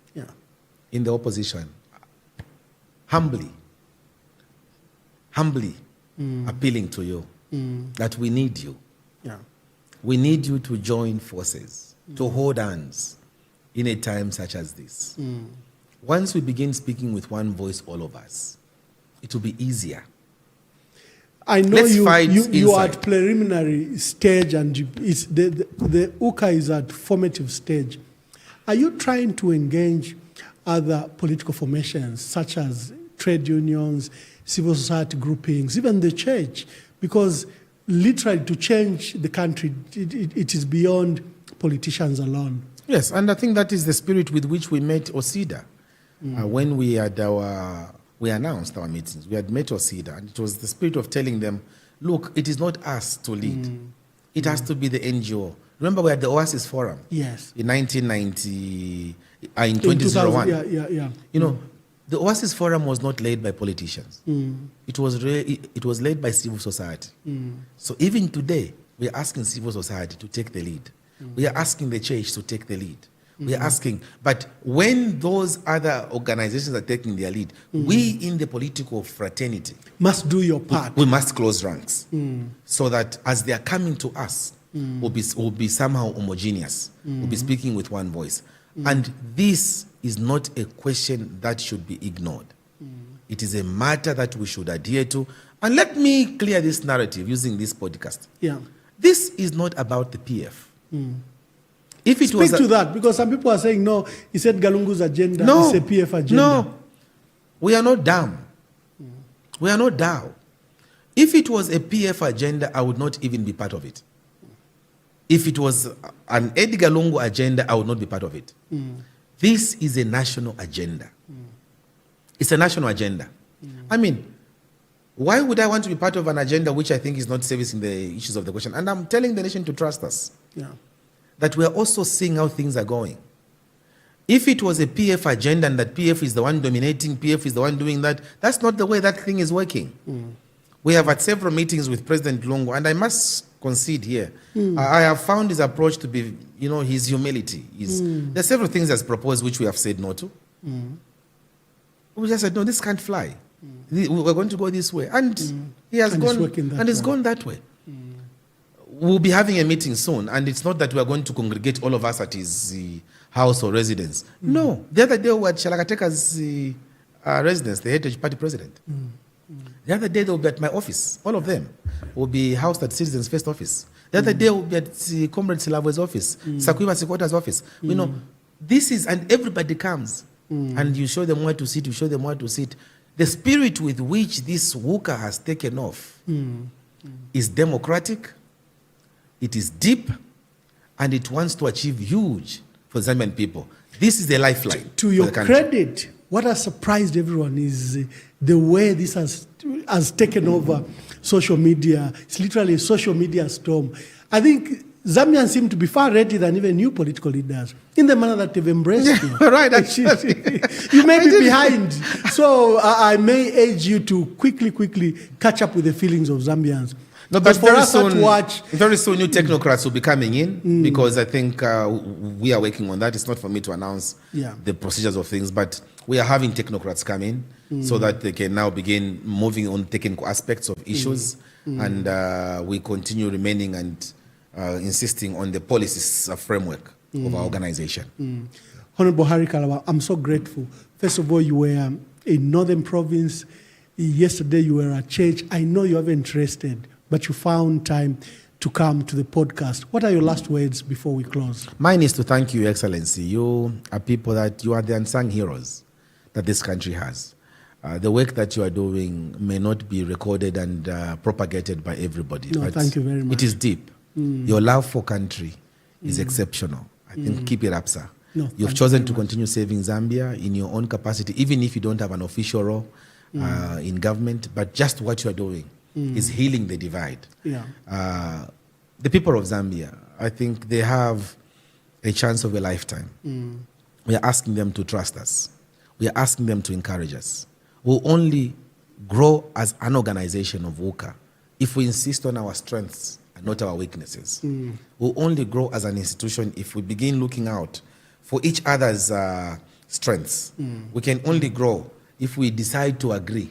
in the opposition, humbly appealing to you that we need you. We need you to join forces, to hold hands in a time such as this. Once we begin speaking with one voice, all of us, it will be easier. I know you are at preliminary stage, and it's the UKA is at formative stage. Are you trying to engage other political formations, such as trade unions, civil society groupings, even the church? Because literally to change the country, it is beyond politicians alone. Yes, and I think that is the spirit with which we met OSIDA. When we announced our meetings, we had met OSIDA, and it was the spirit of telling them, look, it is not us to lead. It has to be the NGO. Remember, we had the Oasis Forum. Yes. In 1990, in 2001. Yeah. You know, the Oasis Forum was not led by politicians. It was led by civil society. So even today, we are asking civil society to take the lead. We are asking the church to take the lead. We are asking, but when those other organizations are taking their lead, we in the political fraternity must do your part. We must close ranks so that as they are coming to us, we'll be somehow homogeneous. We'll be speaking with one voice. And this is not a question that should be ignored. It is a matter that we should adhere to. And let me clear this narrative using this podcast. Yeah. This is not about the PF. If it Speak to that, because some people are saying, no, he said Galungu's agenda is a PF agenda. No, we are not dumb. We are not dumb. If it was a PF agenda, I would not even be part of it. If it was an Edgar Lungu agenda, I would not be part of it. This is a national agenda. It's a national agenda. I mean, why would I want to be part of an agenda which I think is not servicing the issues of the question? And I'm telling the nation to trust us. Yeah. That we are also seeing how things are going. If it was a PF agenda and that PF is the one dominating, PF is the one doing that, that's not the way that thing is working. We have had several meetings with President Lungu, and I must concede here. I have found his approach to be, his humility. There are several things that's proposed which we have said no to. We just said, no, this can't fly. We're going to go this way. And he has gone, and it's gone that way. We'll be having a meeting soon, and it's not that we are going to congregate all of us at his house or residence. No. The other day we were at Shalakateka's residence, the Heritage Party president. The other day they will be at my office. All of them will be housed at Citizens First office. The other day will be at Comrade Silave's office, Sakuiba Sikota's office. This is, and everybody comes. And you show them where to sit, you show them where to sit. The spirit with which this UKA has taken off is democratic, it is deep, and it wants to achieve huge for Zambian people. This is the lifeline. To your credit, what has surprised everyone is the way this has taken over social media. It's literally a social media storm. I think Zambians seem to be far ready than even new political leaders in the manner that they've embraced you. Right, actually. You may be behind. So I may urge you to quickly catch up with the feelings of Zambians. No, but very soon new technocrats will be coming in because I think we are working on that. It's not for me to announce the procedures of things, but we are having technocrats come in so that they can now begin moving on technical aspects of issues, and we continue remaining and insisting on the policies framework of our organization. Honorable Harry Kalaba, I'm so grateful. First of all, you were in Northern Province. Yesterday you were at church. I know you haven't rested, but you found time to come to the podcast. What are your last words before we close? Mine is to thank you, Excellency. You are people that you are the unsung heroes that this country has. The work that you are doing may not be recorded and propagated by everybody. No, but thank you very much. It is deep. Your love for country is exceptional. I think keep it up, sir. No, you've chosen to continue serving Zambia in your own capacity, even if you don't have an official role in government, but just what you are doing is healing the divide. The people of Zambia, I think they have a chance of a lifetime. We are asking them to trust us. We are asking them to encourage us. We'll only grow as an organization of UKA if we insist on our strengths and not our weaknesses. We'll only grow as an institution if we begin looking out for each other's strengths. We can only grow if we decide to agree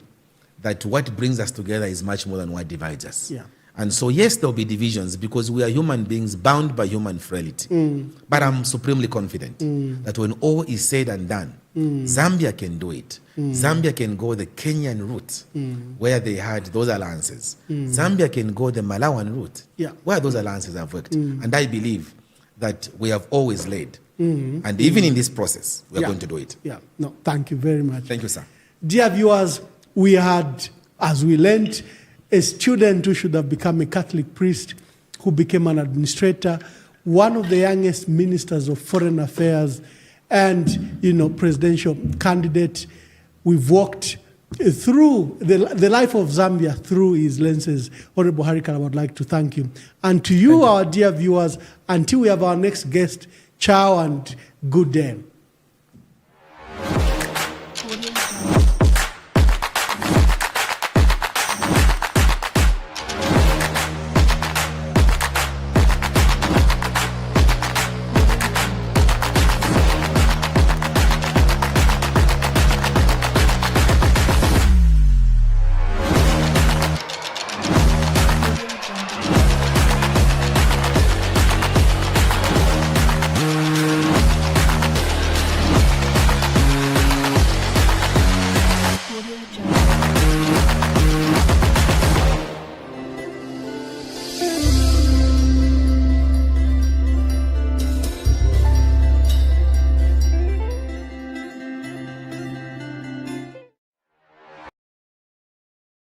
that what brings us together is much more than what divides us. And so, yes, there will be divisions because we are human beings bound by human frailty. But I'm supremely confident that when all is said and done, Zambia can do it. Zambia can go the Kenyan route where they had those alliances. Zambia can go the Malawian route where those alliances have worked. And I believe that we have always led. And even in this process, we are going to do it. No, thank you very much. Thank you, sir. Dear viewers, we had, as we learned, a student who should have become a Catholic priest who became an administrator, one of the youngest ministers of foreign affairs, and presidential candidate. We've walked through the life of Zambia through his lenses. Honorable Harry Kalaba, I would like to thank you. And to you, our dear viewers, until we have our next guest, ciao and good day.